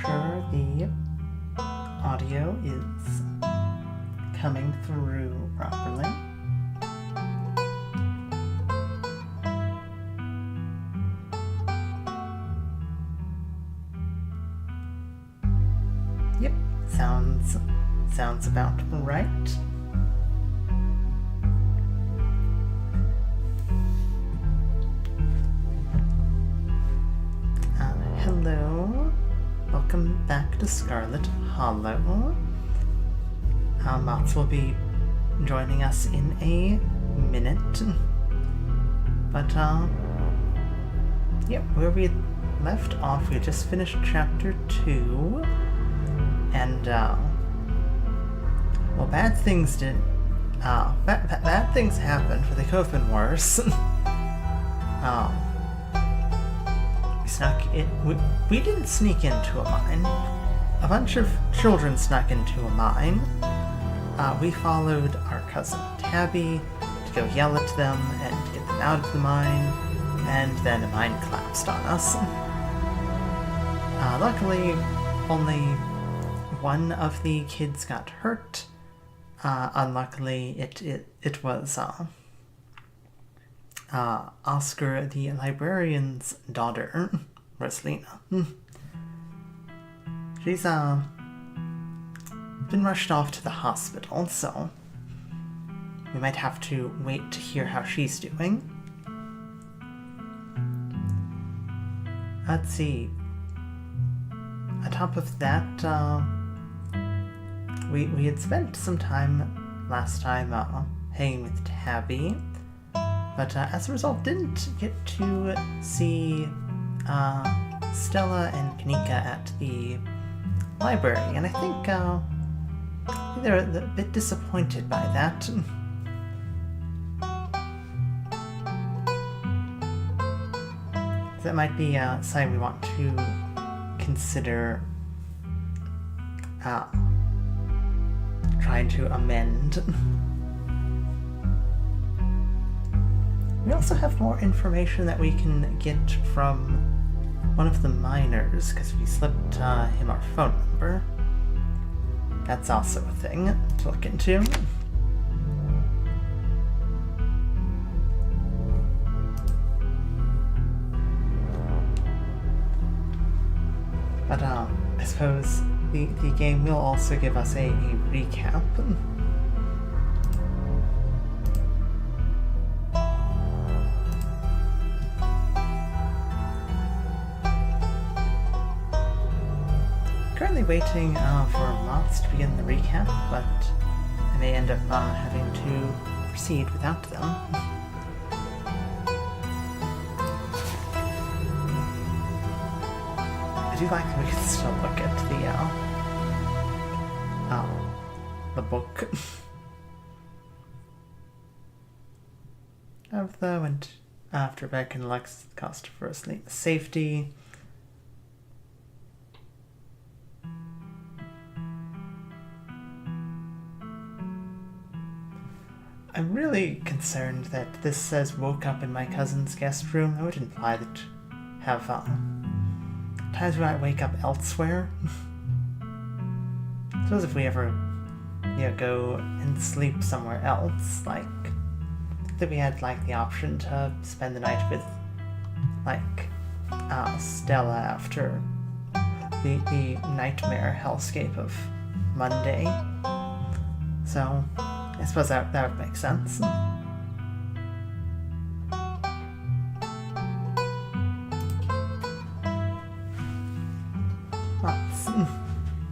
sure the audio is coming through properly. Yep, sounds about right. Hello, welcome back to Scarlet Hollow. Mots will be joining us in a minute, but yep, where we left off, we just finished chapter 2, and well, bad things happened, but they could have been worse. We didn't sneak into a mine. A bunch of children snuck into a mine. We followed our cousin Tabby to go yell at them and get them out of the mine, and then a mine collapsed on us. Luckily, only one of the kids got hurt. Unluckily, it was Oscar, the librarian's daughter, Rosalina. She's been rushed off to the hospital, so we might have to wait to hear how she's doing. Let's see. On top of that, we had spent some time last time hanging with Tabby, but as a result didn't get to see Stella and Kanika at the library, and I think they're a bit disappointed by that. That might be something we want to consider trying to amend. We also have more information that we can get from one of the miners, because we slipped him our phone number. That's also a thing to look into. But I suppose the game will also give us a recap. Currently waiting for Mots to begin the recap, but I may end up having to proceed without them. I do like that we can still look at the book of the went after Beck and Lex cost for safety. I'm really concerned that this says woke up in my cousin's guest room. That would imply that have times where I wake up elsewhere. I suppose if we ever go and sleep somewhere else, like that we had like the option to spend the night with like Stella after the nightmare hellscape of Monday. So I suppose that would make sense.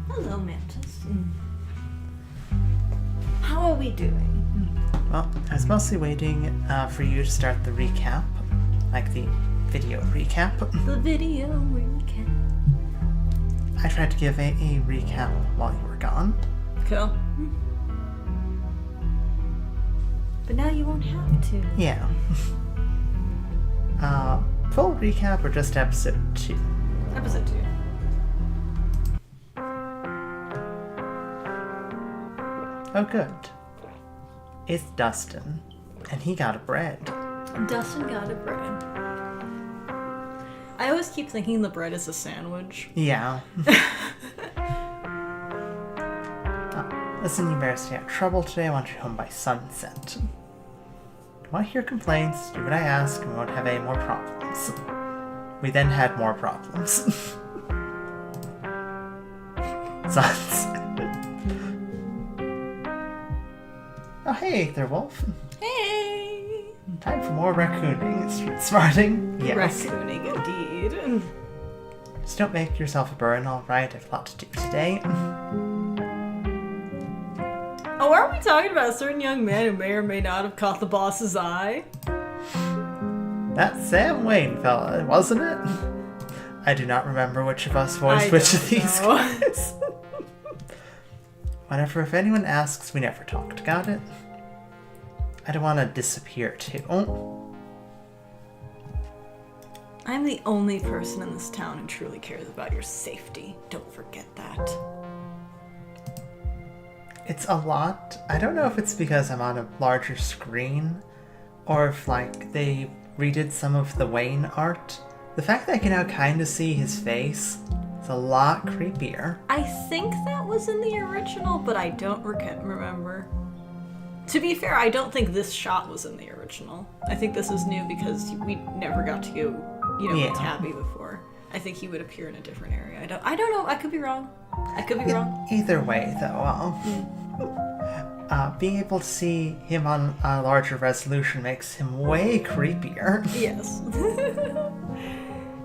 Hello, Mantis. How are we doing? Well, I was mostly waiting for you to start the recap, like the video recap. The video recap. I tried to give a recap while you were gone. Cool. But now you won't have to. Yeah. Full recap or just episode 2? Episode 2. Oh, good. It's Dustin, and he got a bread. Dustin got a bread. I always keep thinking the bread is a sandwich. Yeah. Listen, you better stay out of trouble today. I want you home by sunset. Don't want to hear complaints. Do what I ask, and we won't have any more problems. We then had more problems. Sunset. Oh, hey, Aether Wolf. Hey! Time for more raccooning. Street smarting. Yes. Raccooning indeed. Just don't make yourself a burden, alright? I have a lot to do today. Oh, aren't we talking about a certain young man who may or may not have caught the boss's eye? That Sam Wayne fella, wasn't it? I do not remember which of us voiced which of these guys. Whatever, if anyone asks, we never talked, got it? I don't want to disappear too. I'm the only person in this town who truly cares about your safety. Don't forget that. It's a lot. I don't know if it's because I'm on a larger screen, or if, like, they redid some of the Wayne art. The fact that I can now kind of see his face is a lot creepier. I think that was in the original, but I don't remember. To be fair, I don't think this shot was in the original. I think this is new because we never got to go, with Tabby before. I think he would appear in a different area. I don't know. I could be wrong. Either way, though, being able to see him on a larger resolution makes him way creepier. Yes.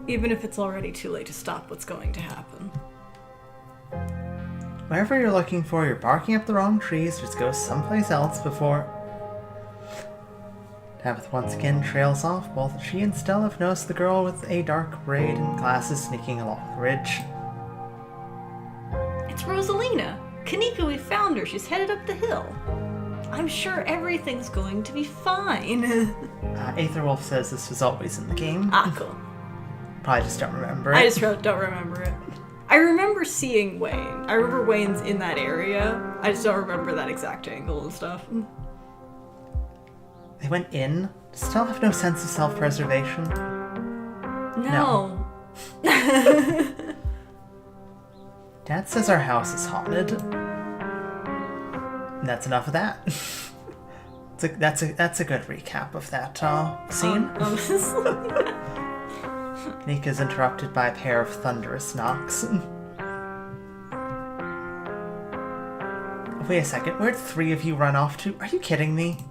Even if it's already too late to stop what's going to happen. Wherever you're looking for, you're barking up the wrong trees. Just go someplace else before... Tabitha once again trails off. Both she and Stella have noticed the girl with a dark braid and glasses sneaking along the ridge. It's Rosalina! Kanika, we found her. She's headed up the hill. I'm sure everything's going to be fine. Aether Wolf says this was always in the game. Ah, cool. Probably just don't remember it. I just don't remember it. I remember seeing Wayne. I remember Wayne's in that area. I just don't remember that exact angle and stuff. They went in? Still have no sense of self-preservation? No. Dad says our house is haunted. And that's enough of that. That's a good recap of that scene. Nika's interrupted by a pair of thunderous knocks. Wait a second, where'd 3 of you run off to? Are you kidding me?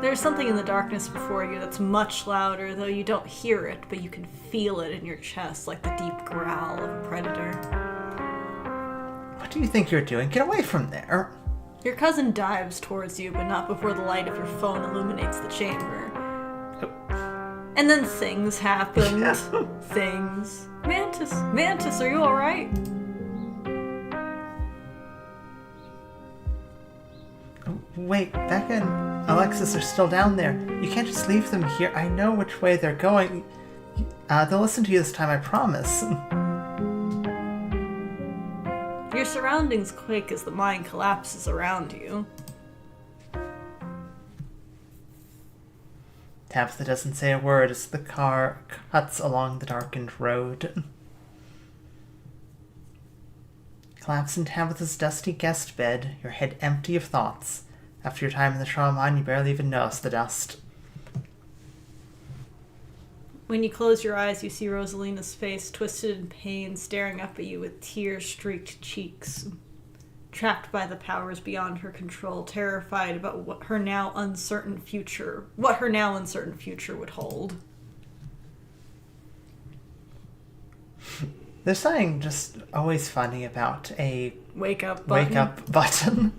There's something in the darkness before you that's much louder, though you don't hear it, but you can feel it in your chest, like the deep growl of a predator. What do you think you're doing? Get away from there! Your cousin dives towards you, but not before the light of your phone illuminates the chamber. And then things happened. Things. Mantis, are you alright? Wait, Becca and Alexis are still down there. You can't just leave them here. I know which way they're going. They'll listen to you this time, I promise. Your surroundings quake as the mine collapses around you. Tabitha doesn't say a word as the car cuts along the darkened road. Collapse in Tabitha's dusty guest bed, your head empty of thoughts. After your time in the Shaw mine, you barely even notice the dust. When you close your eyes, you see Rosalina's face, twisted in pain, staring up at you with tear-streaked cheeks. Trapped by the powers beyond her control, terrified about what her now uncertain future would hold. There's something just always funny about a wake up button.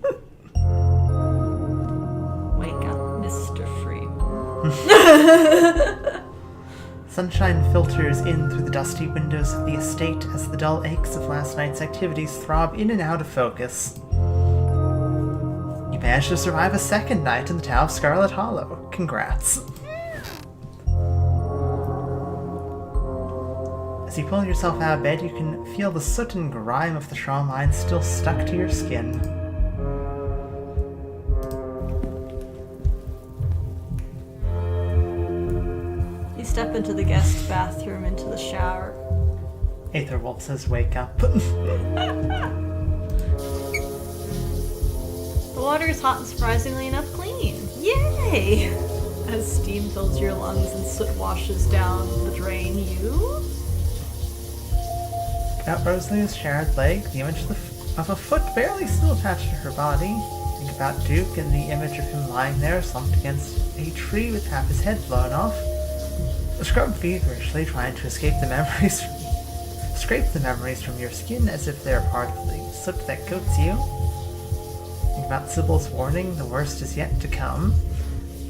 Wake up, Mr. Freeman. Sunshine filters in through the dusty windows of the estate as the dull aches of last night's activities throb in and out of focus. You managed to survive a second night in the town of Scarlet Hollow. Congrats. As you pull yourself out of bed, you can feel the soot and grime of the Shaw mine still stuck to your skin. step into the guest bathroom, into the shower. Aetherwolf says, wake up. The water is hot and surprisingly enough clean. Yay! As steam fills your lungs and soot washes down the drain, you... About Rosalia's shared leg, the image of a foot barely still attached to her body. Think about Duke and the image of him lying there, slumped against a tree with half his head blown off. Scrub feverishly, trying to escape the memories scrape the memories from your skin as if they're part of the soot that coats you. Think about Sybil's warning, the worst is yet to come.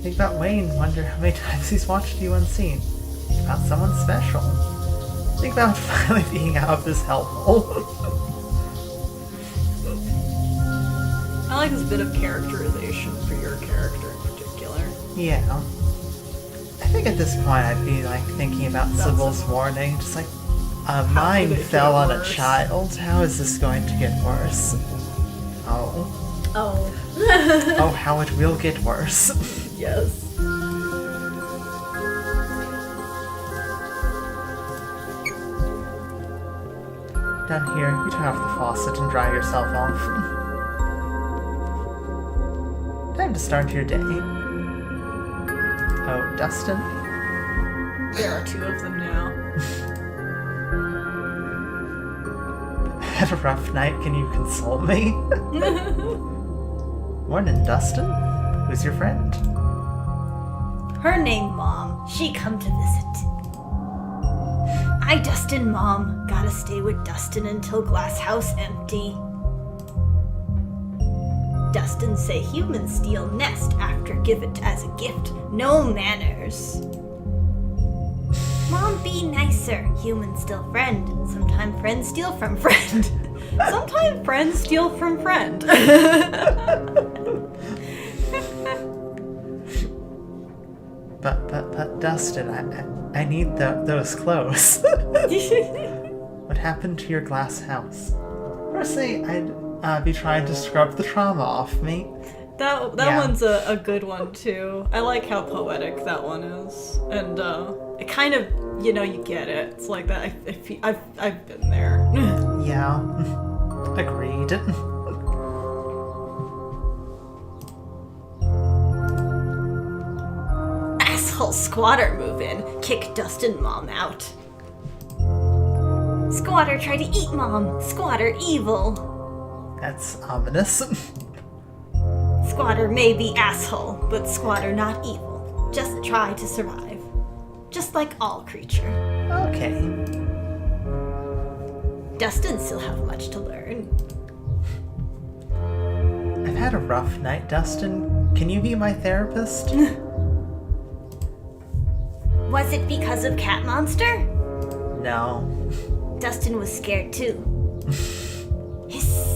Think about Wayne, wonder how many times he's watched you unseen. Think about someone special. Think about finally being out of this hellhole. I like this bit of characterization for your character in particular. Yeah. I think at this point I'd be like thinking about Sybil's warning, just like, a mine fell on a child. How is this going to get worse? Oh. Oh. Oh, how it will get worse. Yes. Down here, you turn off the faucet and dry yourself off. Time to start your day. Oh, Dustin? There are two of them now. Had a rough night, can you console me? Morning, Dustin. Who's your friend? Her name Mom. She come to visit. I Dustin Mom. Gotta stay with Dustin until glass house empty. Dustin say humans steal nest after give it as a gift. No manners. Mom be nicer. Humans still friend. Sometime friends steal from friend. Sometimes friends steal from friend. But Dustin, I need those clothes. What happened to your glass house? Firstly, I'd be trying to scrub the trauma off me. That Yeah. one's a good one too. I like how poetic that one is, and it kind of, you get it. It's like that. I've been there. Yeah, agreed. Asshole squatter move in. Kick Dustin Mom out. Squatter try to eat Mom. Squatter evil. That's ominous. Squatter may be asshole, but squatter not evil. Just try to survive. Just like all creature. Okay. Dustin still have much to learn. I've had a rough night, Dustin. Can you be my therapist? Was it because of Cat Monster? No. Dustin was scared too. Hiss.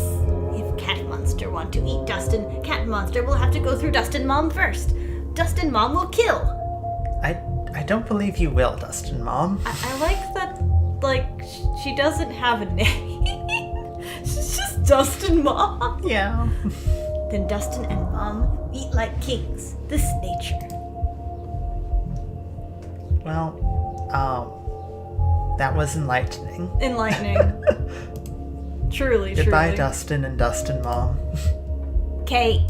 If Cat Monster want to eat Dustin, Cat Monster will have to go through Dustin Mom first. Dustin Mom will kill. I don't believe you will, Dustin Mom. I like that. Like she doesn't have a name. She's just Dustin Mom. Yeah. Then Dustin and Mom eat like kings. This nature. Well, that was enlightening. Enlightening. Truly, Goodbye, truly. Dustin and Dustin Mom. Kate.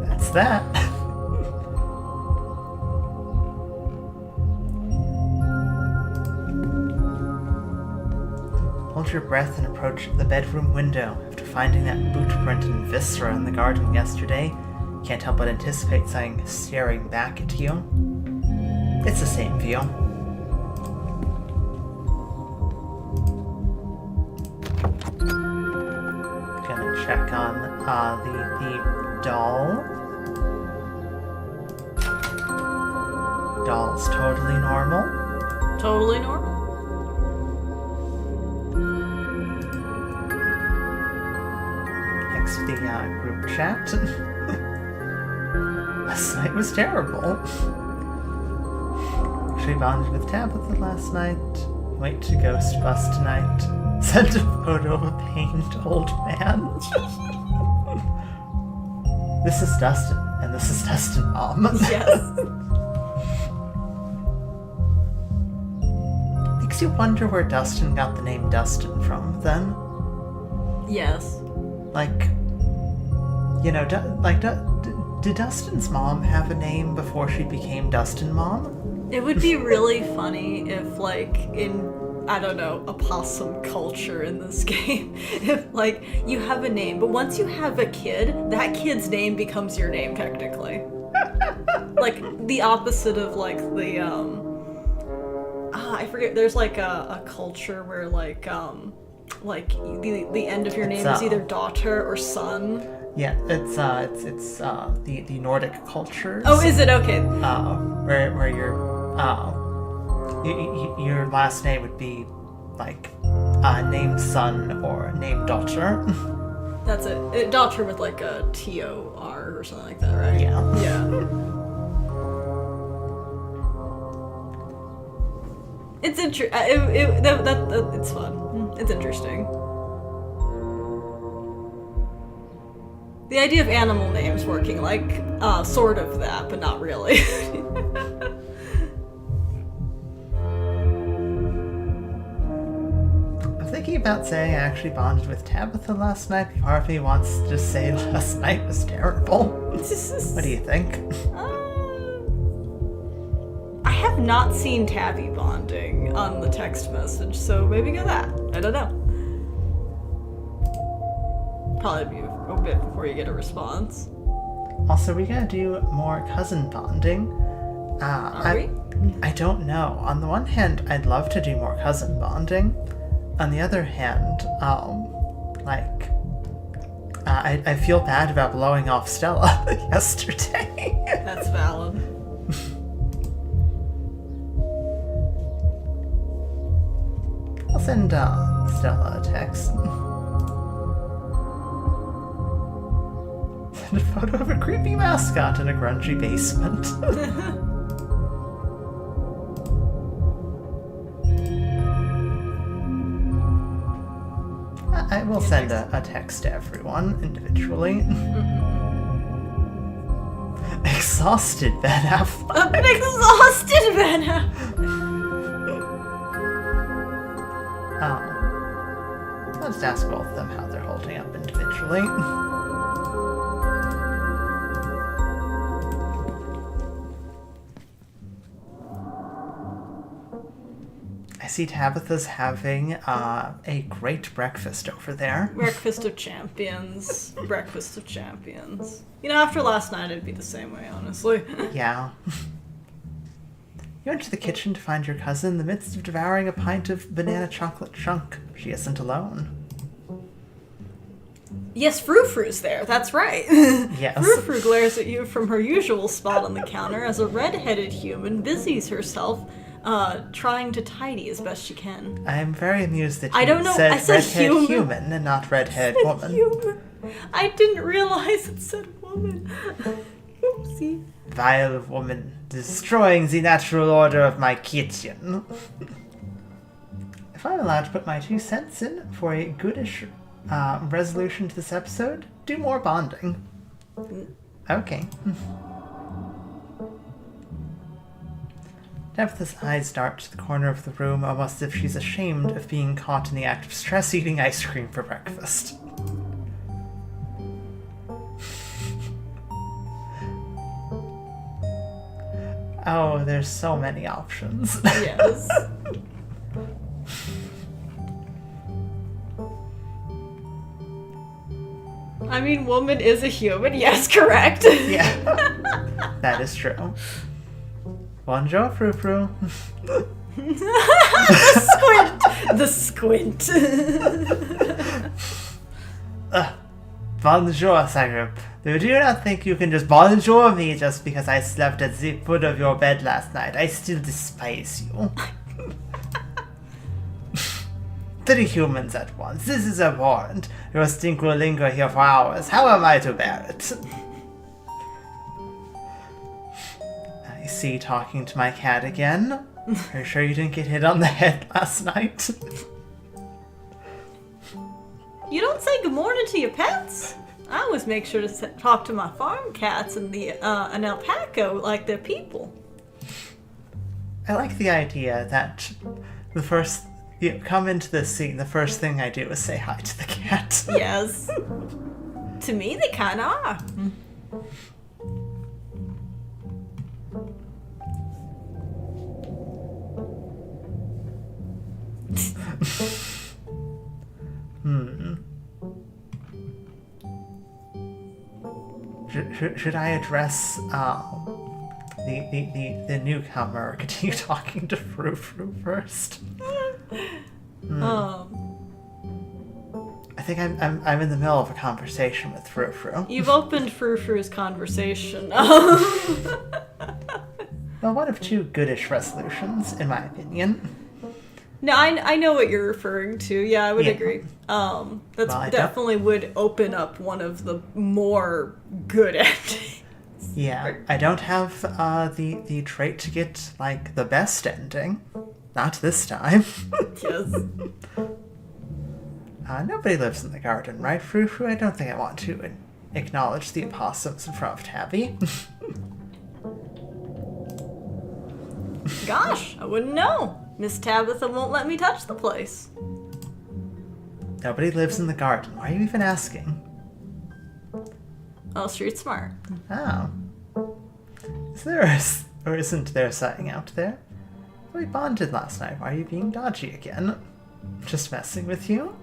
That's that. Hold your breath and approach the bedroom window. After finding that boot print and viscera in the garden yesterday, can't help but anticipate something staring back at you. It's the same view. Gonna check on the doll. Doll's totally normal. Totally normal. Next, the group chat. Last night was terrible. She bonded with Tabitha last night. Wait to ghost bus tonight. Sent a photo of a pained old man. This is Dustin, and this is Dustin Mom. Yes. you wonder where Dustin got the name Dustin from, then? Yes. Like, you know, did Dustin's mom have a name before she became Dustin Mom? It would be really funny if, like, in, I don't know, opossum culture in this game, if, like, you have a name, but once you have a kid, that kid's name becomes your name, technically. Like, the opposite of, like, the, I forget, there's, like, a culture where, like, the end of your name is either daughter or son. Yeah, it's the Nordic cultures. Oh, is it? Okay. Where your last name would be like named son or named daughter. That's it. Daughter with like a T-O-R or something like that, right? Yeah. Yeah. It's interesting. It's fun. It's interesting. The idea of animal names working like sort of that, but not really. I'm thinking about saying I actually bonded with Tabitha last night. Part of me wants to just say last night was terrible. What do you think? I have not seen Tabby bonding on the text message, so maybe go that. I don't know. Probably be a bit before you get a response. Also, we gotta do more cousin bonding. Are we? I don't know. On the one hand, I'd love to do more cousin bonding. On the other hand, I feel bad about blowing off Stella yesterday. That's valid. I'll send Stella a text. Send a photo of a creepy mascot in a grungy basement. I will send a text to everyone individually. Exhausted Ben Affleck. An exhausted Ben Affleck. Let's ask both of them how they're holding up individually. I see Tabitha's having a great breakfast over there. Breakfast of champions. Breakfast of champions. You know, after last night, it'd be the same way, honestly. Yeah. You went to the kitchen to find your cousin in the midst of devouring a pint of banana chocolate chunk. She isn't alone. Yes, Frou-Frou's there, that's right. Yes. Frou-Frou glares at you from her usual spot on the counter as a red-headed human busies herself trying to tidy as best she can. I'm very amused that you I don't know, said I said redhead human and not redhead woman. Human. I didn't realize it said woman. Oopsie. Vile woman, destroying the natural order of my kitchen. If I'm allowed to put my 2 cents in for a goodish resolution to this episode, do more bonding. Okay. Tabitha's eyes dart to the corner of the room, almost as if she's ashamed of being caught in the act of stress eating ice cream for breakfast. Oh, there's so many options. Yes. I mean, woman is a human. Yes, correct. Yeah. That is true. Bonjour, Frou-Frou. The squint. Bonjour, Syrup. Do you not think you can just bonjour me just because I slept at the foot of your bed last night? I still despise you. 3 humans at once. This is abhorrent. Your stink will linger here for hours. How am I to bear it? I see you talking to my cat again. Are you sure you didn't get hit on the head last night? You don't say good morning to your pets? I always make sure to talk to my farm cats and an alpaca like they're people. I like the idea that You come into this scene, the first thing I do is say hi to the cat. Yes. To me, they kind of are. Should I address the newcomer or continue talking to Frou Frou first? I think I'm in the middle of a conversation with Frou Frou. You've opened Frou Frou's conversation. Well, one of two goodish resolutions, in my opinion. No, I know what you're referring to. Yeah, I would agree. That's definitely would open up one of the more good endings. Yeah, I don't have the trait to get, like, the best ending. Not this time. Yes. Nobody lives in the garden, right, Frou Frou? I don't think I want to acknowledge the opossums in front of Tabby. Gosh, I wouldn't know. Miss Tabitha won't let me touch the place. Nobody lives in the garden. Why are you even asking? Oh, street smart. Oh. Is there or isn't there a sighting out there? We bonded last night. Why are you being dodgy again? Just messing with you?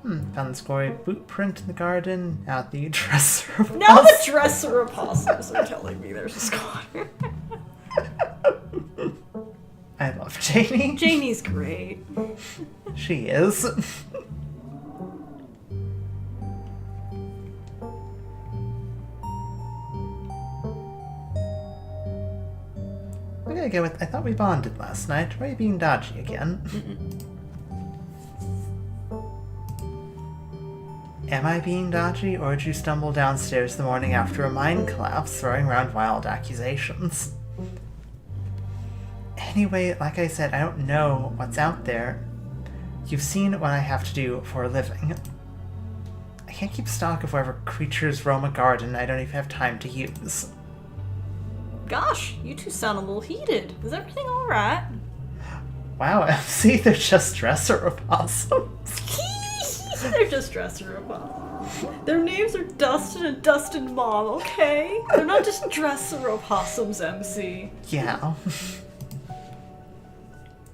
Found the scory boot print in the garden. Out the dresser opossum. Now the dresser opossums are telling me there's a squatter. I love Janie. Janie's great. She is. Okay, go with. I thought we bonded last night. Why are you being dodgy again? Am I being dodgy, or did you stumble downstairs the morning after a mine collapse, throwing around wild accusations? Anyway, like I said, I don't know what's out there. You've seen what I have to do for a living. I can't keep stock of whatever creatures roam a garden I don't even have time to use. Gosh, you two sound a little heated. Is everything alright? Wow, MC, they're just dresser opossums. They're just dresser opossums. Their names are Dustin and Dustin Mom, okay? They're not just dresser opossums, MC. Yeah.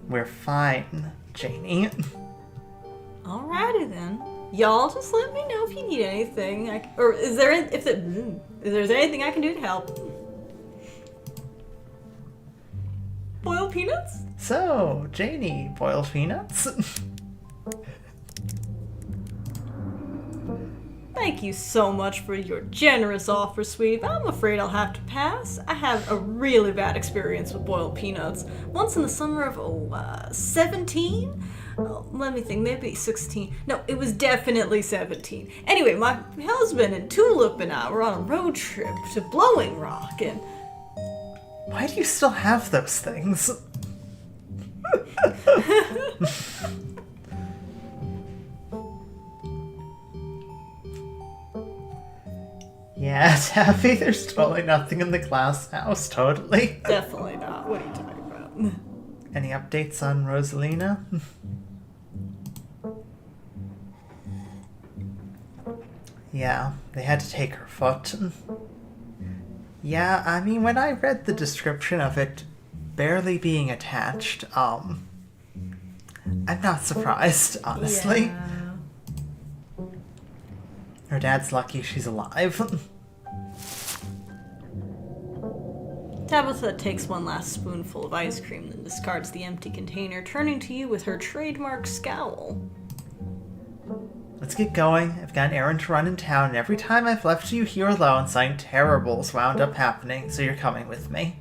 We're fine, Janie. Alrighty then. Y'all just let me know if you need anything. Or is there if there's anything I can do to help? Boiled peanuts? So, Janie, boiled peanuts? Thank you so much for your generous offer, sweetie, but I'm afraid I'll have to pass. I had a really bad experience with boiled peanuts. Once in the summer of, 17? Oh, let me think, maybe 16. No, it was definitely 17. Anyway, my husband and Tulip and I were on a road trip to Blowing Rock, and... Why do you still have those things? Yeah, Tabby, there's totally nothing in the glass house, totally. Definitely not. What are you talking about? Any updates on Rosalina? Yeah, they had to take her foot. Yeah, I mean, when I read the description of it barely being attached, I'm not surprised, honestly. Yeah. Her dad's lucky she's alive. Tabitha takes one last spoonful of ice cream, then discards the empty container, turning to you with her trademark scowl. Let's get going. I've got an errand to run in town, and every time I've left you here alone, something terrible's wound up happening, so you're coming with me.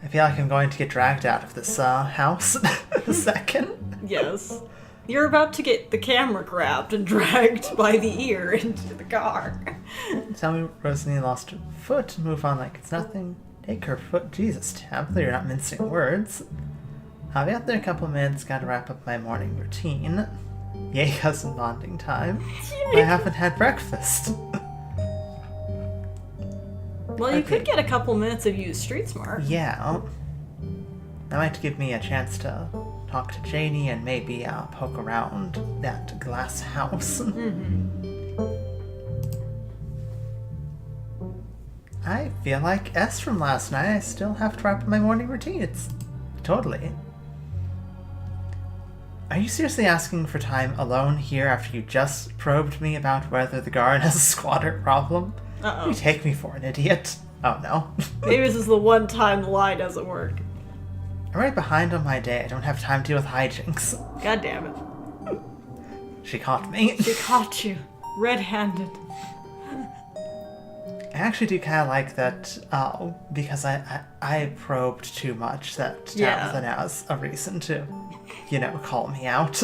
I feel like I'm going to get dragged out of this house in a second. Yes. You're about to get the camera grabbed and dragged by the ear into the car. Tell me Rosalie lost her foot, move on like it's nothing. Take her foot. Jesus, Tabitha, you're not mincing words. I'll be out there in a couple of minutes, gotta wrap up my morning routine. Yay, cousin bonding time. I haven't had breakfast. Well, you Okay. could get a couple minutes of used Street Smart. Yeah. That might give me a chance to talk to Janie and maybe poke around that glass house. I feel like S from last night. I still have to wrap up my morning routine. It's totally. Are you seriously asking for time alone here after you just probed me about whether the guard has a squatter problem? Uh-oh. You take me for an idiot. Oh no. Maybe this is the one time the lie doesn't work. I'm right behind on my day. I don't have time to deal with hijinks. God damn it. She caught me. She caught you. Red-handed. I actually do kind of like that, because I probed too much that Tabitha has a reason to, call me out.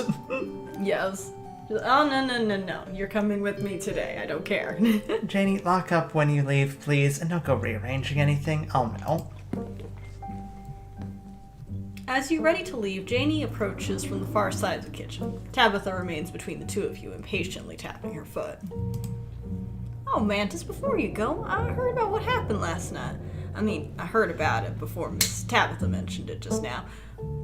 Yes. Oh, no. You're coming with me today. I don't care. Janie, lock up when you leave, please, and don't go rearranging anything. Oh, no. As you're ready to leave, Janie approaches from the far side of the kitchen. Tabitha remains between the two of you, impatiently tapping her foot. Oh, Mantis, before you go, I heard about what happened last night. I mean, I heard about it before Miss Tabitha mentioned it just now,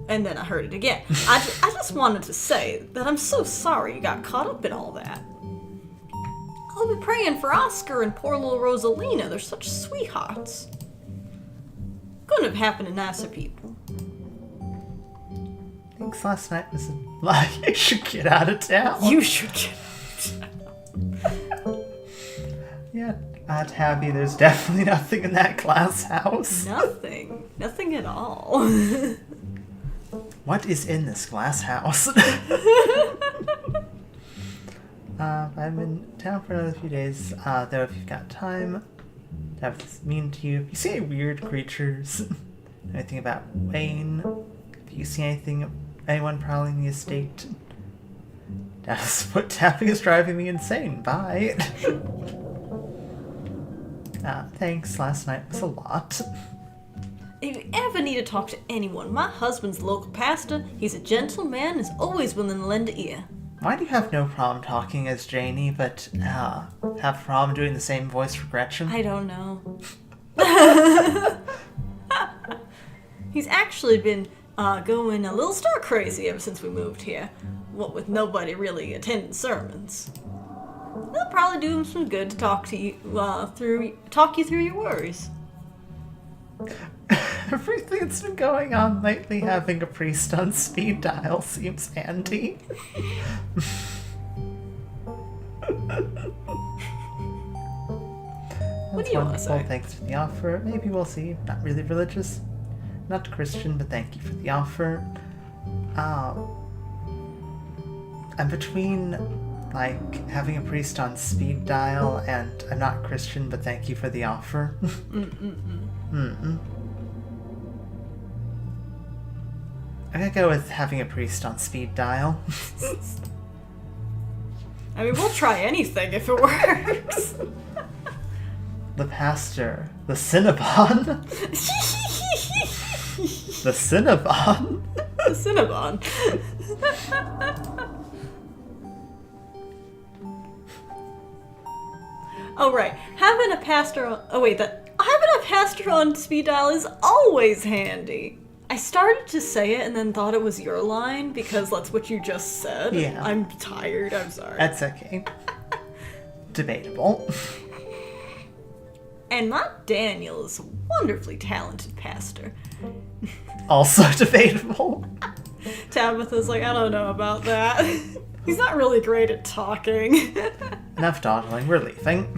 and then I heard it again. I just wanted to say that I'm so sorry you got caught up in all that. I'll be praying for Oscar and poor little Rosalina. They're such sweethearts. Couldn't have happened to nicer people. Thanks, last night was a lie. You should get out of town. You should get Yeah, Tabby, there's definitely nothing in that glass house. Nothing. Nothing at all. What is in this glass house? I'm in town for another few days, though if you've got time, Tabitha's mean to you. If you see any weird creatures, anything about Wayne, if you see anyone prowling the estate, Dad's foot tapping is driving me insane. Bye. Thanks, last night was a lot. If you ever need to talk to anyone, my husband's the local pastor. He's a gentleman and is always willing to lend an ear. Why do you have no problem talking as Janie, but have a problem doing the same voice for Gretchen? I don't know. He's actually been going a little star crazy ever since we moved here. What with nobody really attending sermons. They'll probably do him some good to talk you through your worries. Everything that's been going on lately, having a priest on speed dial seems handy. What do you want to say? Thanks for the offer. Maybe we'll see. Not really religious. Not Christian, but thank you for the offer. I'm between, having a priest on speed dial and I'm not Christian, but thank you for the offer. I'm gonna go with having a priest on speed dial. I mean, we'll try anything if it works. The pastor. The Cinnabon. The Cinnabon. The Cinnabon. Oh, right. Having a pastor on speed dial is always handy. I started to say it and then thought it was your line because that's what you just said. Yeah. I'm tired. I'm sorry. That's okay. Debatable. And my Daniel is a wonderfully talented pastor. Also debatable. Tabitha's like, I don't know about that. He's not really great at talking. Enough dawdling, we're leaving.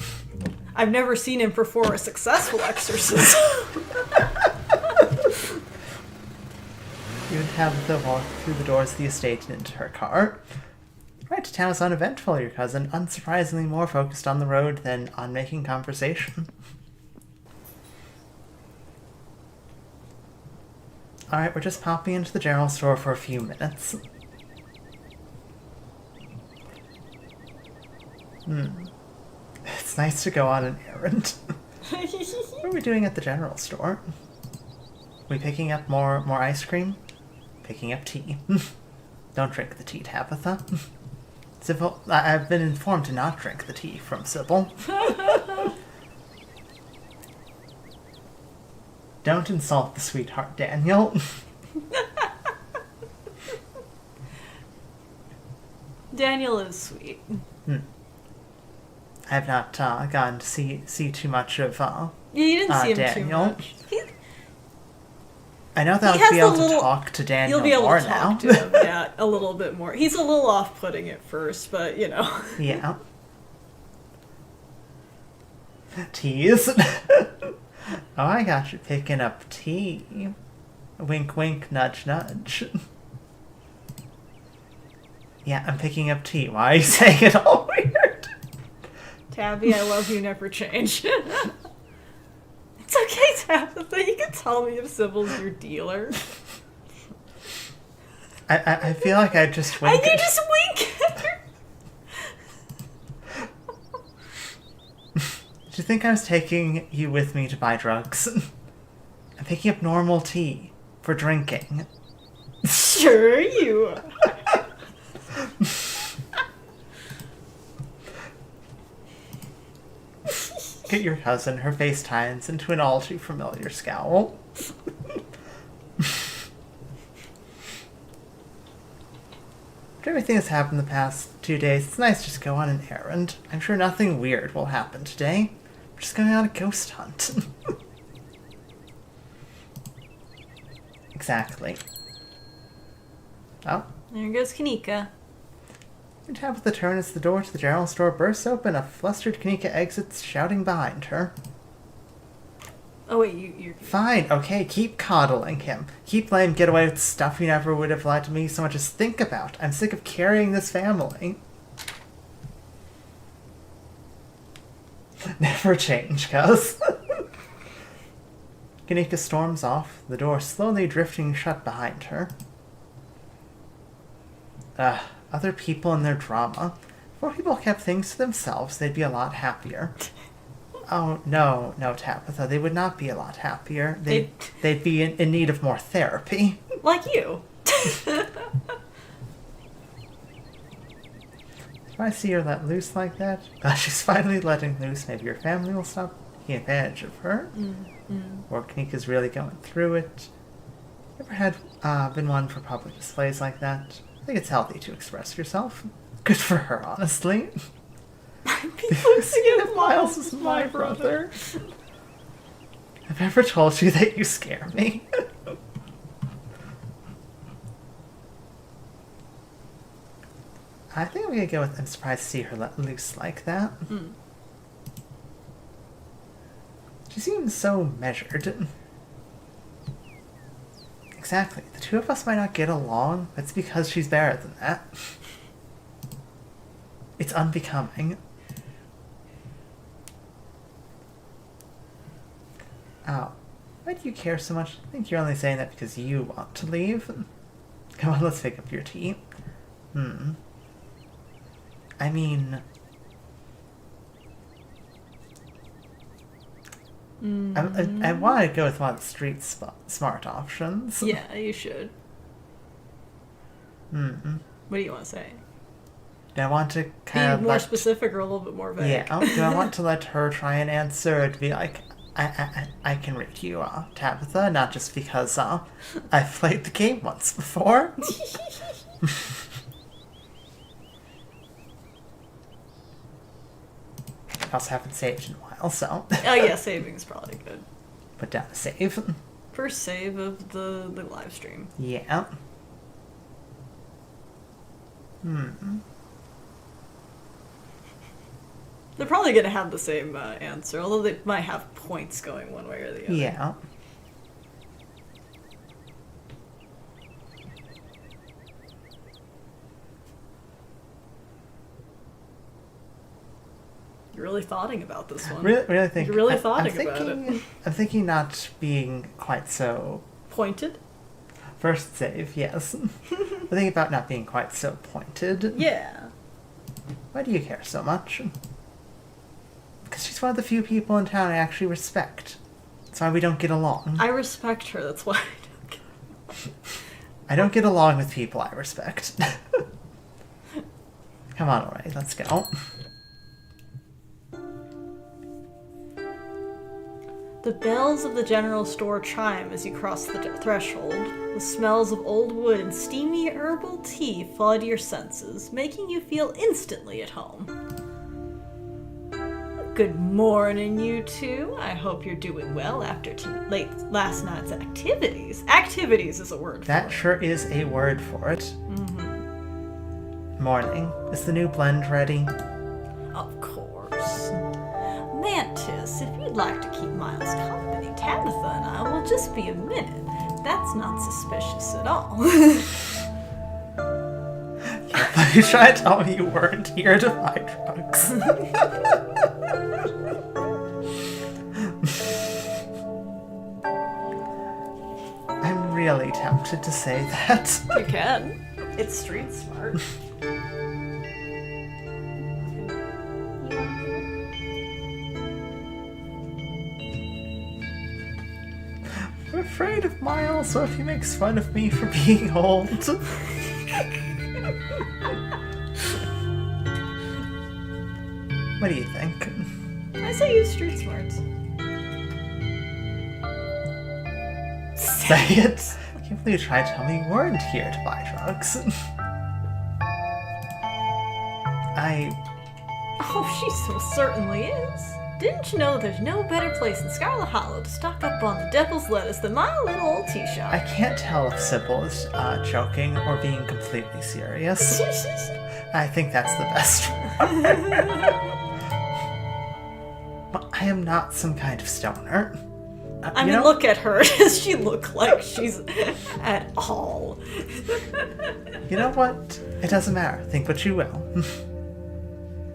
I've never seen him perform a successful exorcism. You would have the walk through the doors of the estate and into her car. Ride to town is uneventful, your cousin, unsurprisingly more focused on the road than on making conversation. Alright, we're just popping into the general store for a few minutes. It's nice to go on an errand. What are we doing at the general store? We picking up more ice cream? Picking up tea. Don't drink the tea, Tabitha. Sybil, I've been informed to not drink the tea from Sybil. Don't insult the sweetheart, Daniel. Daniel is sweet. I have not gotten to see too much of Yeah, you didn't see him Daniel. too much. I know that He I'll has be a able to little- talk to Daniel You'll be able more to now. talk to him, yeah, a little bit more. He's a little off-putting at first, but you know. Yeah. Tease. Oh, I got you picking up tea. Wink, wink, nudge, nudge. Yeah, I'm picking up tea. Why are you saying it all weird? Tabby, I love you, never change. It's okay, Tabitha. You can tell me if Sybil's your dealer. I feel like I just wink. And you just wink at her. Do you think I was taking you with me to buy drugs? I'm picking up normal tea for drinking. Sure you are. Look at your cousin. Her face tightens into an all too familiar scowl. After everything that's happened the past 2 days, it's nice to just go on an errand. I'm sure nothing weird will happen today. We're just going on a ghost hunt. Exactly. Oh. There goes Kanika. You tap with the turn as the door to the general store bursts open. A flustered Kanika exits, shouting behind her. Oh wait, you're... Fine, okay, keep coddling him. Keep letting him get away with stuff you never would have let me so much as think about. I'm sick of carrying this family. Never change, cuz. Kanika storms off, the door slowly drifting shut behind her. Other people and their drama. If more people kept things to themselves, they'd be a lot happier. Oh, no, Tabitha, they would not be a lot happier. They'd be in need of more therapy. Like you. If I see her let loose like that, she's finally letting loose, maybe your family will stop taking advantage of her. Or Kanika's really going through it. Never had been one for public displays like that. I think it's healthy to express yourself. Good for her, honestly. Miles is my brother. I've never told you that you scare me. I think I'm gonna go with I'm surprised to see her let loose like that. She seems so measured. Exactly. The two of us might not get along, but it's because she's better than that. It's unbecoming. Oh. Why do you care so much? I think you're only saying that because you want to leave. Come on, let's pick up your tea. I mean... I want to go with one of the street smart options. Yeah, you should. What do you want to say? Do I want to Be kind of more specific or a little bit more vague? Yeah. Do I want to let her try and answer? To be like, I can read you, Tabitha, not just because I've played the game once before. I also haven't saved in a while, so. Oh yeah, saving's probably good. Put down a save. First save of the live stream. Yeah. They're probably going to have the same answer, although they might have points going one way or the other. Yeah. You're really thoughting about this one. Really think. You're really I'm thoughting about thinking- it. I'm thinking not being quite so. Pointed? First save, yes. I'm thinking about not being quite so pointed. Yeah. Why do you care so much? Because she's one of the few people in town I actually respect. That's why we don't get along. I respect her, that's why I don't get I don't get along with people I respect. Come on already, let's go. The bells of the general store chime as you cross the threshold. The smells of old wood and steamy herbal tea flood your senses, making you feel instantly at home. Good morning, you two. I hope you're doing well after last night's activities. Activities is a word for it. That sure is a word for it. Mm-hmm. Morning. Is the new blend ready? Of course. Mantis, if you'd like to keep Miles company, Tabitha and I will just be a minute. That's not suspicious at all. Yeah, you try to tell me you weren't here to buy drugs. I'm really tempted to say that. You can. It's street smart. I'm afraid of Miles, so if he makes fun of me for being old. What do you think? I say use street smarts. Say it. I can't believe you tried to tell me you weren't here to buy drugs. Oh, she so certainly is. Didn't you know there's no better place in Scarlet Hollow to stock up on the devil's lettuce than my little old tea shop? I can't tell if Sybil is joking or being completely serious. I think that's the best one. But I am not some kind of stoner. I mean, look at her. Does she look like she's at all? You know what? It doesn't matter. Think what you will.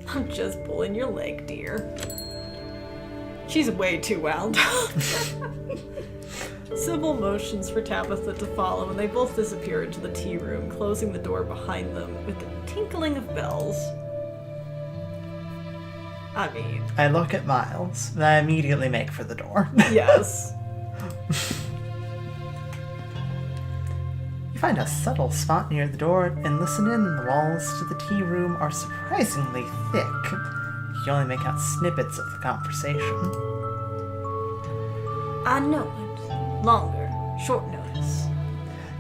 I'm just pulling your leg, dear. She's way too wound up. Sybil motions for Tabitha to follow, and they both disappear into the tea room, closing the door behind them with the tinkling of bells. I mean... I look at Miles, and I immediately make for the door. Yes. You find a subtle spot near the door and listen in. The walls to the tea room are surprisingly thick. You can only make out snippets of the conversation. I know it. Longer. Short notice.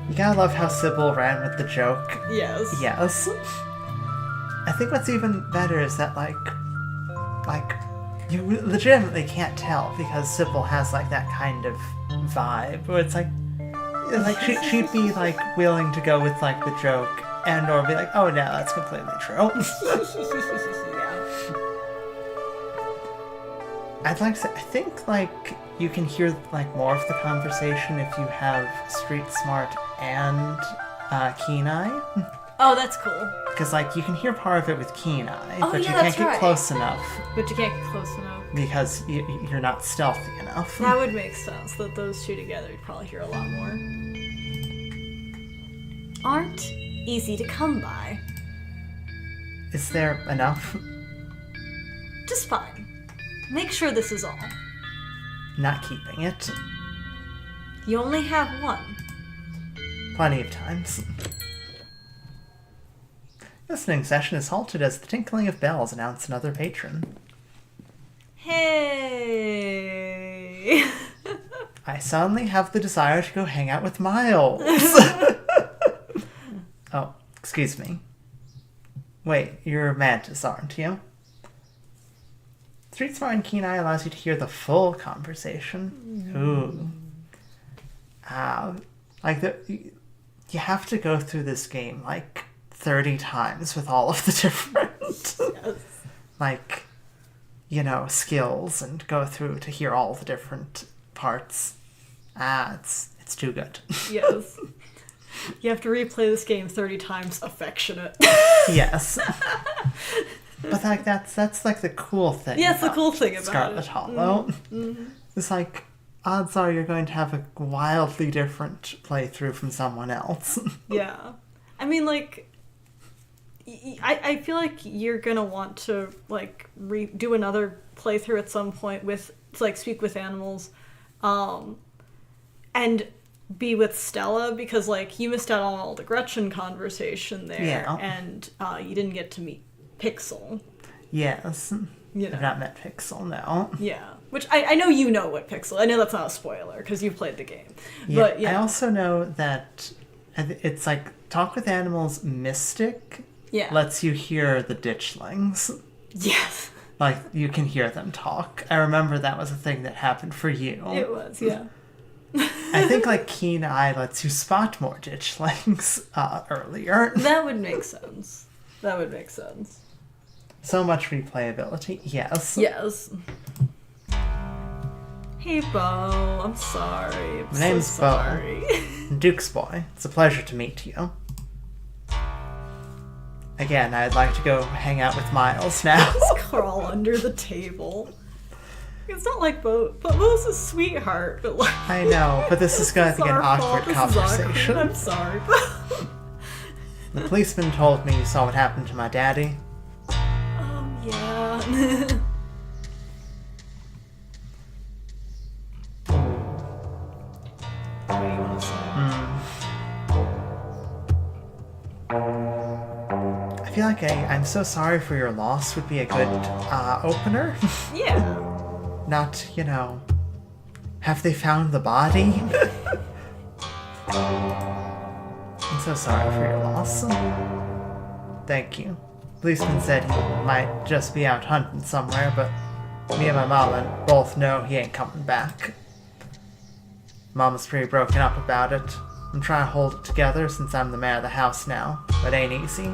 You gotta love how Sybil ran with the joke. Yes. Yes. I think what's even better is that, like, you legitimately can't tell because Sybil has, like, that kind of vibe where it's like she'd be, like, willing to go with, like, the joke and or be like, oh, no, that's completely true. I'd like to say, I think, like, you can hear, like, more of the conversation if you have Street Smart and Keen Eye. Oh, that's cool. Because, like, you can hear part of it with Keen Eye, Oh, but yeah, you can't that's get right. close enough But you can't get close enough. because you're not stealthy enough. That would make sense, that those two together you'd probably hear a lot more. Aren't easy to come by. Is there enough? Just fine. Make sure this is all. Not keeping it. You only have one. Plenty of times. Listening session is halted as the tinkling of bells announce another patron. Hey! I suddenly have the desire to go hang out with Miles. Oh, excuse me. Wait, you're Mantis, aren't you? Street Smart and Keen Eye allows you to hear the full conversation. Ooh. You have to go through this game, like, 30 times with all of the different, Yes. skills and go through to hear all the different parts. It's too good. Yes. You have to replay this game 30 times affectionate. Yes. But, like, that's like, the cool thing. Yeah, it's the cool thing about Scarlet it. Hollow. It's like, odds are you're going to have a wildly different playthrough from someone else. Yeah. I mean, like, I feel like you're gonna want to, like, do another playthrough at some point with, like, Speak with Animals, and be with Stella, because, like, you missed out on all the Gretchen conversation there, Yeah. and you didn't get to meet Pixel. Yes. You know. I've not met Pixel, no. Yeah. Which I know you know what pixel. I know that's not a spoiler because you've played the game. Yeah, But yeah. I also know that it's like Talk with Animals Mystic lets you hear the ditchlings. Yes. Like, you can hear them talk. I remember that was a thing that happened for you. It was, yeah. I think, like, Keen Eye lets you spot more ditchlings earlier. That would make sense. That would make sense. So much replayability. Yes. Yes. Hey, Bo. I'm sorry. My name's sorry. Bo. Duke's boy. It's a pleasure to meet you. Again, I'd like to go hang out with Miles now. Just crawl under the table. It's not like Bo. But Bo's a sweetheart. But like, I know, but this is going to be an awkward conversation. I'm sorry. The policeman told me you saw what happened to my daddy. Yeah. What do you want to say? I feel like I'm so sorry for your loss would be a good opener. Yeah. Not, have they found the body? I'm so sorry for your loss. Thank you. Policeman said he might just be out hunting somewhere, but me and my mama both know he ain't coming back. Mama's pretty broken up about it. I'm trying to hold it together since I'm the mayor of the house now, but ain't easy.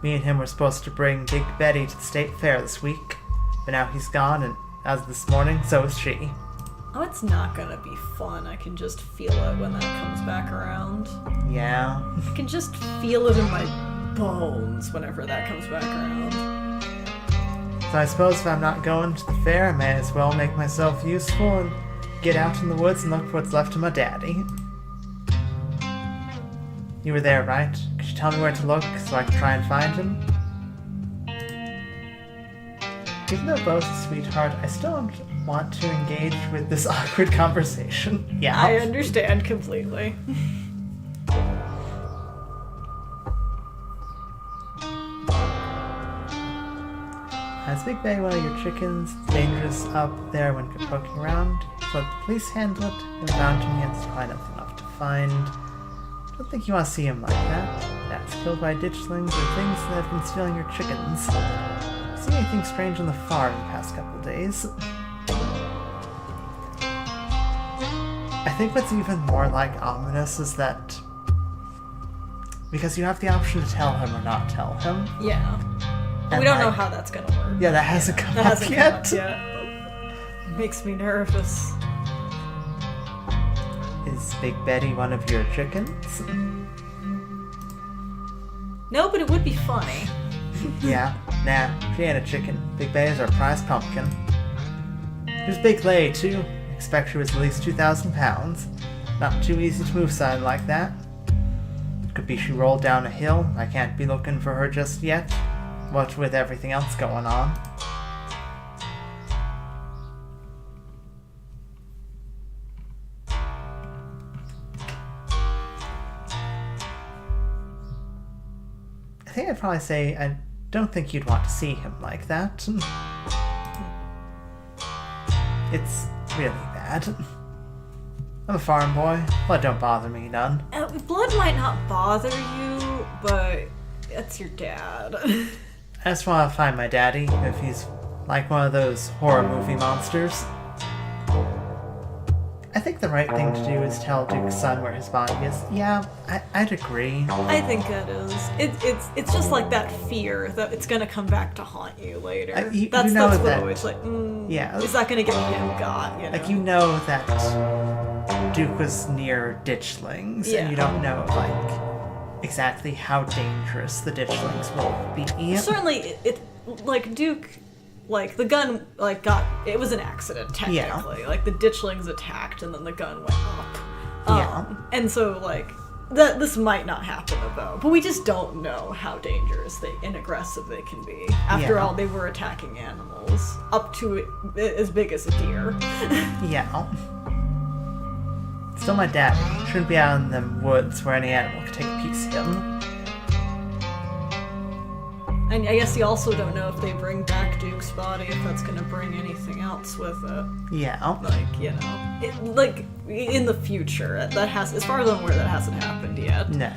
Me and him were supposed to bring Big Betty to the state fair this week, but now he's gone, and as of this morning, so is she. Oh, it's not gonna be fun. I can just feel it when that comes back around. Yeah. I can just feel it in my bones whenever that comes back around. So I suppose if I'm not going to the fair, I may as well make myself useful and get out in the woods and look for what's left of my daddy. You were there, right? Could you tell me where to look so I can try and find him? Even though Bo's a sweetheart, I still don't want to engage with this awkward conversation. Yeah. I understand completely. Has Big Bay one of your chickens? It's dangerous up there when poking around. So let the police handle it. You're bound to me, it's probably nothing left to find. Don't think you want to see him like that. That's killed by ditchlings or things that have been stealing your chickens. See anything strange on the farm the past couple days? I think what's even more ominous is that because you have the option to tell him or not tell him. Yeah. And we don't know how that's gonna work. Yeah, that hasn't come That up hasn't yet. come up yet. Makes me nervous. Is Big Betty one of your chickens? No, but it would be funny. Yeah, nah, she ain't a chicken. Big Bay is our prize pumpkin. She was big lay, too. Expect she was at least 2,000 pounds. Not too easy to move something like that. Could be she rolled down a hill. I can't be looking for her just yet. What with everything else going on. I think I'd probably say I don't think you'd want to see him like that. It's really bad. I'm a farm boy. Blood don't bother me none. Blood might not bother you, but that's your dad. I just want to find my daddy, if he's like one of those horror movie monsters. I think the right thing to do is tell Duke's son where his body is. Yeah, I'd agree. I think that is. It's just like that fear that it's gonna come back to haunt you later. That's what always yeah. Is that gonna get him got? Like, you know that Duke was near ditchlings, and you don't know exactly how dangerous the ditchlings will be. Certainly, Duke. The gun, it was an accident, technically. Yeah. The ditchlings attacked, and then the gun went up. Yeah. And so, this might not happen to Bo, but we just don't know how dangerous and aggressive they can be. After all, they were attacking animals, up to as big as a deer. Yeah. Still my daddy. Shouldn't be out in them woods where any animal could take a piece of him. And I guess you also don't know if they bring back Duke's body if that's gonna bring anything else with it. Yeah. Like, you know, like in the future, that has, as far as I'm aware, that hasn't happened yet. No.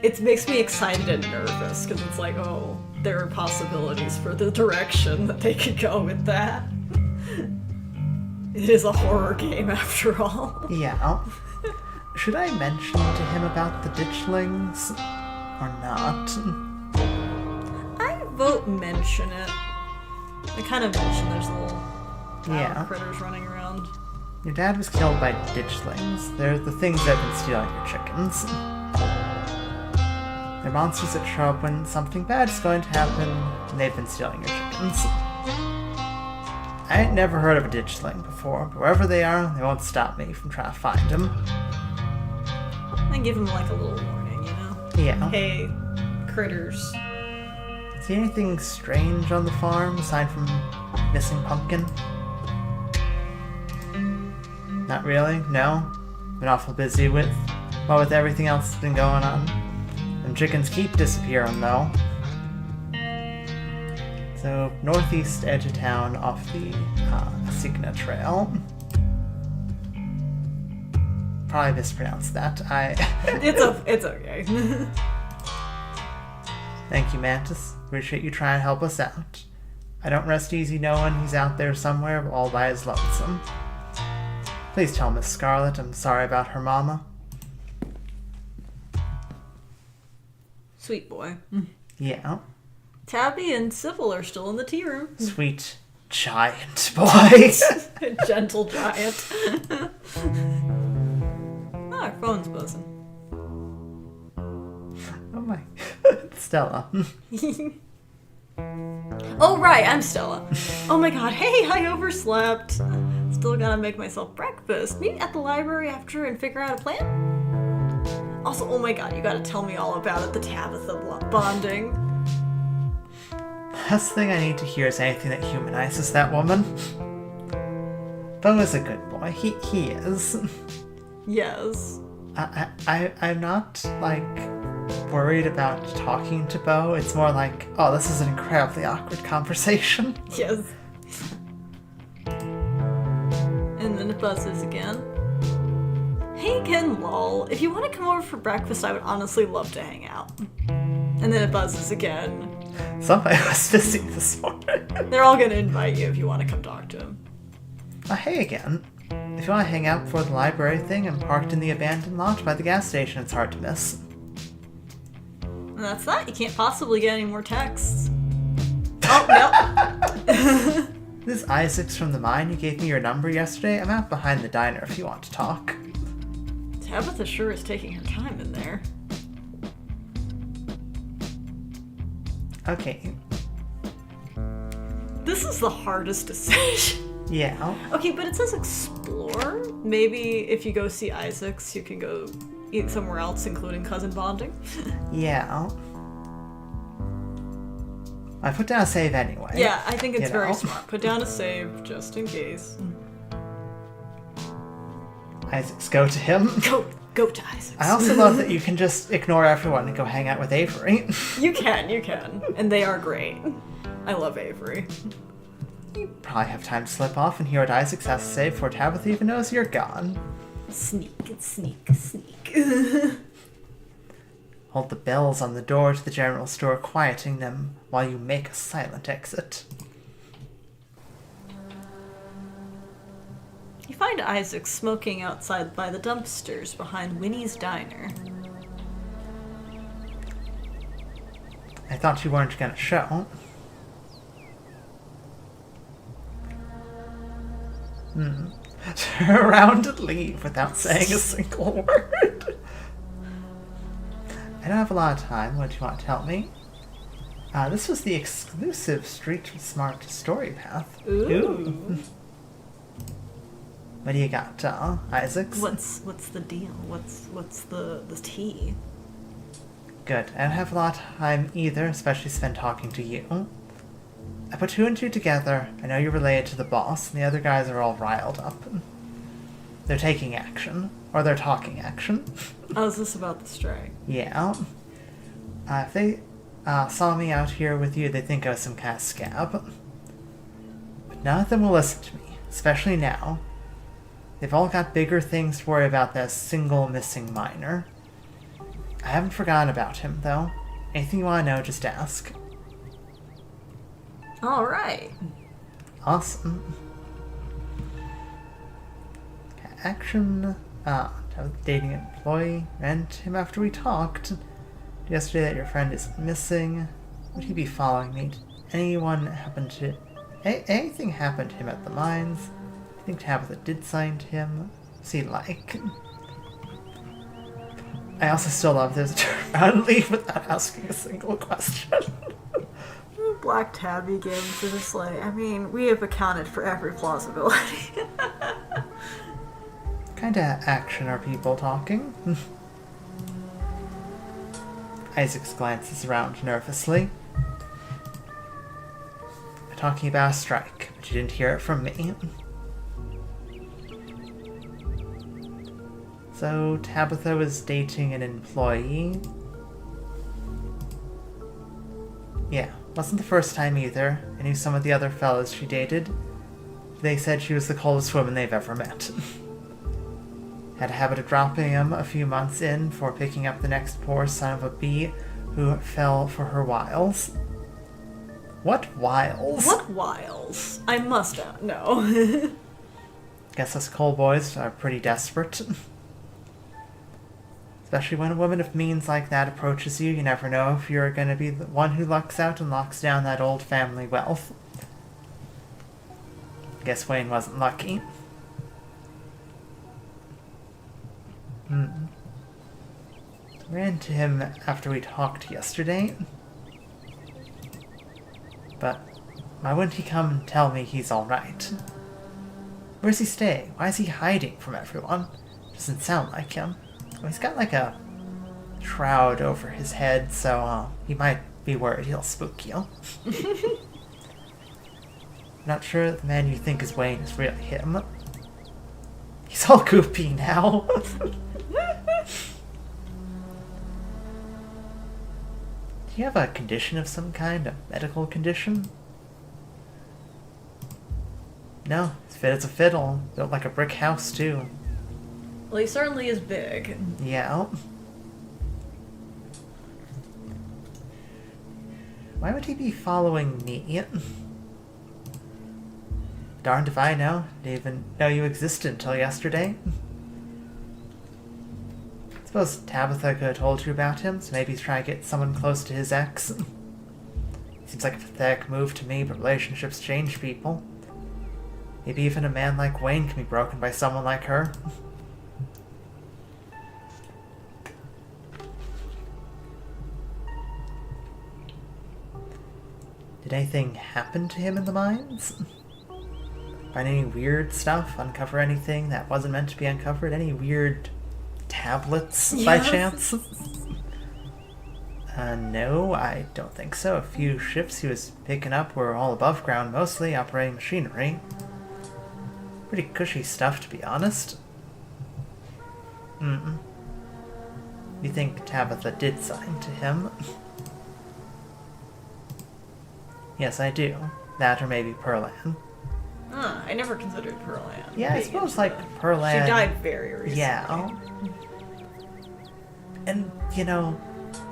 It makes me excited and nervous because it's like, oh, there are possibilities for the direction that they could go with that. It is a horror game after all. Yeah. Should I mention to him about the ditchlings or not? I vote mention it. I kind of mention there's little critters running around. Your dad was killed by ditchlings. They're the things that have been stealing your chickens. They're monsters that show up when something bad is going to happen, and they've been stealing your chickens. I ain't never heard of a ditchling before, but wherever they are, they won't stop me from trying to find them. And give them like a little warning, you know? Yeah. Hey, critters. See anything strange on the farm aside from missing pumpkin? Not really? No? Been awful busy with everything else that's been going on. Them chickens keep disappearing though. So, northeast edge of town off the Signa Trail. Probably mispronounced that. It's okay. Thank you, Mantis. Appreciate you trying to help us out. I don't rest easy knowing he's out there somewhere all by his lonesome. Please tell Miss Scarlet I'm sorry about her mama. Sweet boy. Yeah. Tabby and Sybil are still in the tea room. Sweet giant boy. Gentle giant. Oh, our phone's buzzing. Oh my. Stella. Oh, right, I'm Stella. Oh my god, hey, I overslept. Still gotta make myself breakfast. Meet at the library after and figure out a plan? Also, oh my god, you gotta tell me all about it, the Tabitha bonding. Last thing I need to hear is anything that humanizes that woman. Bo is a good boy. He is. Yes. I'm not, like, worried about talking to Bo. It's more like, oh, this is an incredibly awkward conversation. Yes. And then it buzzes again. Hey again, lol. If you want to come over for breakfast, I would honestly love to hang out. And then it buzzes again. Somebody was busy this morning. They're all gonna invite you if you want to come talk to him. Hey again. If you want to hang out before the library thing, I'm parked in the abandoned lot by the gas station. It's hard to miss. And that's that. You can't possibly get any more texts. Oh, no. This is Isaac's from the mine. You gave me your number yesterday. I'm out behind the diner if you want to talk. Tabitha sure is taking her time in there. Okay. This is the hardest decision. Yeah. Okay, but it says explore. Maybe if you go see Isaac's, you can go eat somewhere else, including cousin bonding. Yeah. I put down a save anyway. Yeah, I think it's You very know? smart. Put down a save just in case. Isaac's, go to him. Go to Isaac's. I also love that you can just ignore everyone and go hang out with Avery. You can. And they are great. I love Avery. You probably have time to slip off and hear what Isaac has to say before Tabitha even knows you're gone. Sneak. Hold the bells on the door to the general store, quieting them while you make a silent exit. You find Isaac smoking outside by the dumpsters behind Winnie's Diner. I thought you weren't gonna show. Turn around and leave without saying a single word. I don't have a lot of time. What do you want to tell me? This was the exclusive Street Smart story path. Ooh. What do you got, Isaacs? What's the deal? What's the tea? Good. I don't have a lot of time either, especially spent talking to you. I put two and two together. I know you're related to the boss, and the other guys are all riled up. They're taking action. Or they're talking action. Oh, is this about the strike? Yeah. If they saw me out here with you, they think I was some kind of scab. But none of them will listen to me, especially now. They've all got bigger things to worry about than a single missing miner. I haven't forgotten about him, though. Anything you want to know, just ask. Alright. Awesome. Action. I was dating an employee. Ran to him after we talked yesterday that your friend is missing. Would he be following me? Did anything happen to him at the mines? I think Tabitha did sign to him. What's he like? I also still love there's a turnaround and leave without asking a single question. Black Tabby Games are just like, I mean, we have accounted for every plausibility. Kinda action are people talking? Isaac glances around nervously. They're talking about a strike, but you didn't hear it from me. So, Tabitha was dating an employee? Yeah, wasn't the first time either. I knew some of the other fellas she dated. They said she was the coldest woman they've ever met. Had a habit of dropping him a few months in for picking up the next poor son of a bee who fell for her wiles. What wiles? What wiles? I must know. Guess us coal boys are pretty desperate. Especially when a woman of means like that approaches you, you never know if you're going to be the one who lucks out and locks down that old family wealth. Guess Wayne wasn't lucky. Ran to him after we talked yesterday. But why wouldn't he come and tell me he's alright? Where's he staying? Why is he hiding from everyone? Doesn't sound like him. Well, he's got like a shroud over his head, so he might be worried he'll spook you. Not sure the man you think is Wayne is really him. He's all goopy now. Do you have a condition of some kind? A medical condition? No, he's fit as a fiddle. Built like a brick house, too. Well, he certainly is big. Yeah. Why would he be following me? Darned if I know. Didn't even know you existed until yesterday. Suppose Tabitha could have told you about him, so maybe he's trying to get someone close to his ex. Seems like a pathetic move to me, but relationships change people. Maybe even a man like Wayne can be broken by someone like her. Did anything happen to him in the mines? Find any weird stuff? Uncover anything that wasn't meant to be uncovered? Any weird tablets by chance? No, I don't think so. A few ships he was picking up were all above ground, mostly operating machinery. Pretty cushy stuff, to be honest. You think Tabitha did sign to him? Yes, I do. That or maybe Pearlan. I never considered Pearlan. Yeah, I suppose, like, Pearlan... She died very recently. Yeah. And, you know,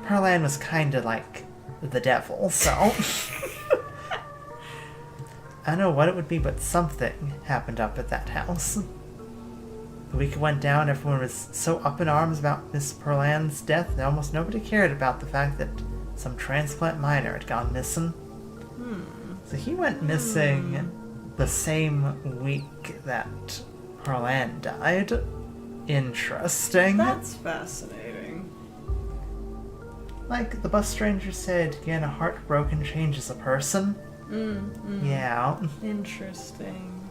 Pearlan was kind of like the devil, so... I don't know what it would be, but something happened up at that house. The week it went down, everyone was so up in arms about Miss Pearlan's death that almost nobody cared about the fact that some transplant miner had gone missing. So he went missing the same week that Pearlan died. Interesting. That's fascinating. Like the bus stranger said, getting a heart broken changes a person. Yeah. Interesting.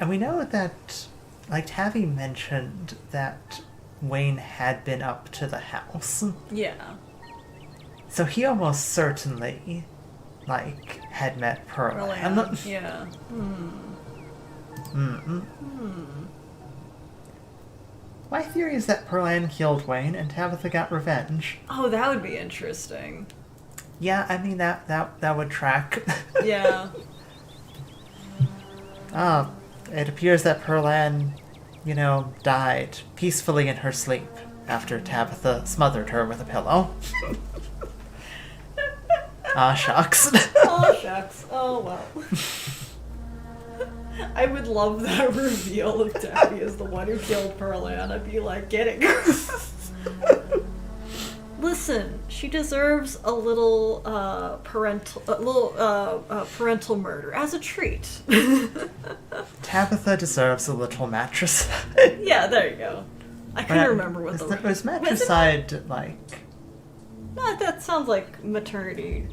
And we know that, like Tavi mentioned, that Wayne had been up to the house. Yeah. So he almost certainly, like, had met Pearlan. Yeah. My theory is that Perlan killed Wayne and Tabitha got revenge. Oh, that would be interesting. Yeah, I mean, that would track. Yeah. It appears that Perlan, died peacefully in her sleep after Tabitha smothered her with a pillow. Shucks. Oh, shucks. Oh, well. I would love that reveal if Tabby is the one who killed Perlan. I'd be like, get it, girl. Listen, she deserves a little parental murder as a treat. Tabitha deserves a little mattress. Yeah, there you go. I couldn't remember what the was matricide like. No, that sounds like maternity.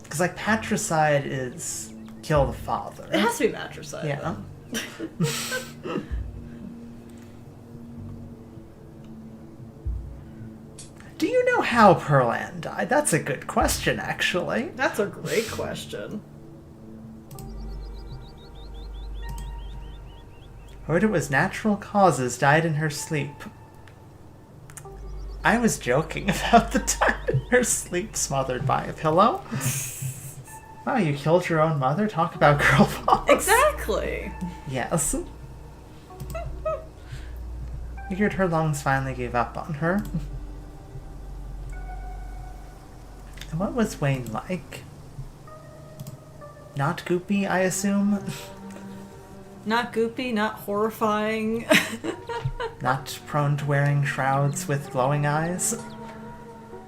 Because like patricide is kill the father. It has to be matricide. Yeah. Do you know how Perlan died? That's a good question, actually. That's a great question. Heard it was natural causes, died in her sleep. I was joking about the time in her sleep smothered by a pillow. Wow, you killed your own mother? Talk about girl boss. Exactly. Yes. Figured her lungs finally gave up on her. And what was Wayne like? Not goopy, I assume? Not goopy, not horrifying. Not prone to wearing shrouds with glowing eyes?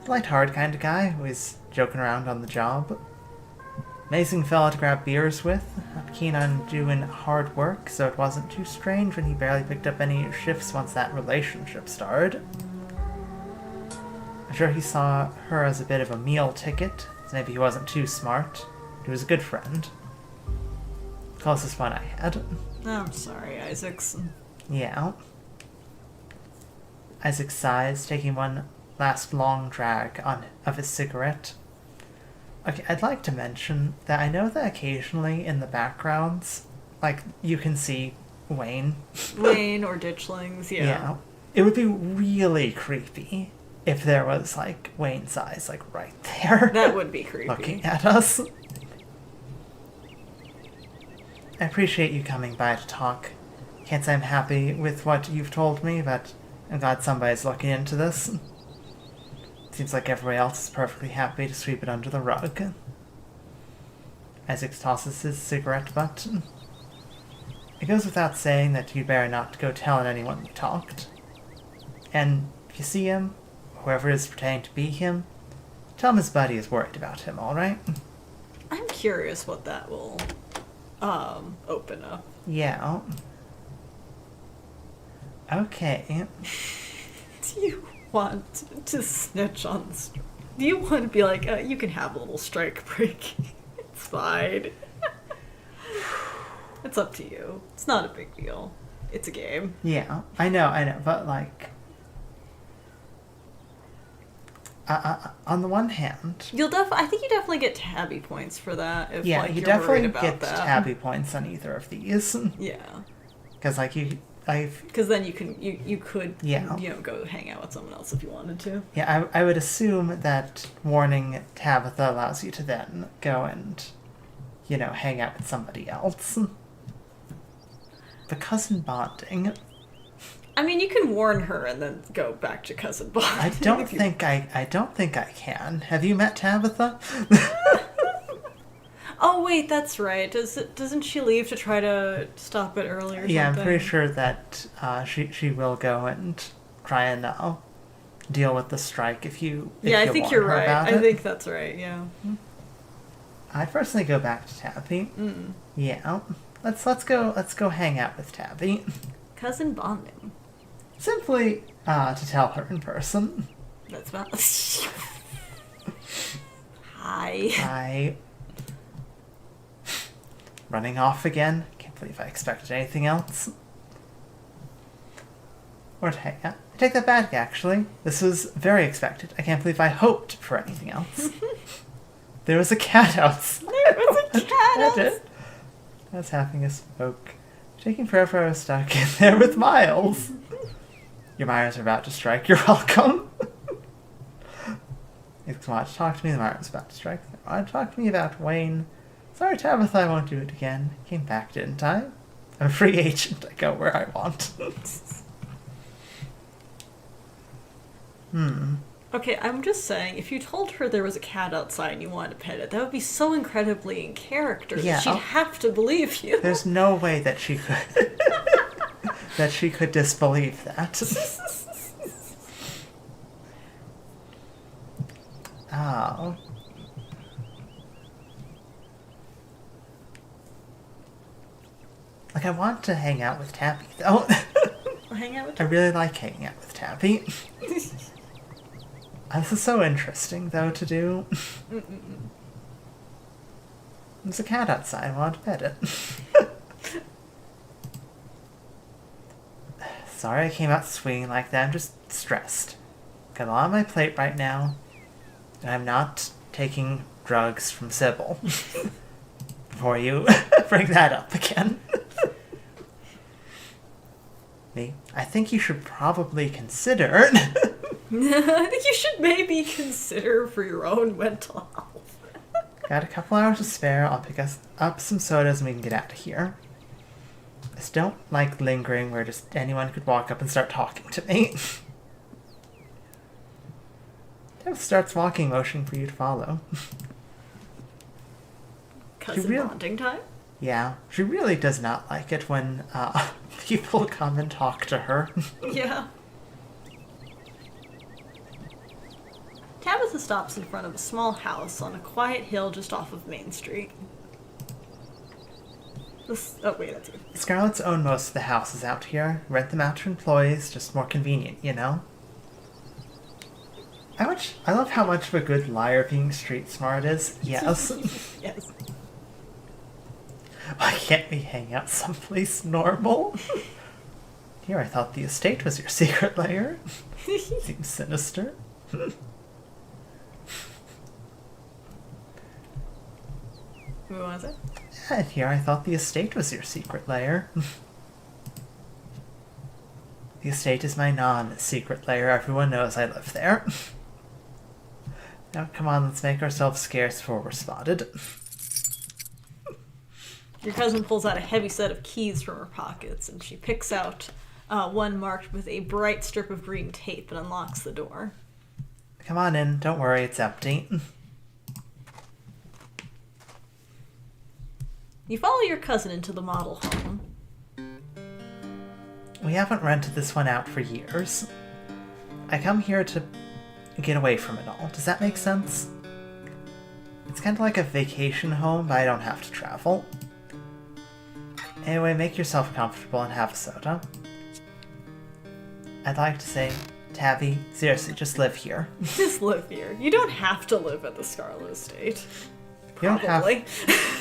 Light-hearted kind of guy, always joking around on the job. Amazing fella to grab beers with. Not keen on doing hard work, so it wasn't too strange when he barely picked up any shifts once that relationship started. I'm sure he saw her as a bit of a meal ticket, so maybe he wasn't too smart. He was a good friend. Closest one I had. Oh, I'm sorry, Isaacs. Yeah. Isaac sighs, taking one last long drag of his cigarette. Okay, I'd like to mention that I know that occasionally in the backgrounds, like, you can see Wayne. Wayne or ditchlings, yeah. It would be really creepy if there was, like, Wayne's eyes, like, right there. That would be creepy. Looking at us. I appreciate you coming by to talk. Can't say I'm happy with what you've told me, but I'm glad somebody's looking into this. Seems like everybody else is perfectly happy to sweep it under the rug. Isaac tosses his cigarette butt. It goes without saying that you'd better not go telling anyone we talked. And if you see him, whoever is pretending to be him, tell him his buddy is worried about him, alright? I'm curious what that will open up. Yeah. Okay. Do you want to snitch on the strike? Do you want to be like, you can have a little strike break? It's fine. It's up to you. It's not a big deal. It's a game. Yeah, I know, but like... on the one hand... I think you definitely get tabby points for that. If, yeah, like, you you're definitely worried about get that. tabby points on either of these. Yeah. Because, like, because then you could yeah. Go hang out with someone else if you wanted to. Yeah, I would assume that warning Tabitha allows you to then go and, hang out with somebody else. But cousin bonding... I mean, you can warn her and then go back to cousin bonding. I don't think I can. Have you met Tabitha? Oh wait, that's right. Doesn't she leave to try to stop it early or something? Yeah, I'm pretty sure that she will go and try and deal with the strike if you. Yeah, I you think warn you're her right. about I it. think that's right. Yeah. I'd personally go back to Tabby. Mm. Yeah, let's go hang out with Tabby. Cousin bonding. Simply to tell her in person. That's about. Hi. Hi. Running off again. Can't believe I expected anything else. Or I take that back, actually. This was very expected. I can't believe I hoped for anything else. There was a cat outside. There was a cat outside. I was having a smoke. Taking forever, I was stuck in there with Miles. Your miners are about to strike. You're welcome. If you want to talk to me, the miners are about to strike. If you want to talk to me about Wayne. Sorry, Tabitha, I won't do it again. Came back, didn't I? I'm a free agent. I go where I want. Okay, I'm just saying, if you told her there was a cat outside and you wanted to pet it, that would be so incredibly in character that she'd have to believe you. There's no way that she could that she could disbelieve that. Oh. Like, I want to hang out with Tabby, though. Hang out with I really like hanging out with Tabby. This is so interesting, though, to do. There's a cat outside. I want to pet it. Sorry I came out swinging like that. I'm just stressed. Got a lot on my plate right now. And I'm not taking drugs from Sybil. Before you bring that up again. Me? I think you should probably consider... I think you should maybe consider for your own mental health. Got a couple hours to spare. I'll pick us up some sodas and we can get out of here. I just don't like lingering where just anyone could walk up and start talking to me. Dev starts walking, motion for you to follow. Cousin bonding time? Yeah, she really does not like it when people come and talk to her. Yeah. Tabitha stops in front of a small house on a quiet hill just off of Main Street. Oh, wait, that's you. Scarlet's own most of the houses out here. Rent them out to employees, just more convenient, you know? I love how much of a good liar being street smart is. Yes. Yes. Why can't we hang out someplace normal? Here, I thought the estate was your secret lair. Seems sinister. What was it? And here, I thought the estate was your secret lair. The estate is my non-secret lair. Everyone knows I live there. Now, come on, let's make ourselves scarce before we're spotted. Your cousin pulls out a heavy set of keys from her pockets, and she picks out one marked with a bright strip of green tape and unlocks the door. Come on in. Don't worry, it's empty. You follow your cousin into the model home. We haven't rented this one out for years. I come here to get away from it all. Does that make sense? It's kind of like a vacation home, but I don't have to travel. Anyway, make yourself comfortable and have a soda. I'd like to say, Tabby, seriously, just live here. Just live here. You don't have to live at the Scarlet Estate. You don't Probably.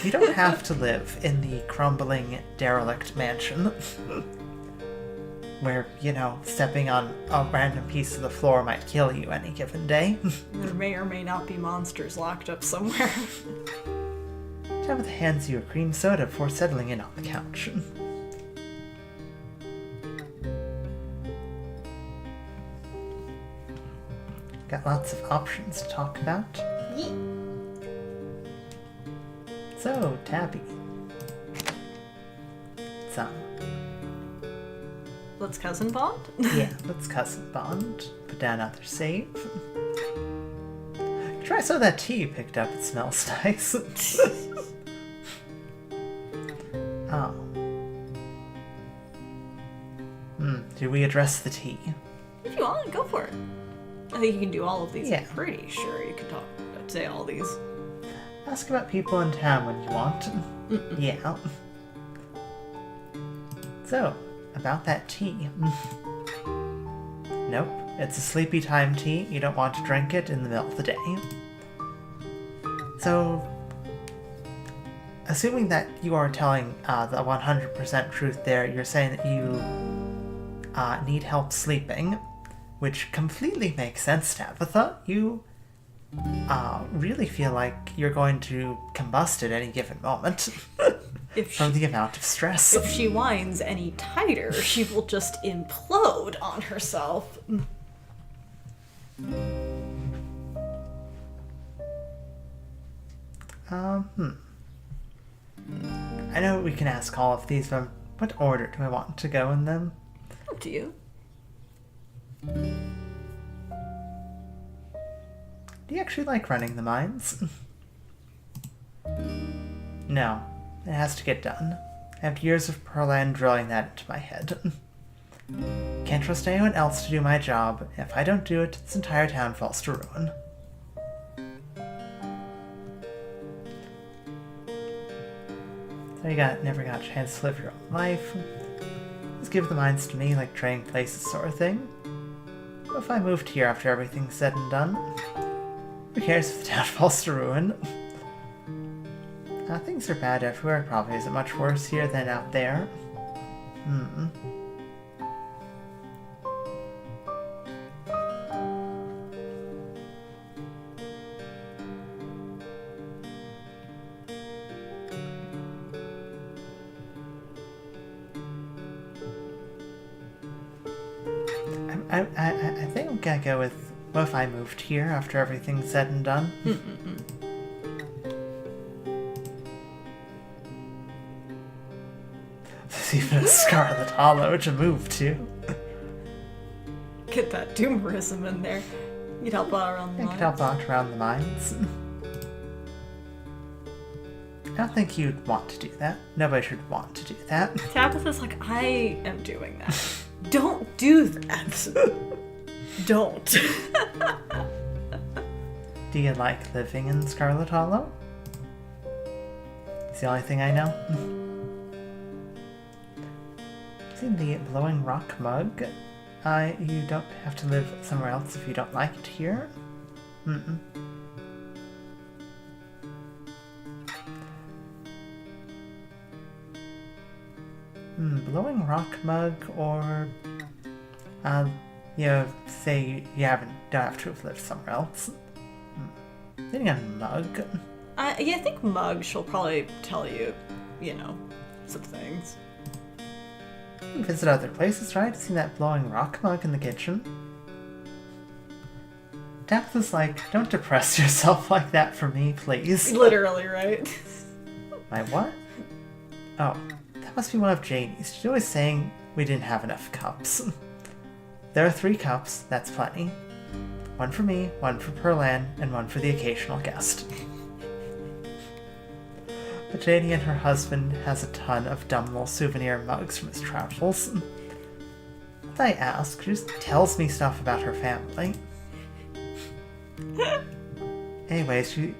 you don't have to live in the crumbling, derelict mansion. Where, you know, stepping on a random piece of the floor might kill you any given day. There may or may not be monsters locked up somewhere. Tabitha hands you a cream soda before settling in on the couch. Got lots of options to talk about. Yeah. So, Tabby. Let's cousin bond? Yeah, let's cousin bond. Put down another save. Try some of that tea you picked up. It smells nice. Oh. Do we address the tea? If you want, go for it. I think you can do all of these. Yeah. I'm pretty sure you can say all these. Ask about people in town when you want. Yeah. So, about that tea. Nope, it's a sleepy time tea. You don't want to drink it in the middle of the day. So, assuming that you are telling the 100% truth there, you're saying that you need help sleeping, which completely makes sense, Tabitha. You really feel like you're going to combust at any given moment. from the amount of stress. If she whines any tighter, she will just implode on herself. I know we can ask all of these, but what order do I want to go in them? Up to you. Do you actually like running the mines? No, it has to get done. I have years of Perlan drilling that into my head. Can't trust anyone else to do my job. If I don't do it, this entire town falls to ruin. So you never got a chance to live your own life. Just give the mines to me like trading places sort of thing. What if I moved here after everything's said and done? Who cares if the town falls to ruin? Things are bad everywhere. It probably isn't much worse here than out there. I think I'm gonna go with, what if I moved here after everything's said and done? There's even a Scarlet Hollow to move to. Get that doomerism in there. You'd help out around the I mines. could help out around the mines. I don't think you'd want to do that. Nobody should want to do that. Tabitha's like, I am doing that. Don't do that. Don't. Do you like living in Scarlet Hollow? It's the only thing I know. See the glowing rock mug? You don't have to live somewhere else if you don't like it here. Glowing rock mug, or say you don't have to have lived somewhere else. Getting a mug. I think Mug, she'll probably tell you, some things. You visit other places, right? Seen that glowing rock mug in the kitchen. Tabitha's like, don't depress yourself like that for me, please. Literally, right? My what? Oh, that must be one of Janie's. She's always saying we didn't have enough cups. There are 3 cups, that's plenty. One for me, one for Perlan, and one for the occasional guest. But Janie and her husband has a ton of dumb little souvenir mugs from his travels. If I ask, she just tells me stuff about her family. Anyways, she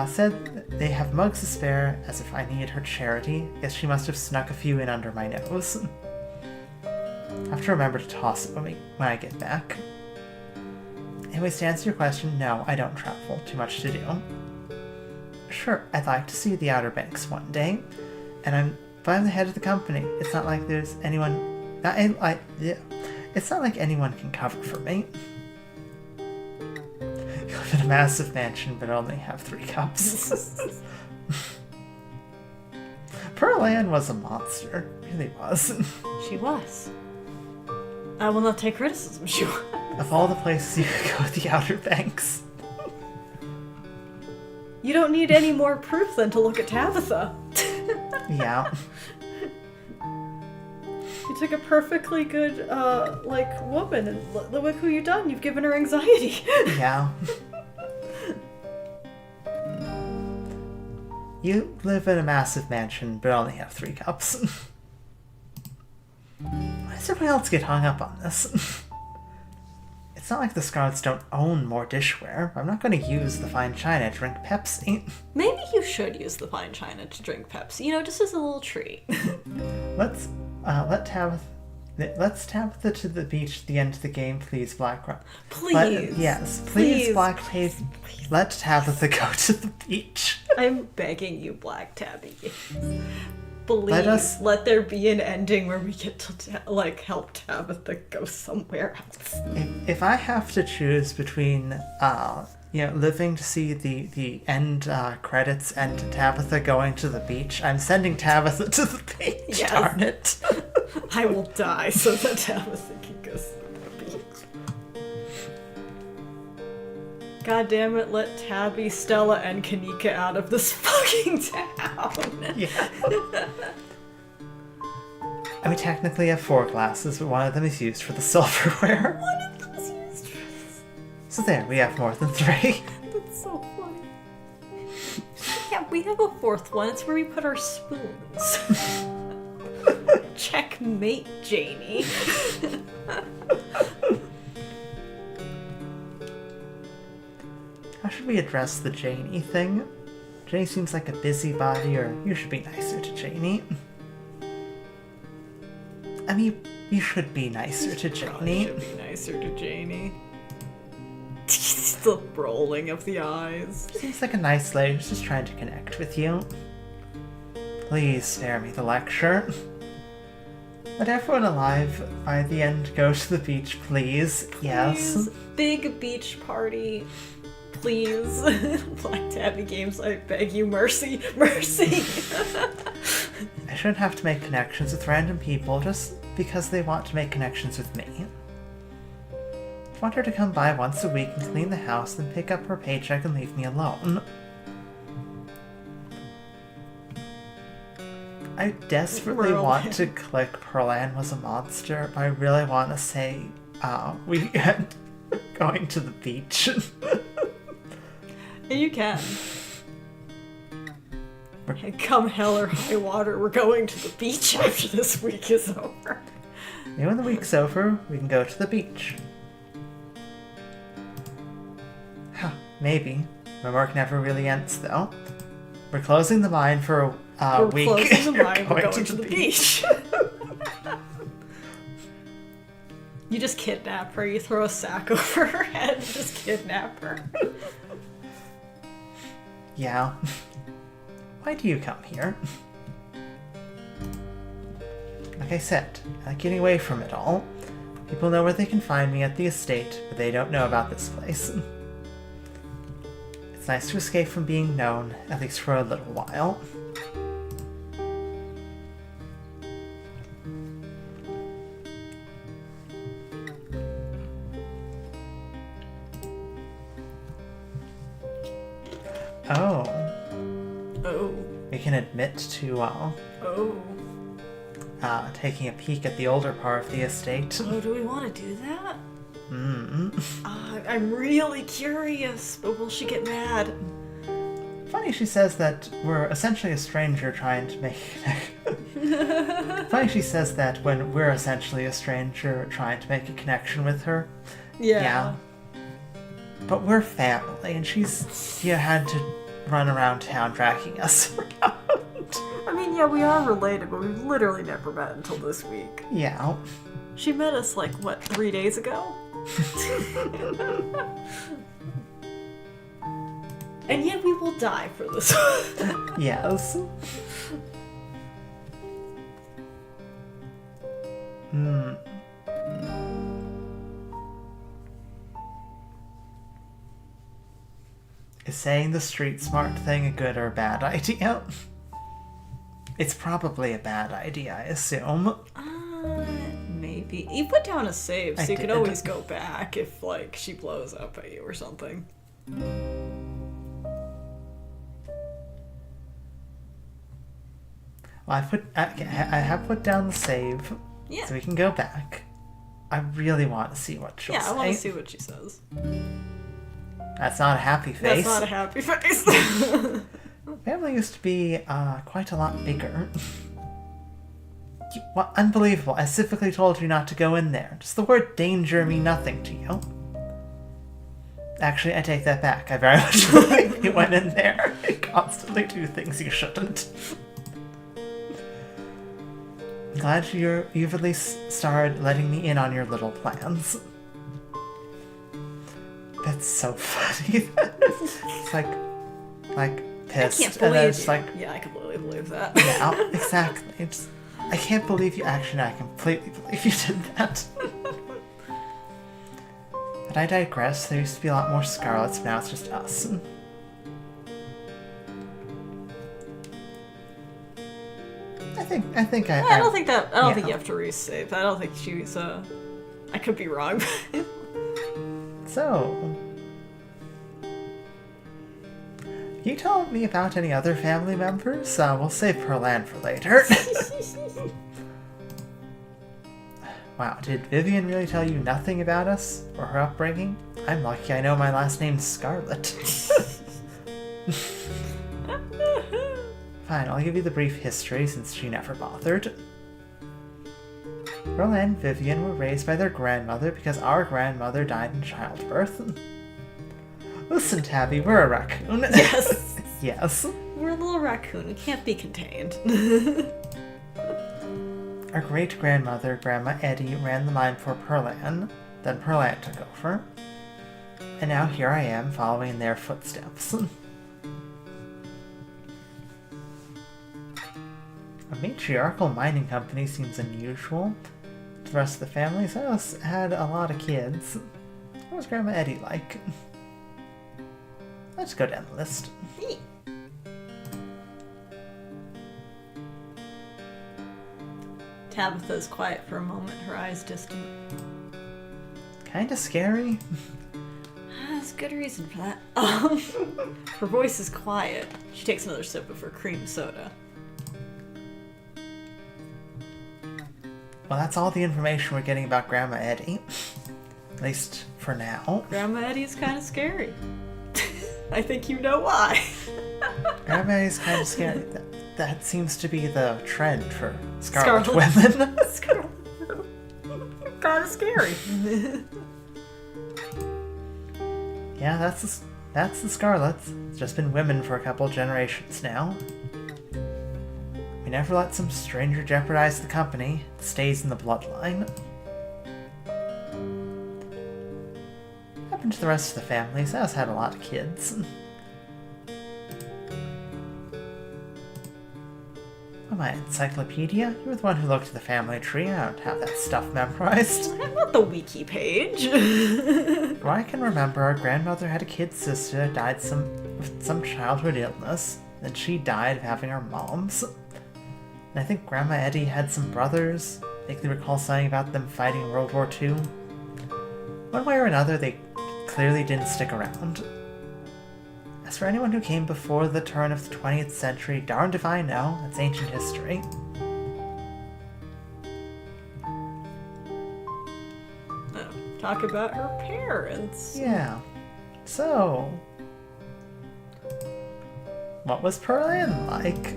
said that they have mugs to spare, as if I needed her charity. Guess she must have snuck a few in under my nose. I have to remember to toss it when I get back. Anyways, to answer your question, no, I don't travel. Too much to do. Sure, I'd like to see the Outer Banks one day, but I'm the head of the company. It's not like there's anyone. It's not like anyone can cover for me. You live in a massive mansion, but only have 3 cups. Perlan was a monster. Really was. She was. I will not take criticism, she was. Of all the places you could go, the Outer Banks. You don't need any more proof than to look at Tabitha. Yeah. You took a perfectly good, woman, and look who you've done. You've given her anxiety. Yeah. You live in a massive mansion, but only have 3 cups. Why does everyone else get hung up on this? It's not like the Scarlets don't own more dishware. I'm not going to use the fine china to drink Pepsi. Maybe you should use the fine china to drink Pepsi, just as a little treat. Let's Tabitha to the beach at the end of the game, please, Black Rock. Please. Please, Black Tabby. Let Tabitha go to the beach. I'm begging you, Black Tabby. Please, let there be an ending where we get to, help Tabitha go somewhere else. If I have to choose between living to see the end credits and Tabitha going to the beach. I'm sending Tabitha to the beach, Yes. darn it. I will die so that Tabitha can go to the beach. God damn it, let Tabby, Stella, and Kanika out of this fucking town. Yeah. I mean, technically I have 4 glasses, but one of them is used for the silverware. One of them is used for this. So there, we have more than 3. That's so funny. Yeah, we have a 4th one. It's where we put our spoons. Checkmate, Janie. How should we address the Janie thing? Janie seems like a busybody, or you should be nicer to Janie. I mean, you should be nicer to Probably Janie. should be nicer to Janie. The rolling of the eyes. Seems like a nice lady who's just trying to connect with you. Please spare me the lecture. Let everyone alive by the end go to the beach, please. Yes. Please, big beach party. Please. Black Tabby Games, I beg you, mercy. Mercy. I shouldn't have to make connections with random people just because they want to make connections with me. I want her to come by once a week and clean the house, then pick up her paycheck and leave me alone. I desperately want to click Pearlan was a monster, but I really want to say, weekend going to the beach. You can. And come hell or high water, we're going to the beach after this week is over. Maybe when the week's over, we can go to the beach. Huh, maybe. My work never really ends, though. We're closing the mine for a week. We're closing the You're mine, we're going to the beach. You just kidnap her, you throw a sack over her head and just kidnap her. Yeah. Why do you come here? Like I said, I like getting away from it all. People know where they can find me at the estate, but they don't know about this place. It's nice to escape from being known, at least for a little while. Oh. Oh. We can admit to, taking a peek at the older part of the estate. Oh, do we want to do that? Mm. I'm really curious, but will she get mad? Funny she says that we're essentially a stranger trying to make Funny she says that when we're essentially a stranger trying to make a connection with her. Yeah. But we're family, and she's had to run around town dragging us around. I mean, yeah, we are related, but we've literally never met until this week. Yeah. She met us, 3 days ago? And yet we will die for this. Yes. Is saying the street smart thing a good or a bad idea? It's probably a bad idea, I assume. Maybe. You put down a save, so I you could did. always go back if, she blows up at you or something. Well, I have put down the save, Yeah. so we can go back. I really want to see what she'll Yeah, say. I want to see what she says. That's not a happy face. That's not a happy face. Family used to be quite a lot bigger. What? Unbelievable. I specifically told you not to go in there. Does the word danger mean nothing to you? Actually, I take that back. I very much believe you went in there and constantly do things you shouldn't. I'm glad you've at least started letting me in on your little plans. That's so funny. It's like pissed. I can't and then believe it's yeah, I completely believe that. yeah, exactly. I can't believe you. Actually, I completely believe you did that. But I digress. There used to be a lot more Scarlets, but now it's just us. I think I don't think that. I don't yeah. think you have to resave. I don't think she's. I could be wrong. So, you told me about any other family members? We'll save Perlan for later. Wow, did Vivian really tell you nothing about us or her upbringing? I'm lucky I know my last name's Scarlet. Fine, I'll give you the brief history since she never bothered. Perlan and Vivian were raised by their grandmother because our grandmother died in childbirth. Listen, Tabby, we're a raccoon. Yes. Yes. We're a little raccoon. We can't be contained. Our great-grandmother, Grandma Eddie, ran the mine for Perlan. Then Perlan took over. And now here I am, following in their footsteps. A matriarchal mining company seems unusual. The rest of the family's house had a lot of kids. What was Grandma Eddie like? Let's go down the list. Tabitha's quiet for a moment, her eyes distant. Kinda scary. There's good reason for that. Her voice is quiet. She takes another sip of her cream soda. Well, that's all the information we're getting about Grandma Eddie. At least for now. Grandma Eddie's kind of scary. I think you know why. Grandma Eddie's kind of scary. That seems to be the trend for Scarlet women. Scarlet. Kind of scary. Yeah, that's the Scarlets. It's just been women for a couple generations now. We never let some stranger jeopardize the company. It stays in the bloodline. What happened to the rest of the family? Sal's had a lot of kids. Oh, my encyclopedia? You were the one who looked at the family tree. I don't have that stuff memorized. I'm not the wiki page. Well, I can remember our grandmother had a kid sister that died with some childhood illness. Then she died of having our moms. And I think Grandma Eddie had some brothers. I vaguely recall something about them fighting in World War II. One way or another, they clearly didn't stick around. As for anyone who came before the turn of the 20th century, darned if I know. That's ancient history. Oh, talk about her parents. Yeah. So, what was Perlan like?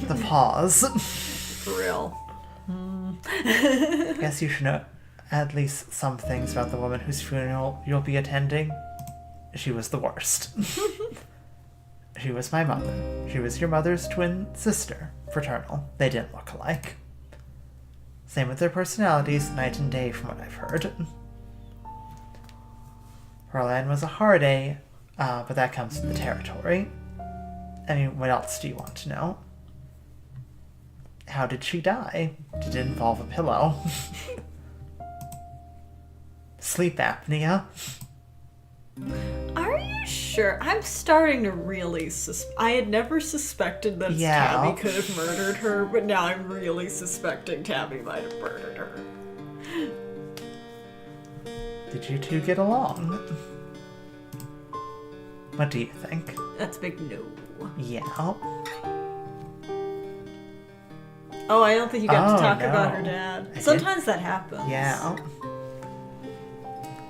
The pause. For real. Guess you should know at least some things about the woman whose funeral you'll be attending. She was the worst. She was my mother. She was your mother's twin sister, fraternal. They didn't look alike. Same with their personalities, night and day from what I've heard. Perlan was a hard A, but that comes with the territory. I mean, what else do you want to know? How did she die? Did it involve a pillow? Sleep apnea? Are you sure? I'm starting to really I had never suspected that Yeah. Tabby could have murdered her, but now I'm really suspecting Tabby might have murdered her. Did you two get along? What do you think? That's a big no. Yeah. Oh, I don't think you got to talk no. about her dad. I did. Sometimes that happens. Yeah.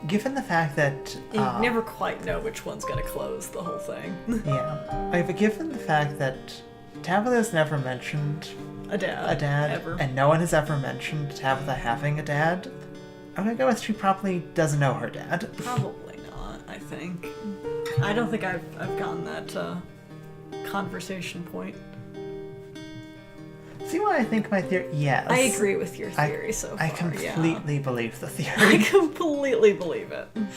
Given the fact that... You never quite know which one's gonna close the whole thing. Yeah. But given the fact that Tabitha's never mentioned A dad. Ever. and no one has ever mentioned Tabitha having a dad, I'm gonna go with she probably doesn't know her dad. Probably not, I think. I don't think I've gotten that conversation point. See why I think my theory? Yes. I agree with your theory so far. I completely believe the I theory. completely believe it. You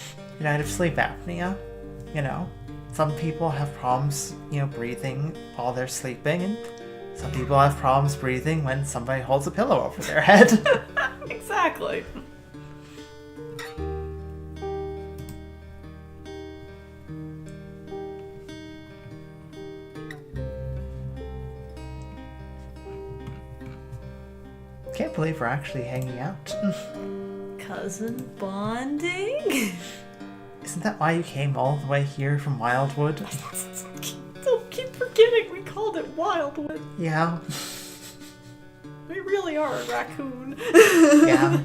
know, I have sleep apnea. You know, some people have problems, breathing while they're sleeping, and Some people have problems breathing when somebody holds a pillow over their head. Exactly. Can't believe we're actually hanging out. Cousin bonding? Isn't that why you came all the way here from Wildwood? Don't keep forgetting we called it Wildwood. Yeah. We really are a raccoon. Yeah.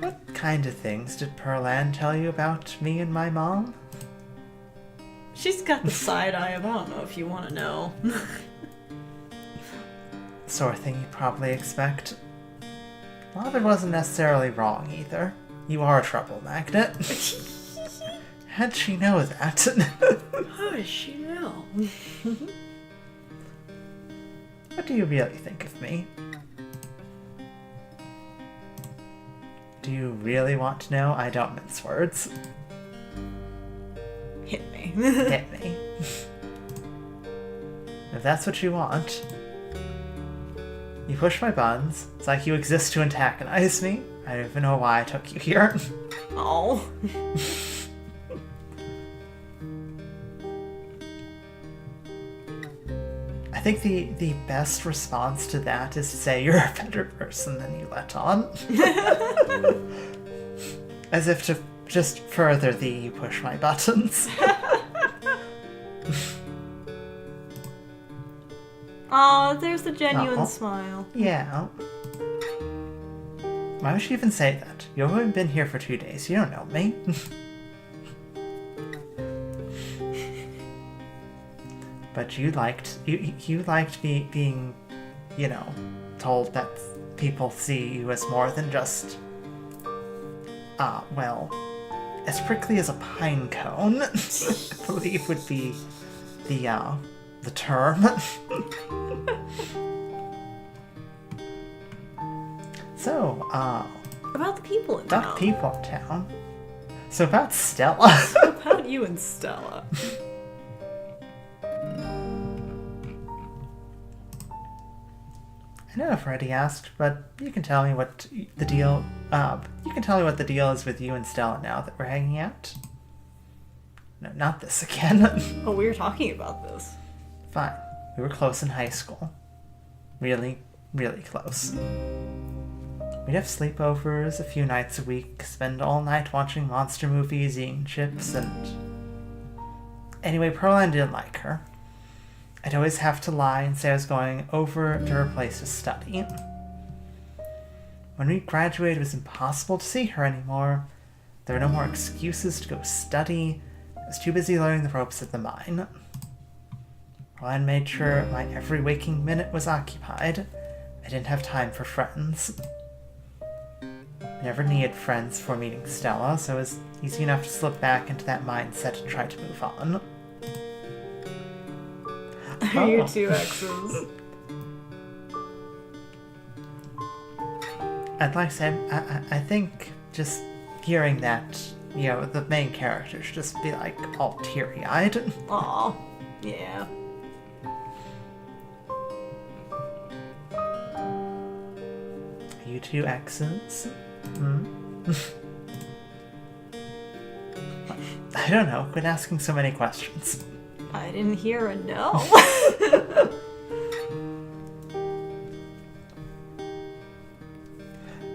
What kind of things did Pearl-Ann tell you about me and my mom? She's got the side eye of I don't know if you want to know. Sort of thing you'd probably expect. A lot of it wasn't necessarily wrong either. You are a trouble magnet. How'd she know that? How does she know? What do you really think of me? Do you really want to know? I don't mince words. Hit me. Hit me. If that's what you want. You push my buttons. It's like you exist to antagonize me. I don't even know why I took you here. Oh. I think the best response to that is to say you're a better person than you let on. As if to just further the you push my buttons. Aw, there's the genuine Aw. smile. Yeah. Why would she even say that? You've only been here for 2 days. You don't know me. But you liked me being, you know, told that people see you as more than just, well, as prickly as a pine cone. I believe would be the term. So, About the people in about town. people in town. So about Stella. About you and Stella. I know I've already asked, but you can tell me what the deal. You can tell me what the deal is with you and Stella now that we're hanging out. No, not this again. Oh, we were talking about this. Fine. We were close in high school. Really, really close. We'd have sleepovers a few nights a week, spend all night watching monster movies, eating chips, and... Anyway, Pearl-Ann didn't like her. I'd always have to lie and say I was going over to her place to study. When we graduated, it was impossible to see her anymore. There were no more excuses to go study. I was too busy learning the ropes at the mine. Pearl-Ann made sure my every waking minute was occupied. I didn't have time for friends. I never needed friends before meeting Stella, so it was easy enough to slip back into that mindset and try to move on. Your two exes. I'd like to say, I think just hearing that, you know, the main character should just be like all teary-eyed. Aw. Yeah. You two exes? I don't know, quit asking so many questions. I didn't hear a no.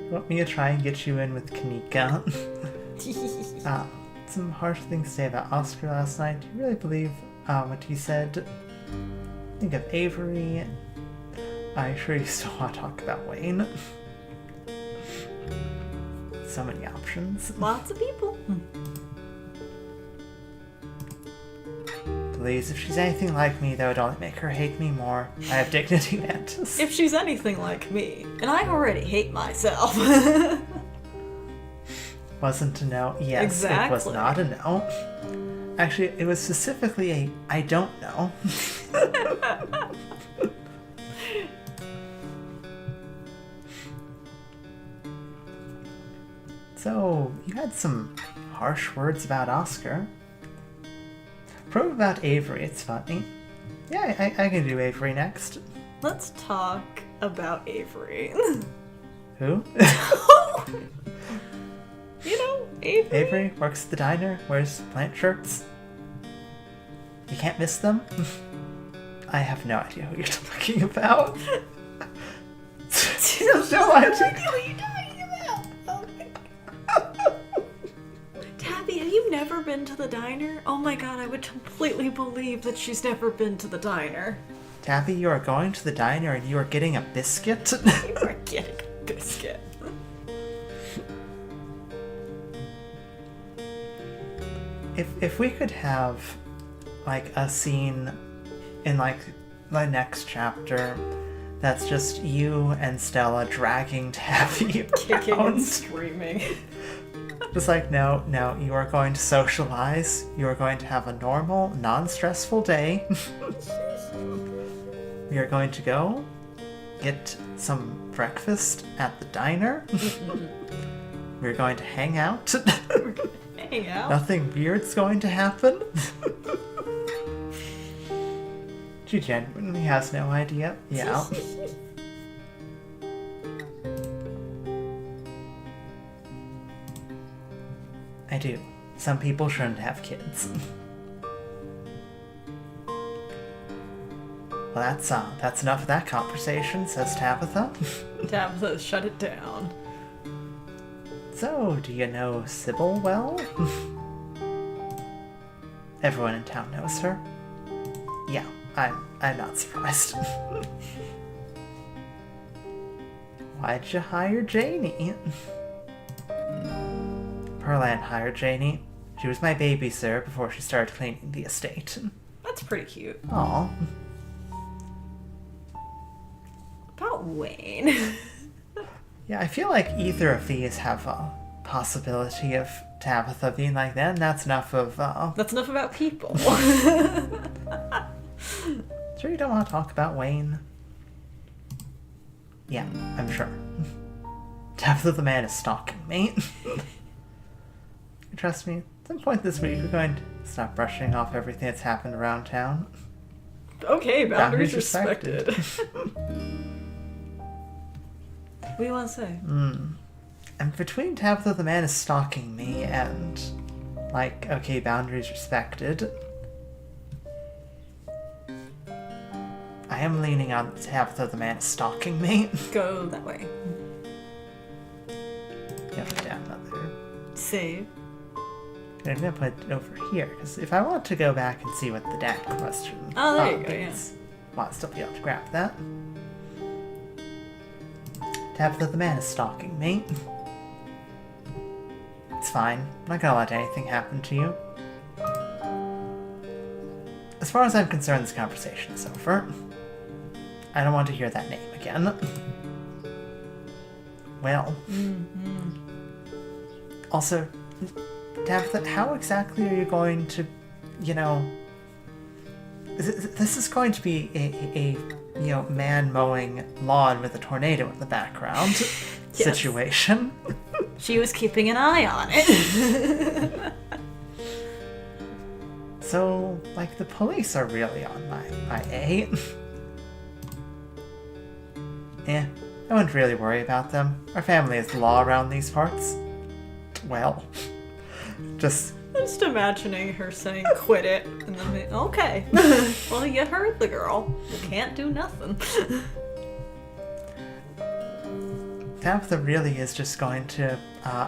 Want me to try and get you in with Kanika? Some harsh things to say about Oscar last night. Do you really believe what he said? Think of Avery. I'm sure you still want to talk about Wayne. So many options. Lots of people. Please, if she's anything like me, that would only make her hate me more. I have dignity, Mantis. If she's anything like me, and I already hate myself. Wasn't a no. Yes, Exactly. It was not a no. Actually, it was specifically a I don't know. So, you had some harsh words about Oscar. Probe about Avery, it's funny. Yeah, I can do Avery next. Let's talk about Avery. Who? You know, Avery. Avery works at the diner, wears plant shirts. You can't miss them. I have no idea who you're talking about. You have no idea who you're talking about. Tabby, have you never been to the diner? Oh my god, I would completely believe that she's never been to the diner. Tabby, you are going to the diner and you are getting a biscuit? You are getting a biscuit. If we could have, like, a scene in, like, the next chapter that's just you and Stella dragging Tabby Kicking around. and screaming. Just like, no, you are going to socialize. You are going to have a normal, non-stressful day. We are going to go get some breakfast at the diner. We're going to hang out. Hang out. Nothing weird's going to happen. She genuinely has no idea. Yeah. I do. Some people shouldn't have kids. Well, that's enough of that conversation, says Tabitha. Tabitha, shut it down. So, do you know Sybil well? Everyone in town knows her. Yeah, I'm not surprised. Why'd you hire Janie? Pearland hired Janie. She was my babysitter before she started cleaning the estate. That's pretty cute. Aw. About Wayne. Yeah, I feel like either of these have a possibility of Tabitha being like, then that's enough of, That's enough about people. Sure you don't want to talk about Wayne? Yeah, I'm sure. Tabitha the man is stalking me. Trust me, at some point this week we're going to stop brushing off everything that's happened around town. Okay, boundaries respected. respected. What do you want to say? And between Tabitha the man is stalking me and, like, okay, boundaries respected, I am leaning on Tabitha the man is stalking me. Go that way. Yeah, put down another. Save. I'm gonna put it over here, because if I want to go back and see what the dad question Oh, there you go, is, well, I'll still be able to grab that. Tabitha the man is stalking me. It's fine. I'm not gonna let anything happen to you. As far as I'm concerned, this conversation is over. I don't want to hear that name again. Well. Also, Tabitha, how exactly are you going to, you know... This is going to be a you know, man mowing lawn with a tornado in the background situation. She was keeping an eye on it. So, like, the police are really on my A. I wouldn't really worry about them. Our family is the law around these parts. Well, just imagining her saying quit it and then okay. Well, you heard the girl. You can't do nothing. Tabitha really is just going to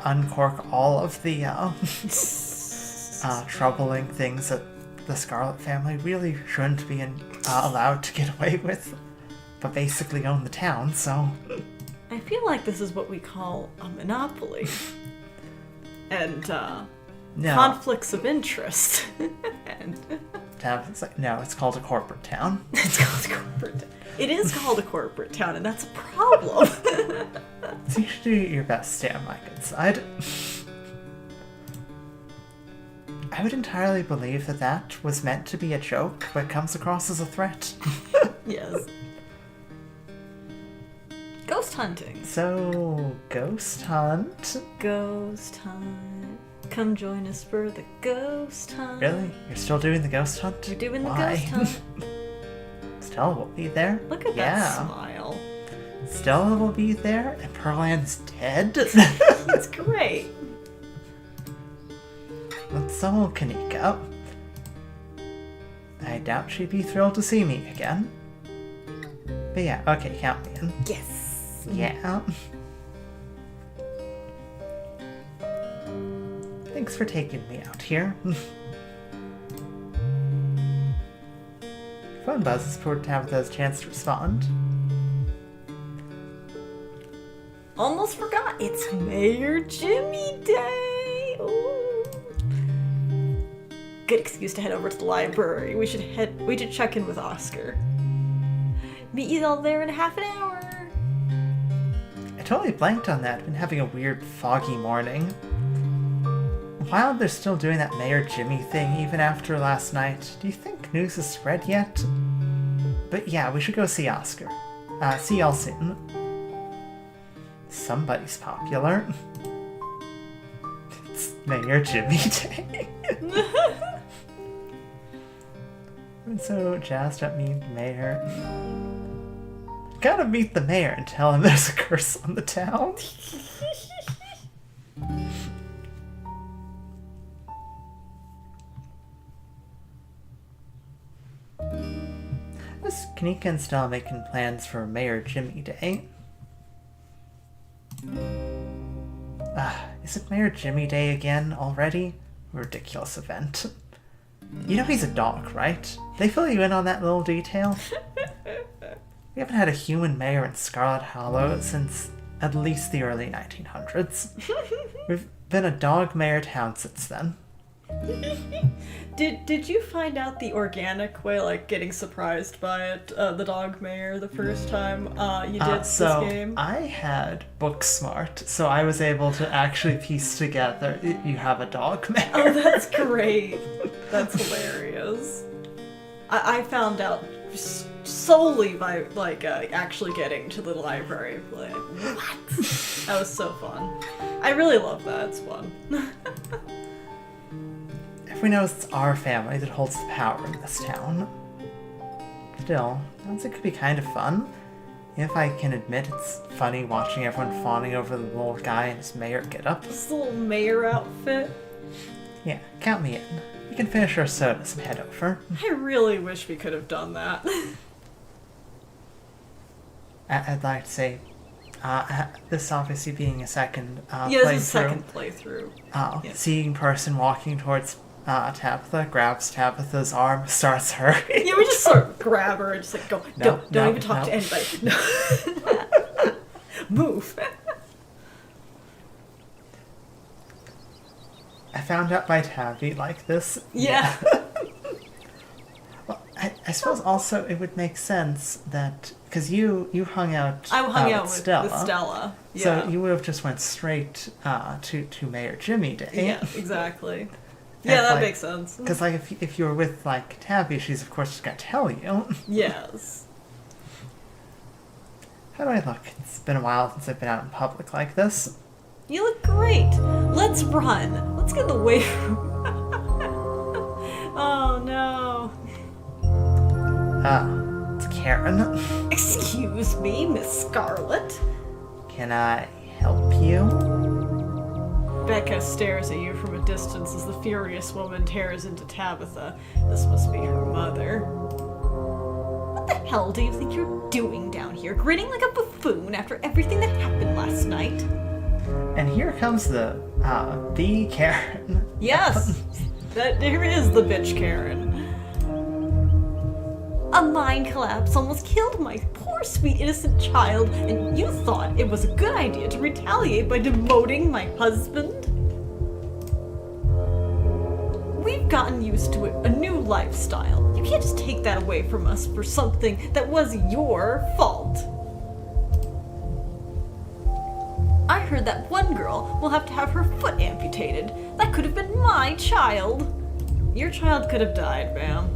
uncork all of the troubling things that the Scarlet family really shouldn't be allowed to get away with, but basically own the town, so... I feel like this is what we call a monopoly. And, No. conflicts of interest. And Tabitha's like, no, it's called a corporate town. it's called a corporate town. It is called a corporate town, and that's a problem. So you should do your best to stay on my good side. I would entirely believe that that was meant to be a joke, but comes across as a threat. Yes. Ghost hunting. So, ghost hunt? Ghost hunt. come join us for the ghost hunt. Really? You're still doing the ghost hunt? We're doing the Why? ghost hunt. Stella will be there. Look at that smile. Stella will be there, and Pearland's dead. It's great. But so will Kanika. I doubt she'd be thrilled to see me again. But yeah, okay, count me in. Yes. Yeah. Thanks for taking me out here. Phone buzzes before Tabitha's chance to respond. Almost forgot. It's Mayor Jimmy Day. Ooh. Good excuse to head over to the library. We should check in with Oscar. Meet you all there in half an hour. I totally blanked on that. Been having a weird foggy morning. While they're still doing that Mayor Jimmy thing even after last night, do you think news has spread yet? But yeah, we should go see Oscar. See y'all soon. Somebody's popular. It's Mayor Jimmy Day. I'm so jazzed up meeting the mayor. Gotta meet the mayor and tell him there's a curse on the town. This Kanika and Stella making plans for Mayor Jimmy Day. Is it Mayor Jimmy Day again already? Ridiculous event. You know he's a dog, right? They fill you in on that little detail? We haven't had a human mayor in Scarlet Hollow since at least the early 1900s. We've been a dog mayor town since then. Did you find out the organic way, like getting surprised by it, the dog mayor, the first time you did this game? I had book smart, so I was able to actually piece together you have a dog mayor. Oh, that's great. That's hilarious. I found out solely by actually getting to the library. Like, what? That was so fun. I really love that. It's fun. We know it's our family that holds the power in this town. Still, it could be kind of fun. If I can admit, it's funny watching everyone fawning over the little guy in his mayor getup. This little mayor outfit. Yeah, count me in. We can finish our sodas and head over. I really wish we could have done that. I'd like to say, this obviously being a second playthrough. Yeah, this is a second playthrough. Seeing person walking towards Tabitha, grabs Tabitha's arm, starts her. Yeah, we just sort of grab her and just like go, don't even talk to anybody. No. Move. I found out by Tabby like this. Yeah. Well, I suppose also it would make sense that, because you hung out I hung out with Stella. Yeah. So you would have just went straight to Mayor Jimmy Day. Yeah, exactly. Yeah, that makes sense. Because if you were with Tabby, she's of course just gonna tell you. Yes. How do I look? It's been a while since I've been out in public like this. You look great. Let's run. Let's get away from. Oh no. It's Karen. Excuse me, Miss Scarlet. Can I help you? Becca stares at you from a distance as the furious woman tears into Tabitha. This must be her mother. What the hell do you think you're doing down here, grinning like a buffoon after everything that happened last night? And here comes the Karen. Yes! Here is the bitch Karen. A mind collapse almost killed my poor sweet innocent child, and you thought it was a good idea to retaliate by demoting my husband? We've gotten used to a new lifestyle. You can't just take that away from us for something that was your fault. I heard that one girl will have to have her foot amputated. That could have been my child. Your child could have died, ma'am.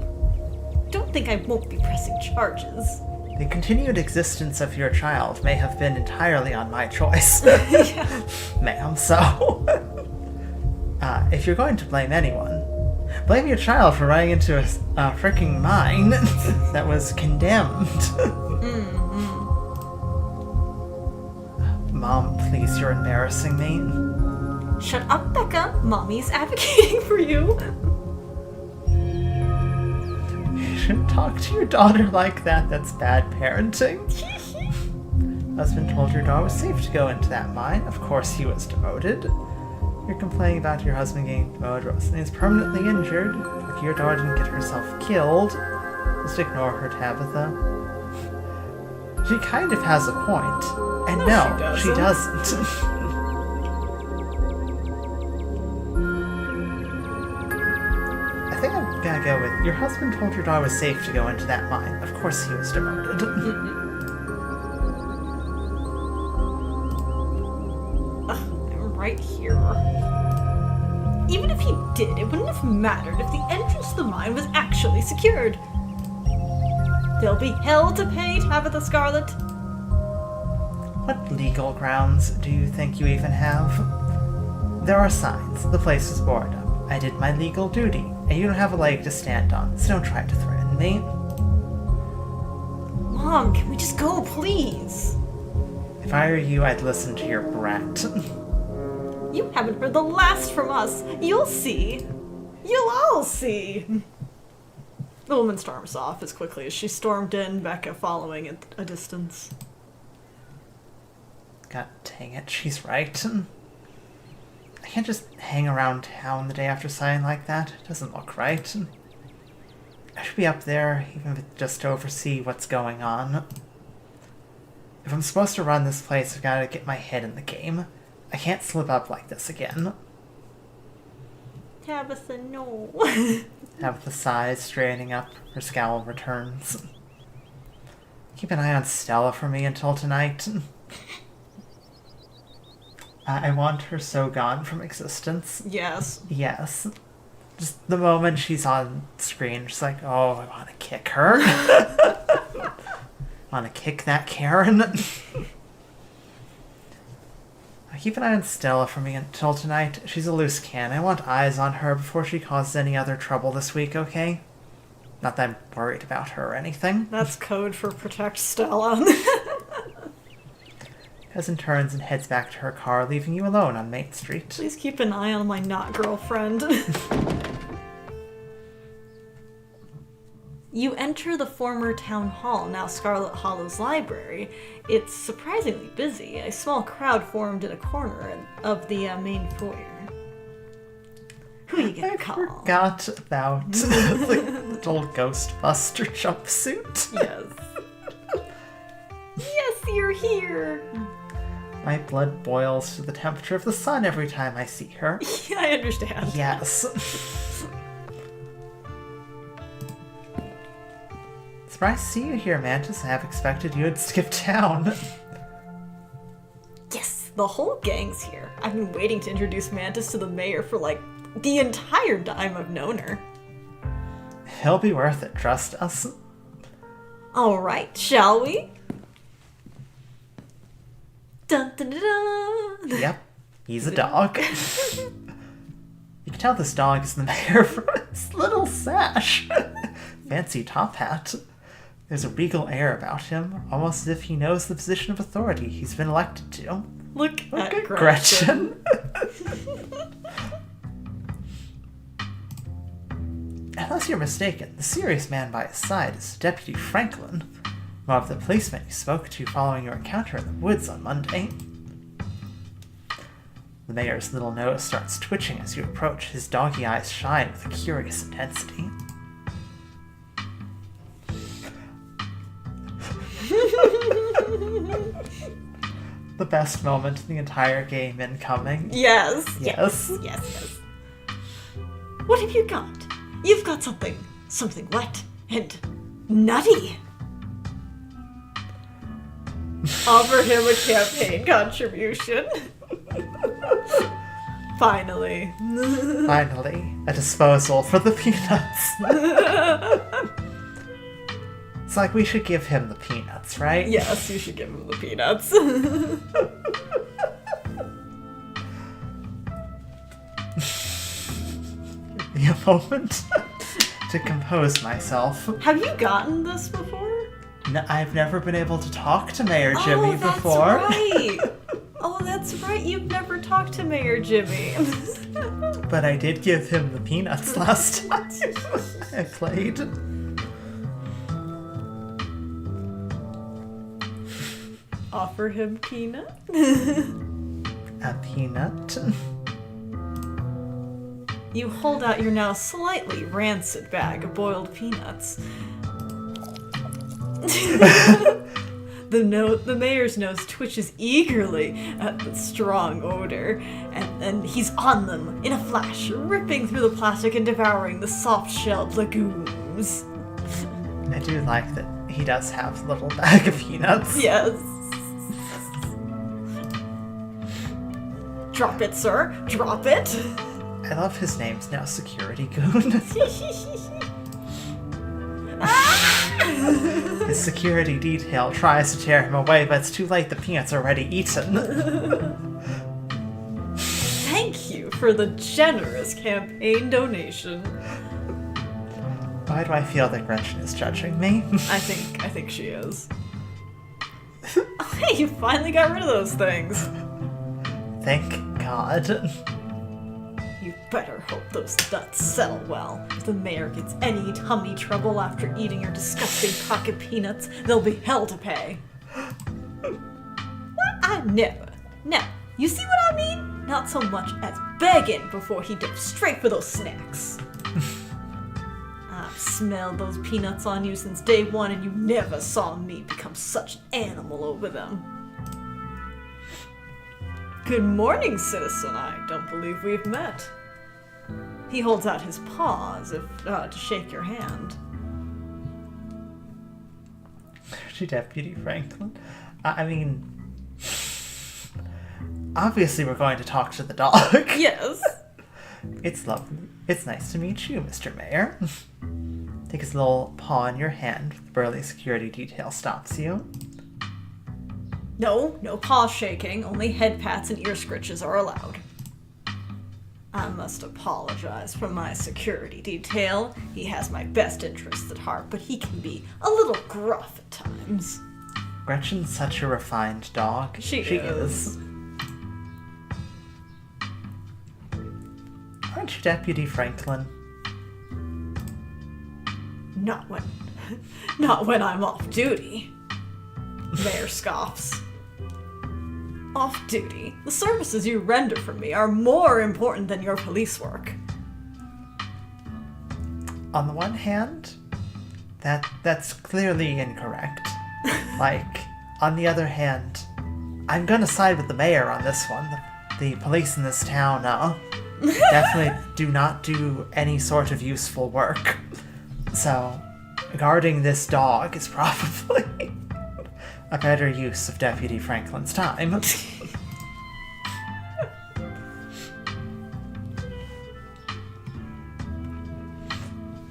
Don't think I won't be pressing charges. The continued existence of your child may have been entirely on my choice. Yeah. Ma'am, so... Yeah, if you're going to blame anyone, blame your child for running into a freaking mine that was condemned. Mom, please, you're embarrassing me. Shut up, Becca. Mommy's advocating for you. You shouldn't talk to your daughter like that. That's bad parenting. Husband told your daughter it was safe to go into that mine. Of course he was demoted. You're complaining about your husband getting demoted. Rosalie is permanently injured. Like your daughter didn't get herself killed. Just ignore her, Tabitha. She kind of has a point. And no, she doesn't. I think I'm gonna go with, your husband told your daughter it was safe to go into that mine. Of course he was demoted. I'm right here. Even if he did, it wouldn't have mattered if the entrance to the mine was actually secured. There'll be hell to pay, Tabitha Scarlet. What legal grounds do you think you even have? There are signs. The place is boarded up. I did my legal duty, and you don't have a leg to stand on, so don't try to threaten me. Mom, can we just go, please? If I were you, I'd listen to your brat. You haven't heard the last from us. You'll see. You'll all see. The woman storms off as quickly as she stormed in, Becca following at a distance. God dang it, she's right. I can't just hang around town the day after signing like that. It doesn't look right. I should be up there, even if it's just to oversee what's going on. If I'm supposed to run this place, I've got to get my head in the game. I can't slip up like this again. Tabitha, no. Tabitha sighs, straightening up. Her scowl returns. Keep an eye on Stella for me until tonight. I want her so gone from existence. Yes. Yes. Just the moment she's on screen, she's like, oh, I want to kick her. Want to kick that Karen. Keep an eye on Stella for me until tonight. She's a loose cannon. I want eyes on her before she causes any other trouble this week, okay? Not that I'm worried about her or anything. That's code for protect Stella. Cousin turns and heads back to her car, leaving you alone on Main Street. Please keep an eye on my not girlfriend. You enter the former town hall, now Scarlet Hollow's library. It's surprisingly busy. A small crowd formed in a corner of the main foyer. Who you gonna call? I forgot about the little Ghostbuster jumpsuit. Yes. Yes, you're here. My blood boils to the temperature of the sun every time I see her. Yeah, I understand. Yes. Surprised to see you here, Mantis. I have expected you would skip town. Yes, the whole gang's here. I've been waiting to introduce Mantis to the mayor for, like, the entire time I've known her. He'll be worth it, trust us. Alright, shall we? Dun dun dun dun! Yep, he's a dog. You can tell this dog is the mayor from his little sash. Fancy top hat. There's a regal air about him, almost as if he knows the position of authority he's been elected to. Look at Gretchen. Unless you're mistaken, the serious man by his side is Deputy Franklin, one of the policemen you spoke to following your encounter in the woods on Monday. The mayor's little nose starts twitching as you approach. His doggy eyes shine with a curious intensity. The best moment in the entire game incoming. Yes. Yes. Yes. What have you got? You've got something wet and nutty. Offer him a campaign contribution. Finally. Finally, a disposal for the peanuts. It's like we should give him the peanuts, right? Yes, you should give him the peanuts. a moment to compose myself. Have you gotten this before? No, I've never been able to talk to Mayor Jimmy before. Right. Oh, that's right. You've never talked to Mayor Jimmy. But I did give him the peanuts last time I played. Offer him peanut? A peanut? You hold out your now slightly rancid bag of boiled peanuts. The mayor's nose twitches eagerly at the strong odor, and he's on them in a flash, ripping through the plastic and devouring the soft-shelled legumes. I do like that he does have a little bag of peanuts. Yes. Drop it, sir. Drop it. I love his name's now Security Goon. His security detail tries to tear him away, but it's too late. The peanuts are already eaten. Thank you for the generous campaign donation. Why do I feel that Gretchen is judging me? I think she is. Oh, hey, you finally got rid of those things. Thank God. You better hope those nuts settle well. If the mayor gets any tummy trouble after eating your disgusting pocket peanuts, there'll be hell to pay. What? I never. Now, you see what I mean? Not so much as begging before he dove straight for those snacks. I've smelled those peanuts on you since day one, and you never saw me become such an animal over them. Good morning, citizen. I don't believe we've met. He holds out his paw as if to shake your hand. Deputy Franklin. I mean, obviously we're going to talk to the dog. Yes. It's lovely. It's nice to meet you, Mr. Mayor. Take his little paw in your hand. The burly security detail stops you. No paw shaking. Only head pats and ear scritches are allowed. I must apologize for my security detail. He has my best interests at heart, but he can be a little gruff at times. Gretchen's such a refined dog. She is. Aren't you Deputy Franklin? Not when I'm off duty. Mayor scoffs. Off duty? The services you render for me are more important than your police work. On the one hand, that's clearly incorrect. On the other hand, I'm gonna side with the mayor on this one. The police in this town, definitely do not do any sort of useful work. So, guarding this dog is probably a better use of Deputy Franklin's time.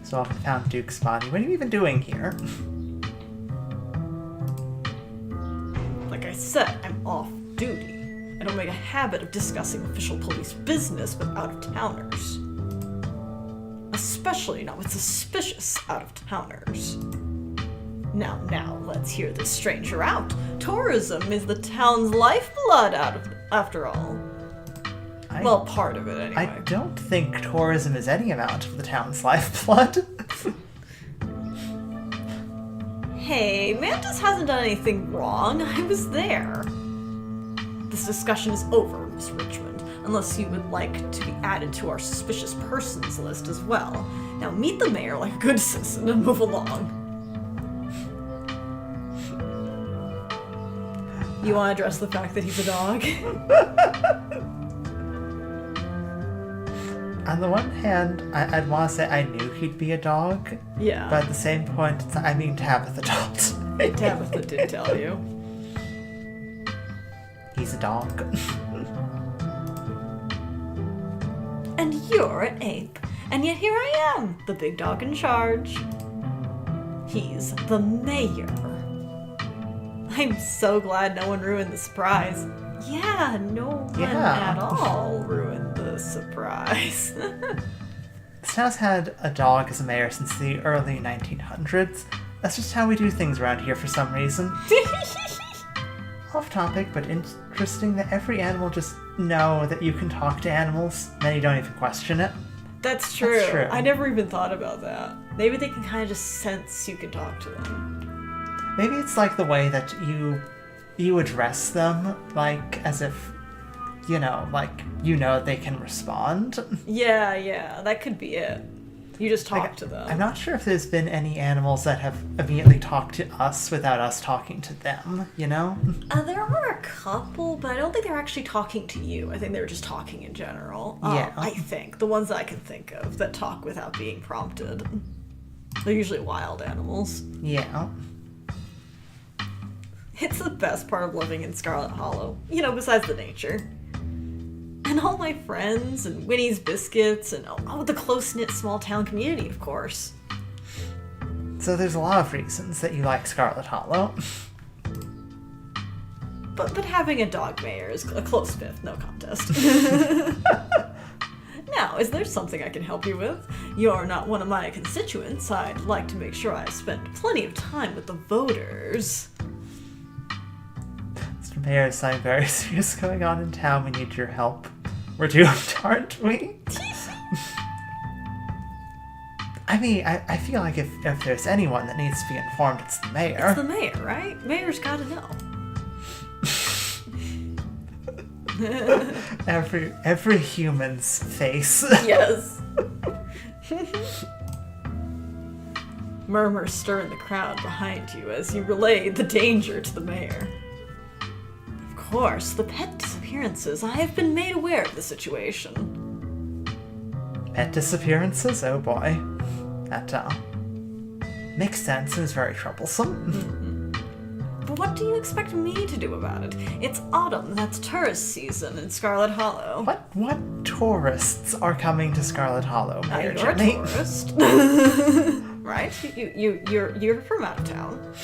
So I found Duke's body. What are you even doing here? Like I said, I'm off duty. I don't make a habit of discussing official police business with out-of-towners. Especially not with suspicious out-of-towners. Now, let's hear this stranger out. Tourism is the town's lifeblood after all. Well, part of it, anyway. I don't think tourism is any amount of the town's lifeblood. Hey, Mantis hasn't done anything wrong. I was there. This discussion is over, Miss Richmond, unless you would like to be added to our suspicious persons list as well. Now meet the mayor like a good citizen and move along. You want to address the fact that he's a dog? On the one hand, I'd want to say I knew he'd be a dog. Yeah. But at the same point, Tabitha told me. Tabitha did tell you. He's a dog. And you're an ape. And yet here I am, the big dog in charge. He's the mayor. I'm so glad no one ruined the surprise. Yeah, no one at all ruined the surprise. This town's had a dog as a mayor since the early 1900s. That's just how we do things around here for some reason. Off topic, but interesting that every animal just know that you can talk to animals, then you don't even question it. That's true. That's true. I never even thought about that. Maybe they can kind of just sense you can talk to them. Maybe it's like the way that you address them, like as if, they can respond. Yeah, that could be it. You just talk to them. I'm not sure if there's been any animals that have immediately talked to us without us talking to them, you know? There are a couple, but I don't think they're actually talking to you. I think they were just talking in general. Yeah. I think. The ones that I can think of that talk without being prompted. They're usually wild animals. Yeah. It's the best part of living in Scarlet Hollow. Besides the nature. And all my friends, and Winnie's Biscuits, and the close-knit small-town community, of course. So there's a lot of reasons that you like Scarlet Hollow. But having a dog mayor is a close fifth, no contest. Now, is there something I can help you with? You're not one of my constituents. I'd like to make sure I spend plenty of time with the voters. Mr. Mayor, there's something very serious going on in town. We need your help. We're doomed, aren't we? I mean, I feel like if there's anyone that needs to be informed, it's the mayor. It's the mayor, right? Mayor's gotta know. Every human's face. Yes. Murmurs stir in the crowd behind you as you relay the danger to the mayor. Of course, the pet disappearances. I have been made aware of the situation. Pet disappearances? Oh boy. That makes sense and is very troublesome. Mm-hmm. But what do you expect me to do about it? It's autumn, that's tourist season in Scarlet Hollow. What tourists are coming to Scarlet Hollow, Mayor You're Jenny? a tourist. Right? You're from out of town.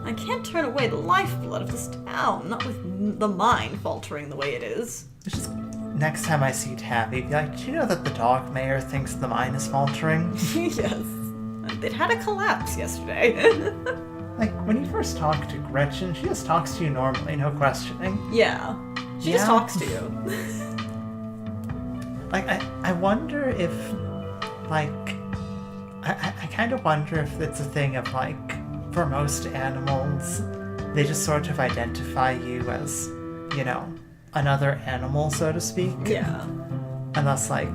I can't turn away the lifeblood of this town, not with the mine faltering the way it is. It's just, next time I see Tabby, be like, do you know that the dog mayor thinks the mine is faltering? Yes. It had a collapse yesterday. Like, when you first talk to Gretchen, she just talks to you normally, no questioning. Yeah. She just talks to you. Like, I wonder if, like, I kind of wonder if it's a thing of, like, for most animals, they just sort of identify you as, another animal, so to speak. Yeah. Unless, like,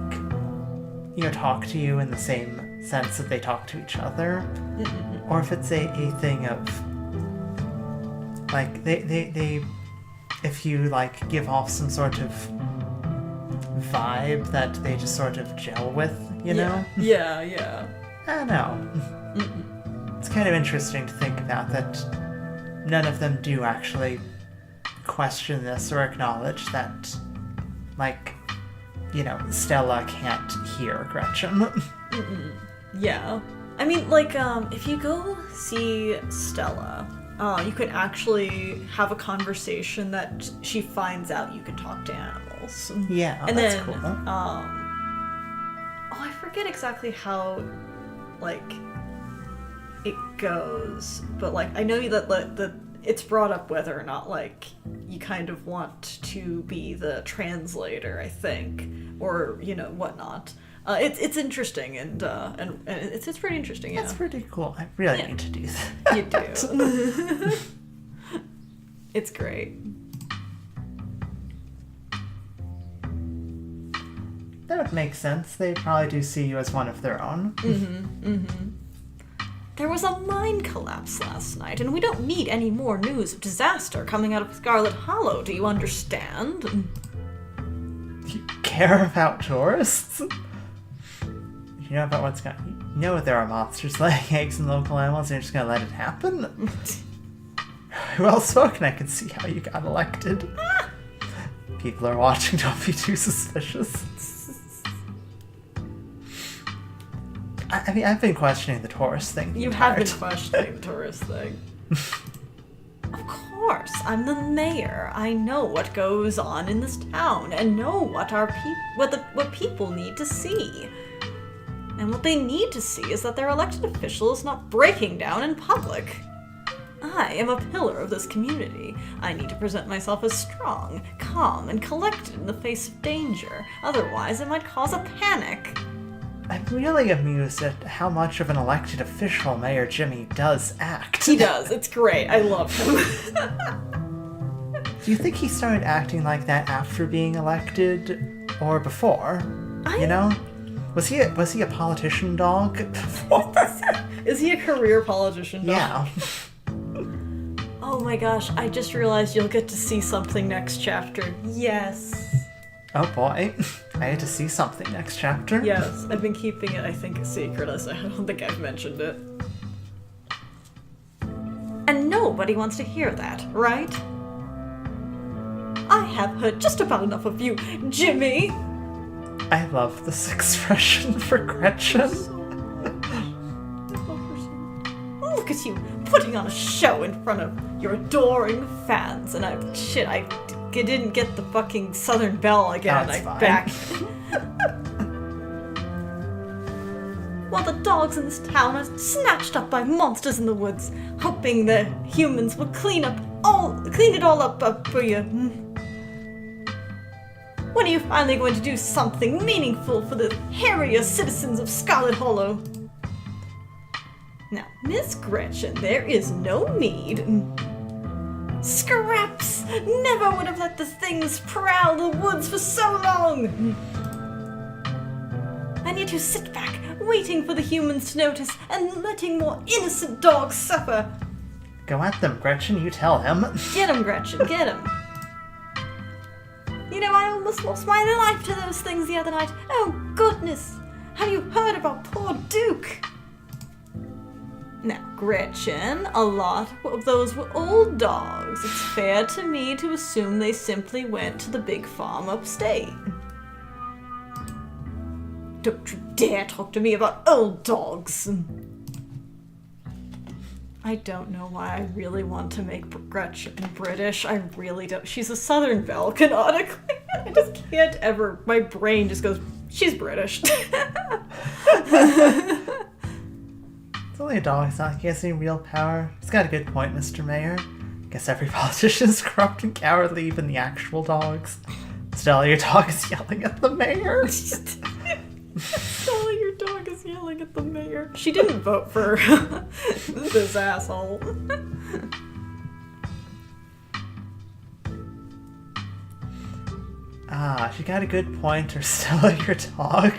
talk to you in the same sense that they talk to each other. Mm-hmm. Or if it's a thing of, like, they if you, like, give off some sort of vibe that they just sort of gel with, you know? Yeah. I don't know. Mm-mm. It's kind of interesting to think about that none of them do actually question this or acknowledge that, like, Stella can't hear Gretchen. Mm-mm. Yeah. I mean, like, if you go see Stella, you could actually have a conversation that she finds out you can talk to animals. Yeah, and that's then, cool. I forget exactly how, like, it goes, but, like, I know that it's brought up whether or not, like, you kind of want to be the translator, I think, or, whatnot. It's interesting, and it's pretty interesting, yeah. That's pretty cool. I really need to do that. You do. It's great. That would make sense. They probably do see you as one of their own. There was a mine collapse last night, and we don't need any more news of disaster coming out of Scarlet Hollow, do you understand? You care about tourists? You know about what's going on? You know that there are monsters laying eggs in local animals and you're just gonna let it happen? Well spoken, I can see how you got elected. People are watching, don't be too suspicious. I mean, I've been questioning the tourist thing. You have been questioning the tourist thing. Of course, I'm the mayor. I know what goes on in this town and know what what people need to see. And what they need to see is that their elected official is not breaking down in public. I am a pillar of this community. I need to present myself as strong, calm, and collected in the face of danger. Otherwise, it might cause a panic. I'm really amused at how much of an elected official Mayor Jimmy does act. He does. It's great. I love him. Do you think he started acting like that after being elected or before? You know? Was he a politician dog before? Is he a career politician dog? Yeah. Oh my gosh, I just realized you'll get to see something next chapter. Yes. Oh boy. I had to see something next chapter. Yes, I've been keeping it, I think, a secret, as I don't think I've mentioned it. And nobody wants to hear that, right? I have heard just about enough of you, Jimmy! I love this expression for Gretchen. Look at you, putting on a show in front of your adoring fans, and I didn't get the fucking Southern Belle again. That's fine. Back. While the dogs in this town are snatched up by monsters in the woods, hoping the humans will clean it all up for you. When are you finally going to do something meaningful for the hairier citizens of Scarlet Hollow? Now, Miss Gretchen, there is no need. Scraps never would have let the things prowl the woods for so long. And yet you sit back, waiting for the humans to notice and letting more innocent dogs suffer. Go at them, Gretchen, you tell him. Get him, Gretchen, get him. You know, I almost lost my life to those things the other night. Oh, goodness. Have you heard about poor Duke? Now, Gretchen, a lot of those were old dogs. It's fair to me to assume they simply went to the big farm upstate. Don't you dare talk to me about old dogs. I don't know why I really want to make Gretchen British. I really don't. She's a Southern Belle, canonically. I just can't ever. My brain just goes, she's British. It's only a dog, it's not like he has any real power. He's got a good point, Mr. Mayor. Guess every politician is corrupt and cowardly, even the actual dogs. Stella, your dog is yelling at the mayor. Stella, your dog is yelling at the mayor. She didn't vote for this asshole. She got a good point, or Stella, your dog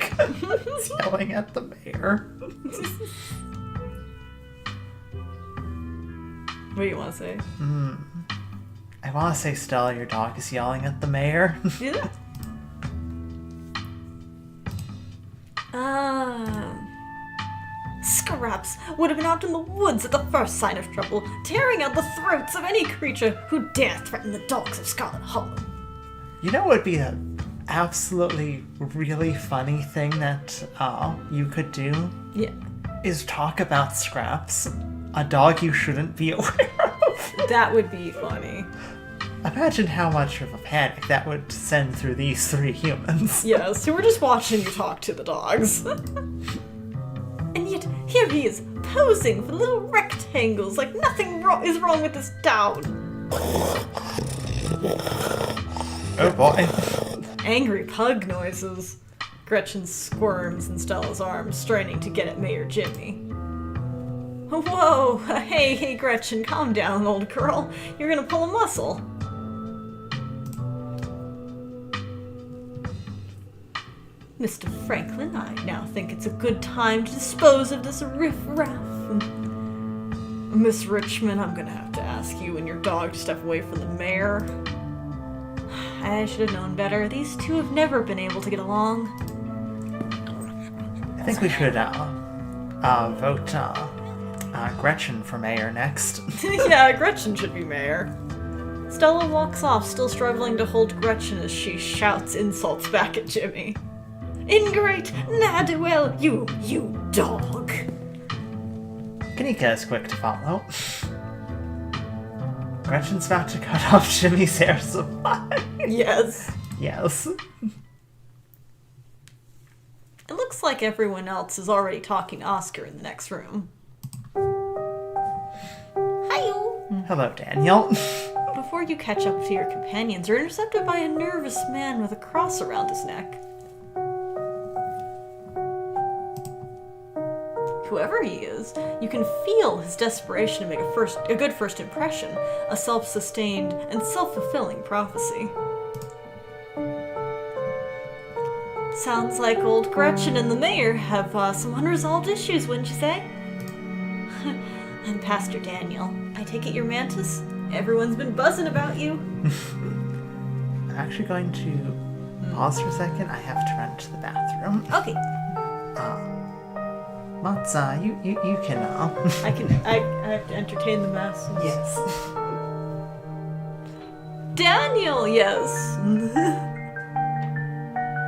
is yelling at the mayor. What do you want to say? I want to say Stella, your dog is yelling at the mayor. Yeah. Scraps would have been out in the woods at the first sign of trouble, tearing out the throats of any creature who dare threaten the dogs of Scarlet Hollow. You know what would be an absolutely really funny thing that you could do? Yeah. Is talk about Scraps, a dog you shouldn't be aware of. That would be funny. Imagine how much of a panic that would send through these three humans. Yes, who were just watching you talk to the dogs. And yet, here he is, posing for little rectangles like nothing is wrong with this town. Oh boy. Angry pug noises. Gretchen squirms in Stella's arms, straining to get at Mayor Jimmy. Whoa, hey, Gretchen, calm down, old girl. You're gonna pull a muscle. Mr. Franklin, I now think it's a good time to dispose of this riff-raff. Miss Richmond, I'm gonna have to ask you and your dog to step away from the mayor. I should have known better. These two have never been able to get along. I think we should vote Gretchen for mayor next. Yeah, Gretchen should be mayor. Stella walks off, still struggling to hold Gretchen as she shouts insults back at Jimmy. Ingrate, ne'er-do-well, you dog. Kanika is quick to follow. Gretchen's about to cut off Jimmy's hair supply. Yes. Yes. It looks looks like everyone else is already talking to Oscar in the next room. Hi-yo. Hello, Daniel. Before you catch up to your companions, you're intercepted by a nervous man with a cross around his neck. Whoever he is, you can feel his desperation to make a good first impression, a self-sustained and self-fulfilling prophecy. Sounds like old Gretchen and the mayor have some unresolved issues, wouldn't you say? I'm Pastor Daniel. I take it you're Mantis? Everyone's been buzzing about you. I'm actually going to pause for a second. I have to run to the bathroom. Okay. Matza, you can I have to entertain the masses. Yes. Daniel, yes.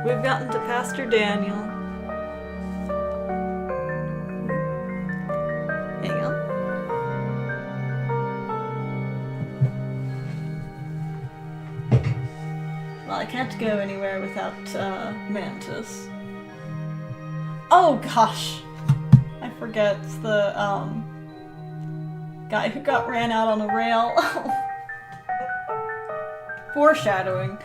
We've gotten to Pastor Daniel. Hang on. Well, I can't go anywhere without Mantis. Oh gosh! I forget the guy who got ran out on a rail. Foreshadowing.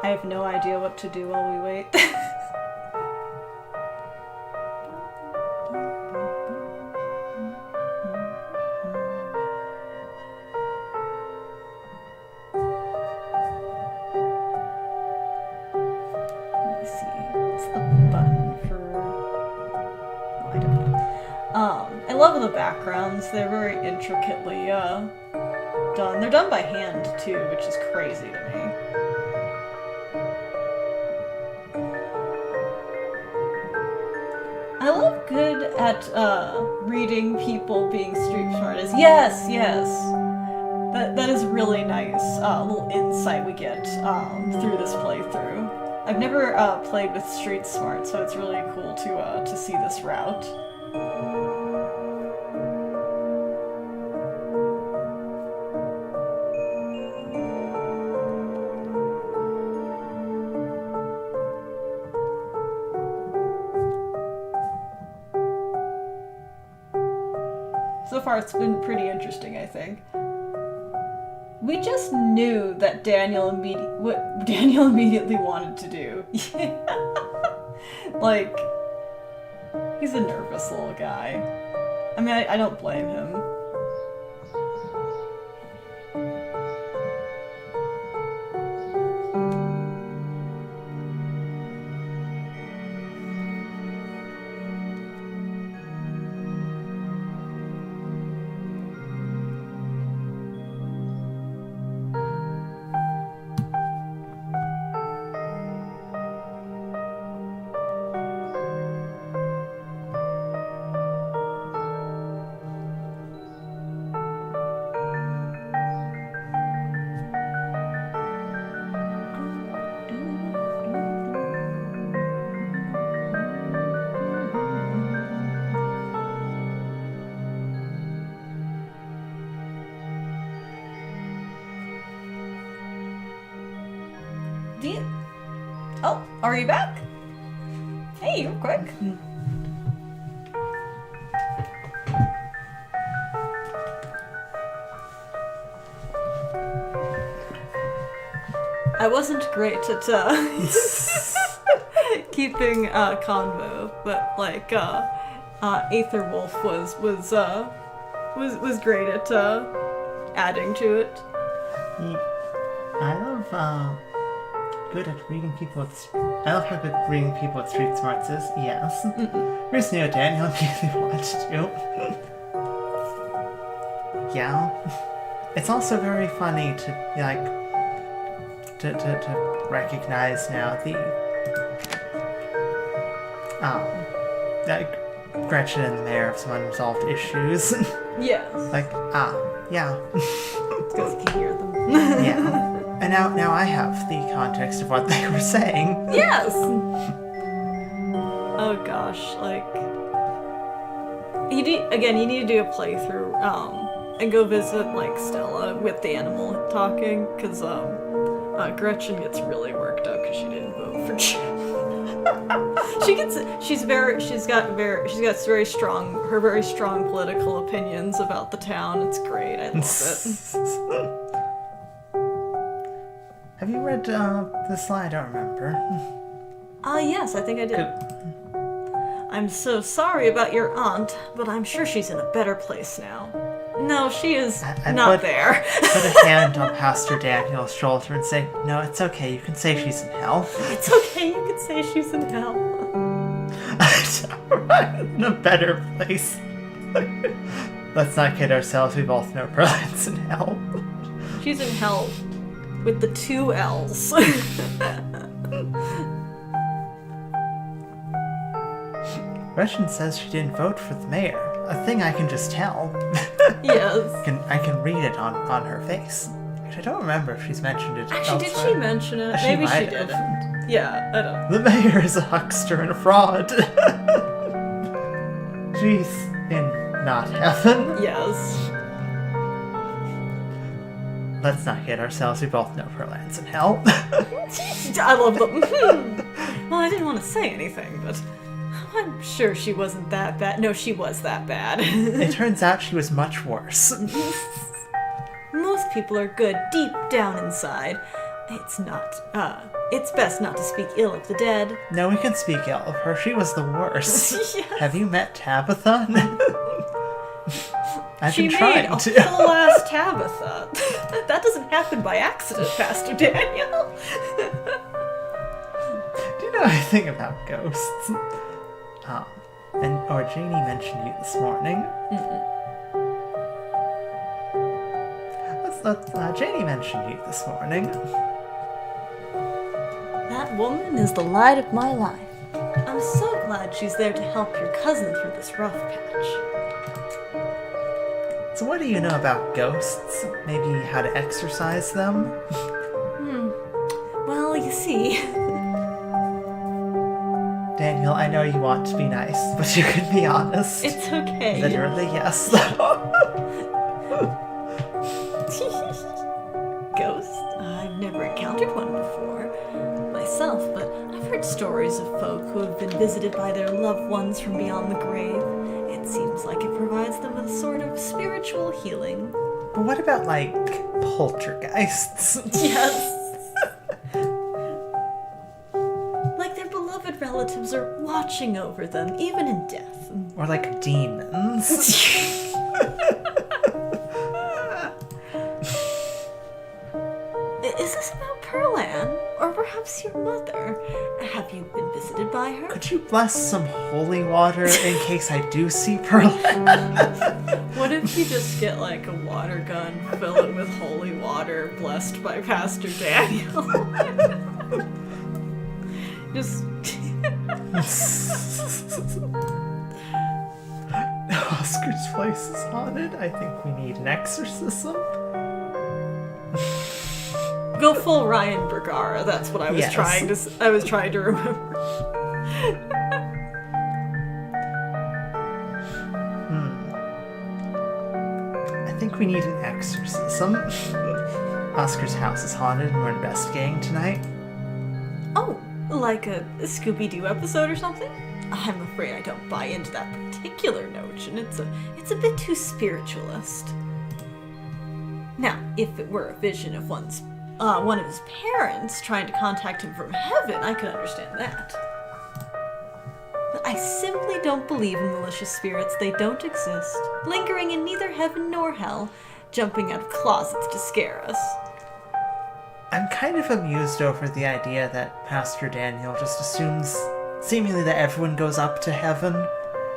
I have no idea what to do while we wait. Let me see. What's the button for... Oh, I don't know. I love the backgrounds. They're very intricately done. They're done by hand too, which is crazy to me. I love good at reading people being street smart. Yes. That is really nice. Little insight we get through this playthrough. I've never played with street smart, so it's really cool to see this route. So far, it's been pretty interesting, I think. We just knew that what Daniel immediately wanted to do. Like, he's a nervous little guy. I mean, I don't blame him. Oh, are you back? Hey, you're quick. I wasn't great at keeping convo, but like Aether Wolf was great at adding to it. I love good at reading people with... I love how good reading people with street smarts is. Yes. Here's new Daniel immediately watched you. Yeah. It's also very funny to like to recognize now the Gretchen and the mayor have some unresolved issues. Yes. Like, yeah. It's because you can hear them. Yeah. And now I have the context of what they were saying. Yes! Oh gosh, like... You need to do a playthrough and go visit, like, Stella with the animal talking, because, Gretchen gets really worked up because she didn't vote for Jim. She's got very strong political opinions about the town. It's great. I love it. Have you read this line? I don't remember. Yes, I think I did. I'm so sorry about your aunt, but I'm sure she's in a better place now. No, she is not there. Put a hand on Pastor Daniel's shoulder and say, "No, it's okay. You can say she's in hell." It's okay. You can say she's in hell. Right, in a better place. Let's not kid ourselves. We both know Pearland's in hell. She's in hell with the 2 L's. Gretchen says she didn't vote for the mayor. A thing I can just tell. Yes. I can read it on her face. Actually, I don't remember if she's mentioned it. Actually, did elsewhere. she mention it? She Maybe she might have. didn't. Yeah, I don't. The mayor is a huckster and a fraud. She's in not heaven. Yes. Let's not kid ourselves. We both know Pearland's in hell. I love them. Well, I didn't want to say anything, but I'm sure she wasn't that bad. No, she was that bad. It turns out she was much worse. Most people are good deep down inside. It's best not to speak ill of the dead. No, we can speak ill of her. She was the worst. Yes. Have you met Tabitha? I've She been made trying a to. full ass Tabitha. That doesn't happen by accident, Pastor Daniel. Do you know anything about ghosts? Or Janie mentioned you this morning. Janie mentioned you this morning. That woman is the light of my life. I'm so glad she's there to help your cousin through this rough patch. So what do you know about ghosts? Maybe how to exorcise them? Well, you see... Daniel, I know you want to be nice, but you can be honest. It's okay. Literally, yes. Ghost? I've never encountered one before myself, but I've heard stories of folk who have been visited by their loved ones from beyond the grave. It seems like it provides them with a sort of spiritual healing. But what about, like, poltergeists? Yes. Like their beloved relatives are watching over them, even in death. Or, like, demons? Is this about Pearlan? Or perhaps your mother? Have you been visited by her? Could you bless some holy water in case I do see Pearland? What if you just get like a water gun, fill it with holy water, blessed by Pastor Daniel? Just... Oscar's place is haunted. I think we need an exorcism. Go full Ryan Bergara. That's what I was Yes. trying to remember. I think we need an exorcism. Oscar's house is haunted and we're investigating tonight. Oh, like a Scooby-Doo episode or something? I'm afraid I don't buy into that particular notion. It's a bit too spiritualist. Now, if it were a vision of one of his parents trying to contact him from heaven, I could understand that. But I simply don't believe in malicious spirits. They don't exist, lingering in neither heaven nor hell, jumping out of closets to scare us. I'm kind of amused over the idea that Pastor Daniel just assumes seemingly that everyone goes up to heaven,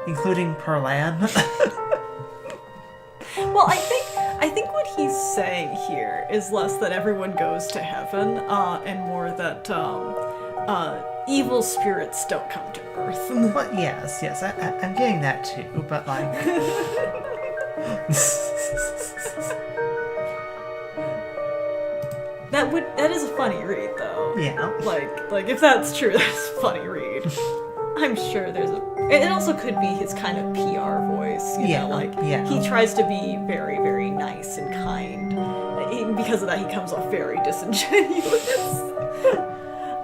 including Pearlan. Well, I think what he's saying here is less that everyone goes to heaven, and more that evil spirits don't come to Earth. Well, yes, I'm getting that too, but like... That is a funny read, though. Yeah. Like if that's true, that's a funny read. I'm sure there's a... It also could be his kind of PR voice, you know, like, he tries to be very, very nice and kind. Because of that, he comes off very disingenuous.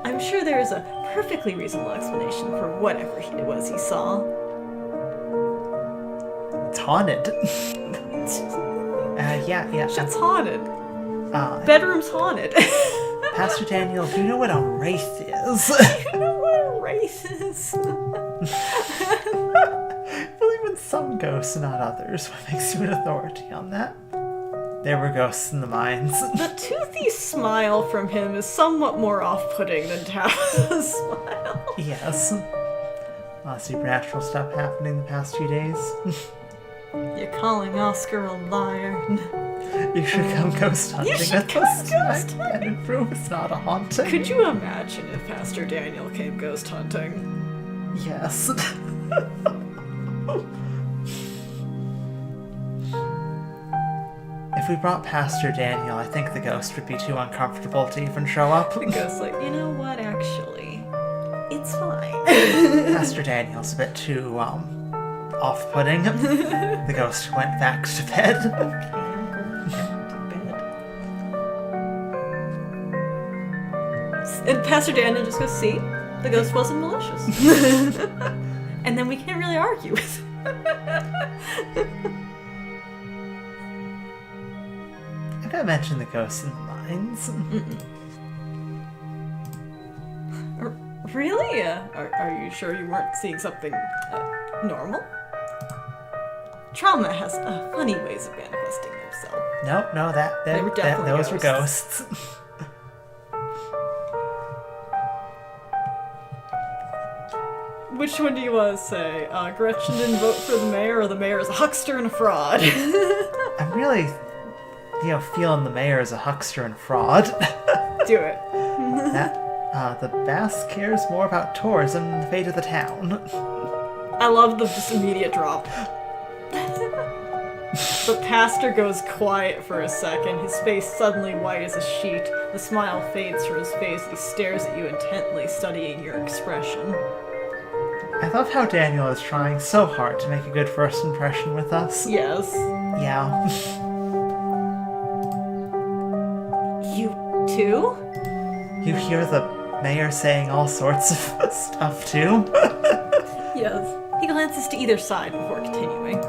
I'm sure there is a perfectly reasonable explanation for whatever it was he saw. It's haunted. Yeah. Shit's haunted. Bedroom's haunted. Pastor Daniel, do you know what a wraith is? Do you know what a wraith is? I believe in some ghosts, not others. What makes you an authority on that? There were ghosts in the mines. The toothy smile from him is somewhat more off-putting than Tabitha's smile. Yes. A lot of supernatural stuff happening the past few days. You're calling Oscar a liar. You should come ghost hunting. You should come ghost hunting. And prove it's not a haunting. Could you imagine if Pastor Daniel came ghost hunting? Yes. If we brought Pastor Daniel, I think the ghost would be too uncomfortable to even show up. The ghost's like, you know what, actually, it's fine. Pastor Daniel's a bit too, off-putting. The ghost went back to bed. Okay, I'm going back to bed. And Pastor Daniel just goes, see? The ghost wasn't malicious. And then we can't really argue with it. I gotta mention the ghosts in the mines. Really? Are you sure you weren't seeing something normal? Trauma has funny ways of manifesting themselves. No, They were definitely those were ghosts. Which one do you want to say? Gretchen didn't vote for the mayor, or the mayor is a huckster and a fraud? I'm really, feeling the mayor is a huckster and fraud. Do it. The Bass cares more about tourism than the fate of the town. I love the just immediate drop. The pastor goes quiet for a second, his face suddenly white as a sheet. The smile fades from his face. He stares at you intently, studying your expression. I love how Daniel is trying so hard to make a good first impression with us. Yes. Yeah. You too? You hear the mayor saying all sorts of stuff too? Yes. He glances to either side before continuing.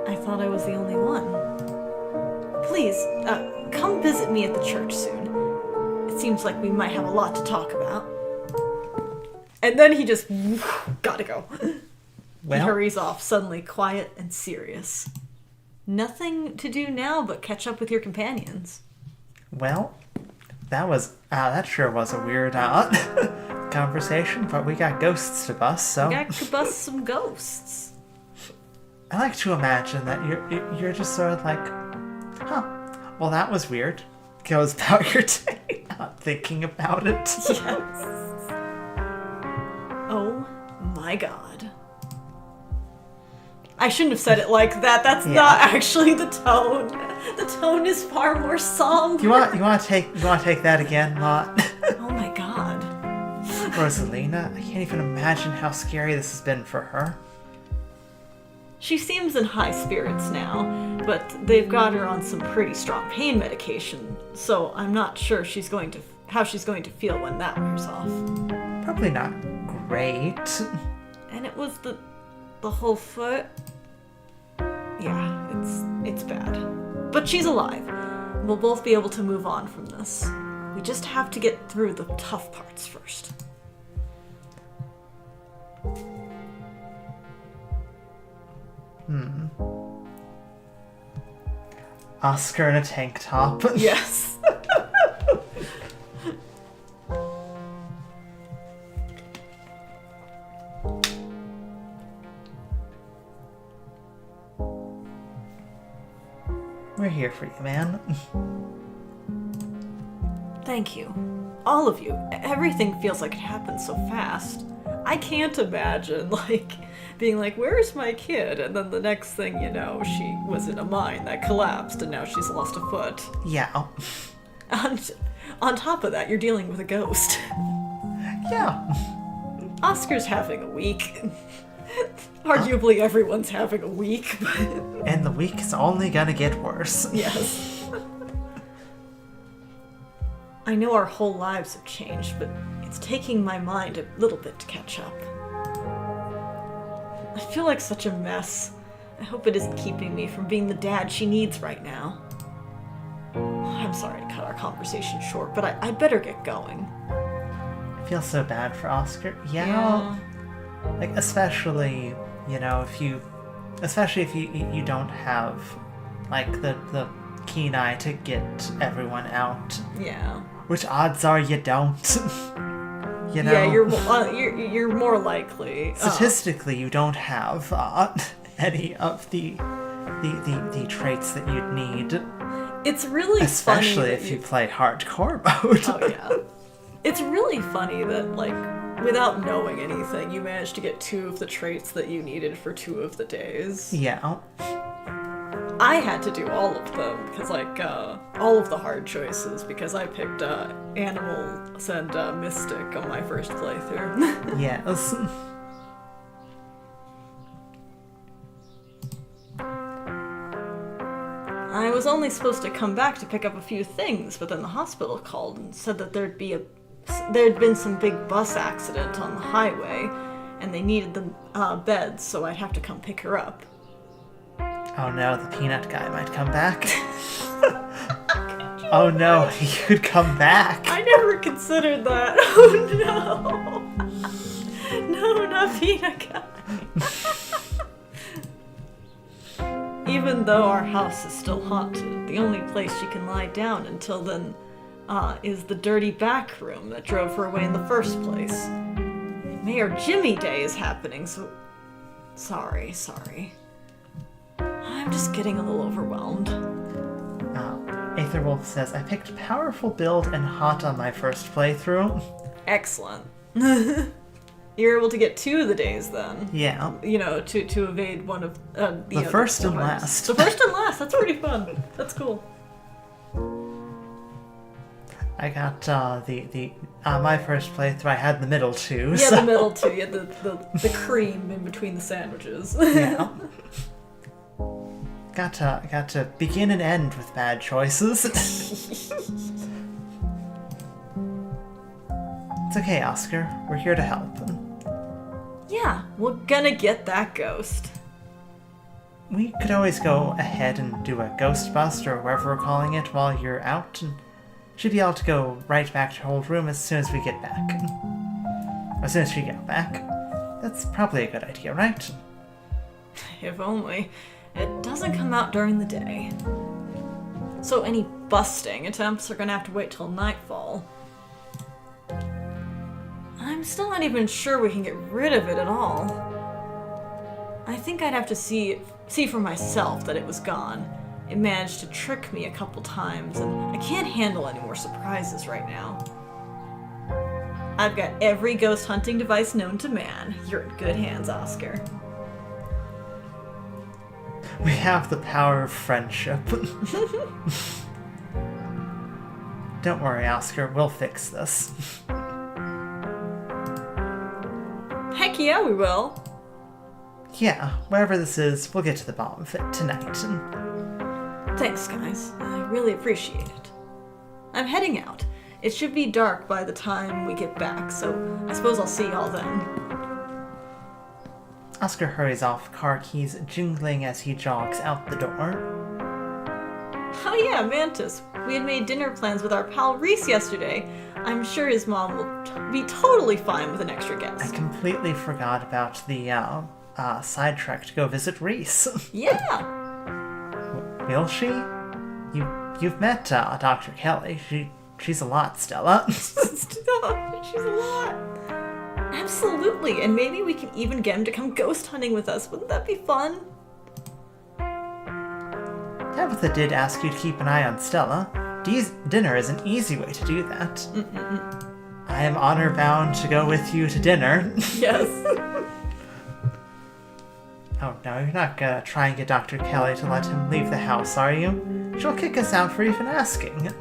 I thought I was the only one. Please, come visit me at the church soon. It seems like we might have a lot to talk about. And then he just gotta go. Well, he hurries off, suddenly quiet and serious. Nothing to do now but catch up with your companions. Well, that sure was a weird conversation, but we got ghosts to bust, so... We got to bust some ghosts. I like to imagine that you're just sort of like, well, that was weird. Goes about your day, not thinking about it. Yes. Oh my god. I shouldn't have said it like that. That's not actually the tone. The tone is far more somber. You want to take that again, Mott? Oh my god. Rosalina, I can't even imagine how scary this has been for her. She seems in high spirits now, but they've got her on some pretty strong pain medication, so I'm not sure how she's going to feel when that wears off. Probably not great. And it was the whole foot. Yeah, it's bad. But she's alive. We'll both be able to move on from this. We just have to get through the tough parts first. Oscar in a tank top. Yes. We're here for you, man. Thank you. All of you. Everything feels like it happened so fast. I can't imagine, being like, where's my kid? And then the next thing you know, she was in a mine that collapsed and now she's lost a foot. Yeah. And on top of that, you're dealing with a ghost. Yeah. Oscar's having a week. Arguably everyone's having a week, but... And the week is only gonna get worse. Yes. I know our whole lives have changed, but it's taking my mind a little bit to catch up. I feel like such a mess. I hope it isn't keeping me from being the dad she needs right now. I'm sorry to cut our conversation short, but I'd better get going. I feel so bad for Oscar. Yeah. Like, especially, you know, if you don't have, like, the keen eye to get everyone out. Yeah. Which odds are you don't. You know? Yeah, you're more likely. Statistically, you don't have any of the traits that you'd need. It's really especially funny if you play hardcore mode. Oh yeah. It's really funny that, like, without knowing anything, you managed to get 2 of the traits that you needed for 2 of the days. Yeah. I had to do all of them, because, like, all of the hard choices, because I picked Animals and Mystic on my first playthrough. Yes. I was only supposed to come back to pick up a few things, but then the hospital called and said that there'd been some big bus accident on the highway, and they needed the beds, so I'd have to come pick her up. Oh no, the peanut guy might come back. Oh no, he could come back. I never considered that. Oh no. No, not peanut guy. Even though our house is still haunted, the only place she can lie down until then is the dirty back room that drove her away in the first place. Mayor Jimmy Day is happening, so... Sorry. I'm just getting a little overwhelmed. Aetherwolf says, I picked powerful build and hot on my first playthrough. Excellent. You're able to get 2 of the days then. Yeah. You know, to evade one of the first and last. The first and last. That's pretty fun. That's cool. I got my first playthrough. I had the middle 2. Yeah, so. the middle 2. You had the cream in between the sandwiches. Yeah. Got to begin and end with bad choices. It's okay, Oscar. We're here to help. Yeah, we're gonna get that ghost. We could always go ahead and do a ghost bust or whatever we're calling it while you're out, and she'd be able to go right back to her old room as soon as we get back. As soon as she gets back. That's probably a good idea, right? If only. It doesn't come out during the day. So any busting attempts are gonna have to wait till nightfall. I'm still not even sure we can get rid of it at all. I think I'd have to see for myself that it was gone. It managed to trick me a couple times, and I can't handle any more surprises right now. I've got every ghost hunting device known to man. You're in good hands, Oscar. We have the power of friendship. Don't worry, Oscar. We'll fix this. Heck yeah, we will. Yeah, wherever this is, we'll get to the bottom of it tonight. Thanks, guys. I really appreciate it. I'm heading out. It should be dark by the time we get back, so I suppose I'll see y'all then. Oscar hurries off, car keys jingling as he jogs out the door. Oh yeah, Mantis. We had made dinner plans with our pal Reese yesterday. I'm sure his mom will be totally fine with an extra guest. I completely forgot about the sidetrack to go visit Reese. Yeah. Will she? You've met Dr. Kelly. She's a lot, Stella. She's a lot. Absolutely, and maybe we can even get him to come ghost hunting with us. Wouldn't that be fun? Tabitha did ask you to keep an eye on Stella. Dinner is an easy way to do that. I am honor-bound to go with you to dinner. Yes. Oh no, you're not gonna try and get Dr. Kelly to let him leave the house, are you? She'll kick us out for even asking.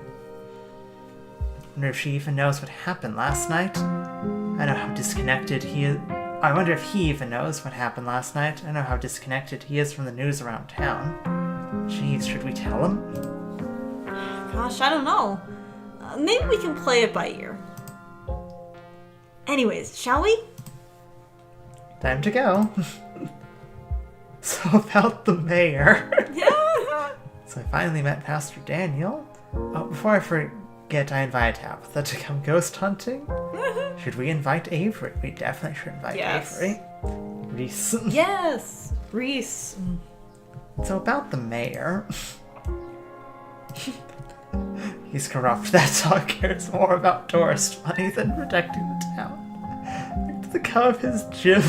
wonder if she even knows what happened last night. I know how disconnected he is. I wonder if he even knows what happened last night. I know how disconnected he is from the news around town. Jeez, should we tell him? Gosh, I don't know. Maybe we can play it by ear. Anyways, shall we? Time to go. So about the mayor. Yeah. So I finally met Pastor Daniel. Oh, before I forget, I invite Tabitha to come ghost hunting. Should we invite Avery? We definitely should invite Avery. Reese. Yes, Reese. So about the mayor. He's corrupt. That dog cares more about tourist money than protecting the town. Look at the cow of his gym.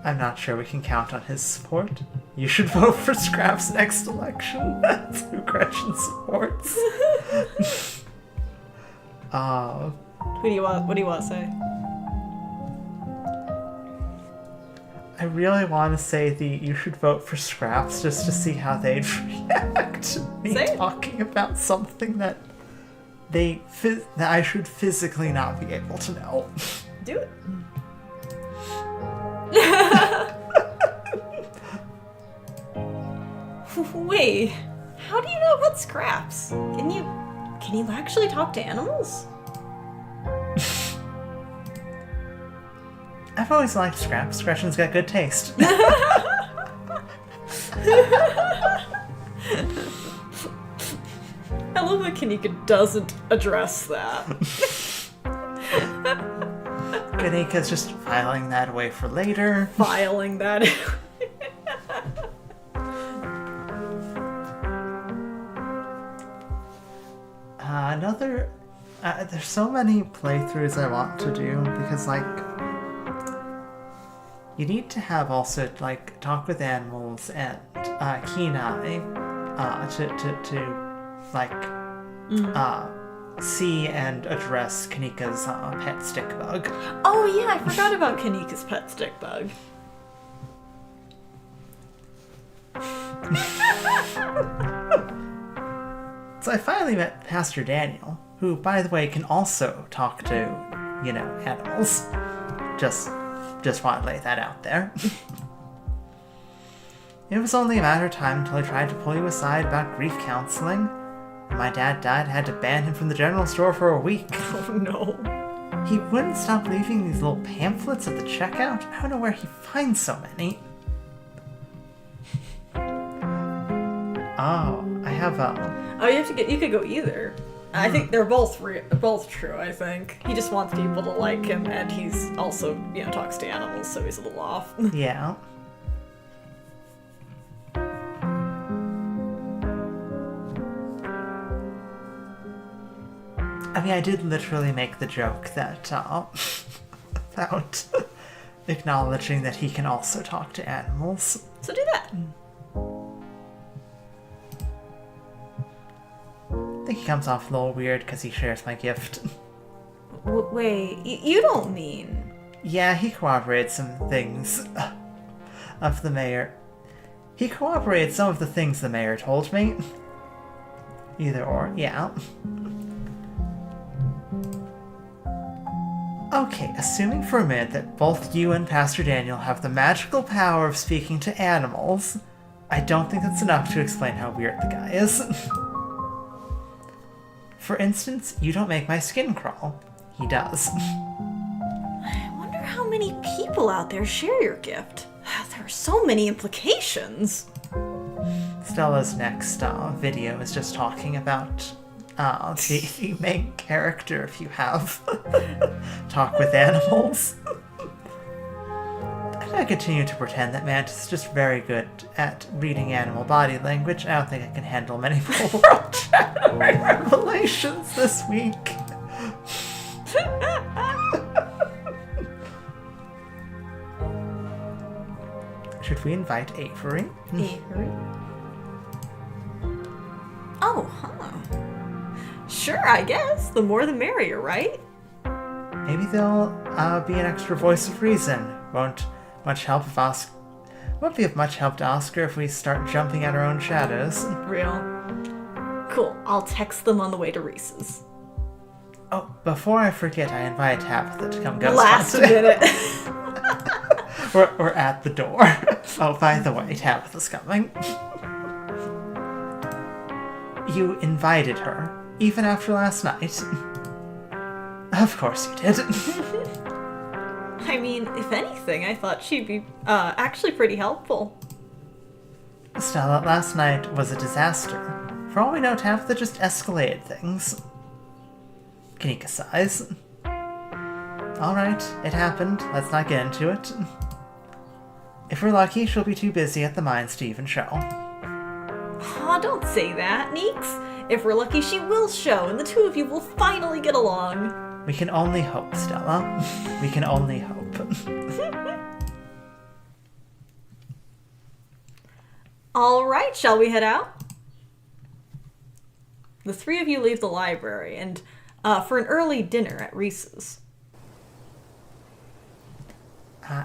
I'm not sure we can count on his support. You should vote for Scraps next election. That's who Gretchen supports. What do you want to say? I really want to say you should vote for Scraps just to see how they'd react to me talking about something that that I should physically not be able to know. Do it. Wait, how do you know about Scraps? Can you actually talk to animals? I've always liked Scraps. Gretchen's got good taste. I love that Kanika doesn't address that. Kanika's just filing that away for later. Filing that. There's so many playthroughs I want to do because, like, you need to have also, like, talk with animals and Kenai to see and address Kanika's pet stick bug. Oh yeah, I forgot about Kanika's pet stick bug. So I finally met Pastor Daniel, who, by the way, can also talk to, animals. Just want to lay that out there. It was only a matter of time until I tried to pull you aside about grief counseling. When my dad died, I had to ban him from the general store for a week. Oh no. He wouldn't stop leaving these little pamphlets at the checkout. I don't know where he finds so many. Oh, I have Oh, you could go either. I think they're both true, I think. He just wants people to like him, and he's also, talks to animals, so he's a little off. Yeah. I mean, I did literally make the joke that, about acknowledging that he can also talk to animals. So do that. I think he comes off a little weird because he shares my gift. Wait, you don't mean... Yeah, he corroborated some things of the mayor. He corroborated some of the things the mayor told me. Either or, yeah. Okay, assuming for a minute that both you and Pastor Daniel have the magical power of speaking to animals, I don't think that's enough to explain how weird the guy is. For instance, you don't make my skin crawl. He does. I wonder how many people out there share your gift. There are so many implications. Stella's next video is just talking about the main character, if you have talk with animals. I'm gonna continue to pretend that Mantis is just very good at reading animal body language. I don't think I can handle many more world shattering revelations this week. Should we invite Avery? Avery? Oh, huh. Sure, I guess. The more the merrier, right? Maybe they'll be an extra voice of reason. Won't be of much help to Oscar if we start jumping at our own shadows. Real. Cool. I'll text them on the way to Reese's. Oh, before I forget, I invite Tabitha to come ghost Last hunt. minute. We're at the door. Oh, by the way, Tabitha's coming. You invited her, even after last night. Of course you did. I mean, if anything, I thought she'd be actually pretty helpful. Stella, last night was a disaster. For all we know, Tabitha just escalated things. Kanika sighs. Alright, it happened. Let's not get into it. If we're lucky, she'll be too busy at the mines to even show. Aw, don't say that, Neeks. If we're lucky, she will show, and the two of you will finally get along. We can only hope, Stella. We can only hope. All right, shall we head out? The three of you leave the library and for an early dinner at Reese's.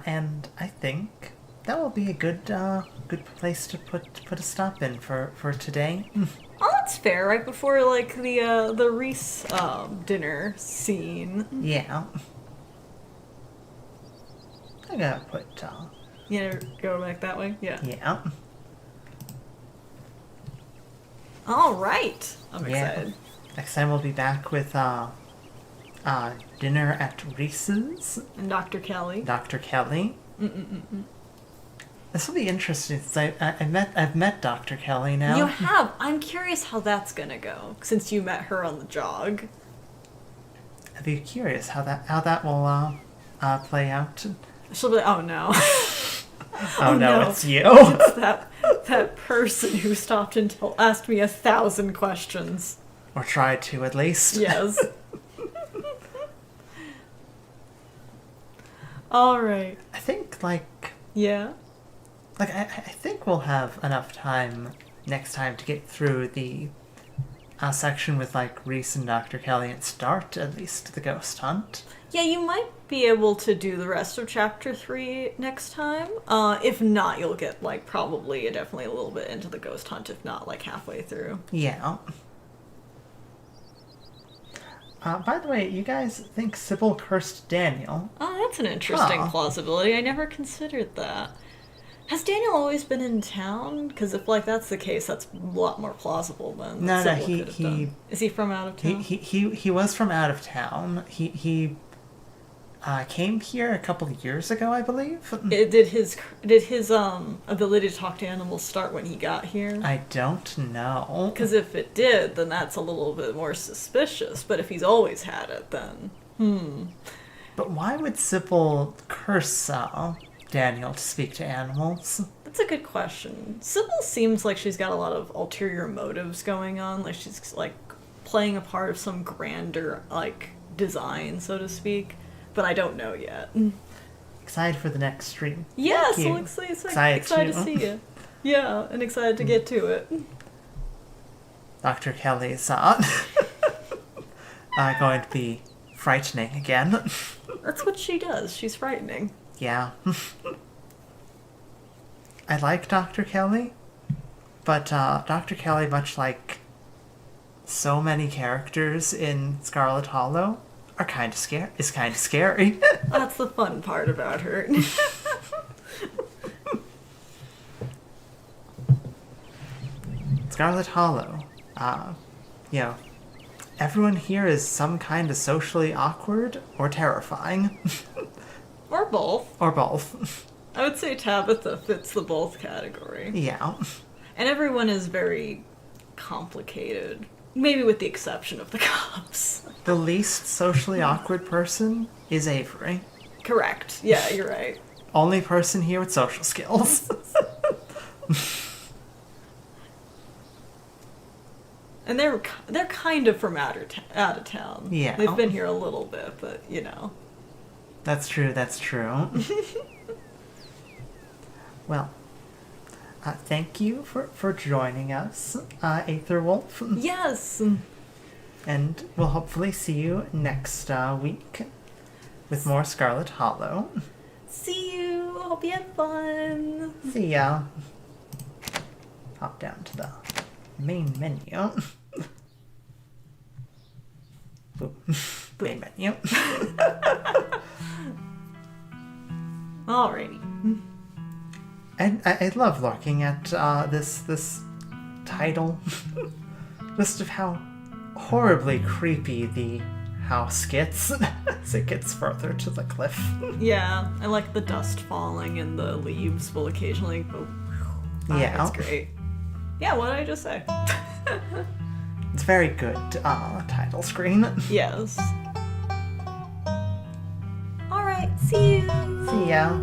And I think that will be a good place to put a stop in for today. Oh, that's fair. Right before like the Reese dinner scene. Yeah. I gotta put. You know, go back that way. Yeah. Yeah. All right. I'm Yeah. excited. Next time we'll be back with dinner at Reese's. And Dr. Kelly. Dr. Kelly. This will be interesting since I've met Dr. Kelly now. You have. I'm curious how that's gonna go since you met her on the jog. I'd be curious how that will play out. She'll be like, oh no. Oh no, it's you. It's that person who stopped and asked me 1,000 questions. Or tried to, at least. Yes. All right. I think, Yeah. I think we'll have enough time next time to get through the section with, Reese and Dr. Kelly and start, at least, the ghost hunt. Yeah, you might be able to do the rest of Chapter 3 next time. If not, you'll get, probably definitely a little bit into the ghost hunt, if not, halfway through. Yeah. By the way, you guys think Sybil cursed Daniel? Oh, that's an interesting Huh. plausibility. I never considered that. Has Daniel always been in town? Because if that's the case, that's a lot more plausible than No, Sybil he could have done. Is he from out of town? He was from out of town. He came here a couple of years ago, I believe. Did his ability to talk to animals start when he got here? I don't know. Because if it did, then that's a little bit more suspicious. But if he's always had it, then But why would Sybil curse Daniel to speak to animals? That's a good question. Sybil seems like she's got a lot of ulterior motives going on. Like she's playing a part of some grander design, so to speak. But I don't know yet. Excited for the next stream. Yeah, Thank so you. excited to see you. Yeah, and excited to get to it. Dr. Kelly's going to be frightening again. That's what she does. She's frightening. Yeah. I like Dr. Kelly, but Dr. Kelly, much like so many characters in Scarlet Hollow, is kind of scary. That's the fun part about her. Scarlet Hollow, everyone here is some kind of socially awkward or terrifying. Or both. Or both. I would say Tabitha fits the both category. Yeah. And everyone is very complicated. Maybe with the exception of the cops. The least socially awkward person is Avery. Correct. Yeah, you're right. Only person here with social skills. And they're kind of from out of town. Yeah. They've been here a little bit, but That's true. Well, thank you for joining us, Aetherwolf. Yes. And we'll hopefully see you next week with more Scarlet Hollow. See you. Hope you had fun. See ya. Hop down to the main menu. Boom. Main menu. Alrighty. And I love looking at this title. Just of how horribly creepy the house gets as it gets further to the cliff. Yeah, I like the dust falling and the leaves will occasionally go. Yeah. That's great. Yeah, what did I just say? It's very good title screen. Yes. Alright, see you! See ya.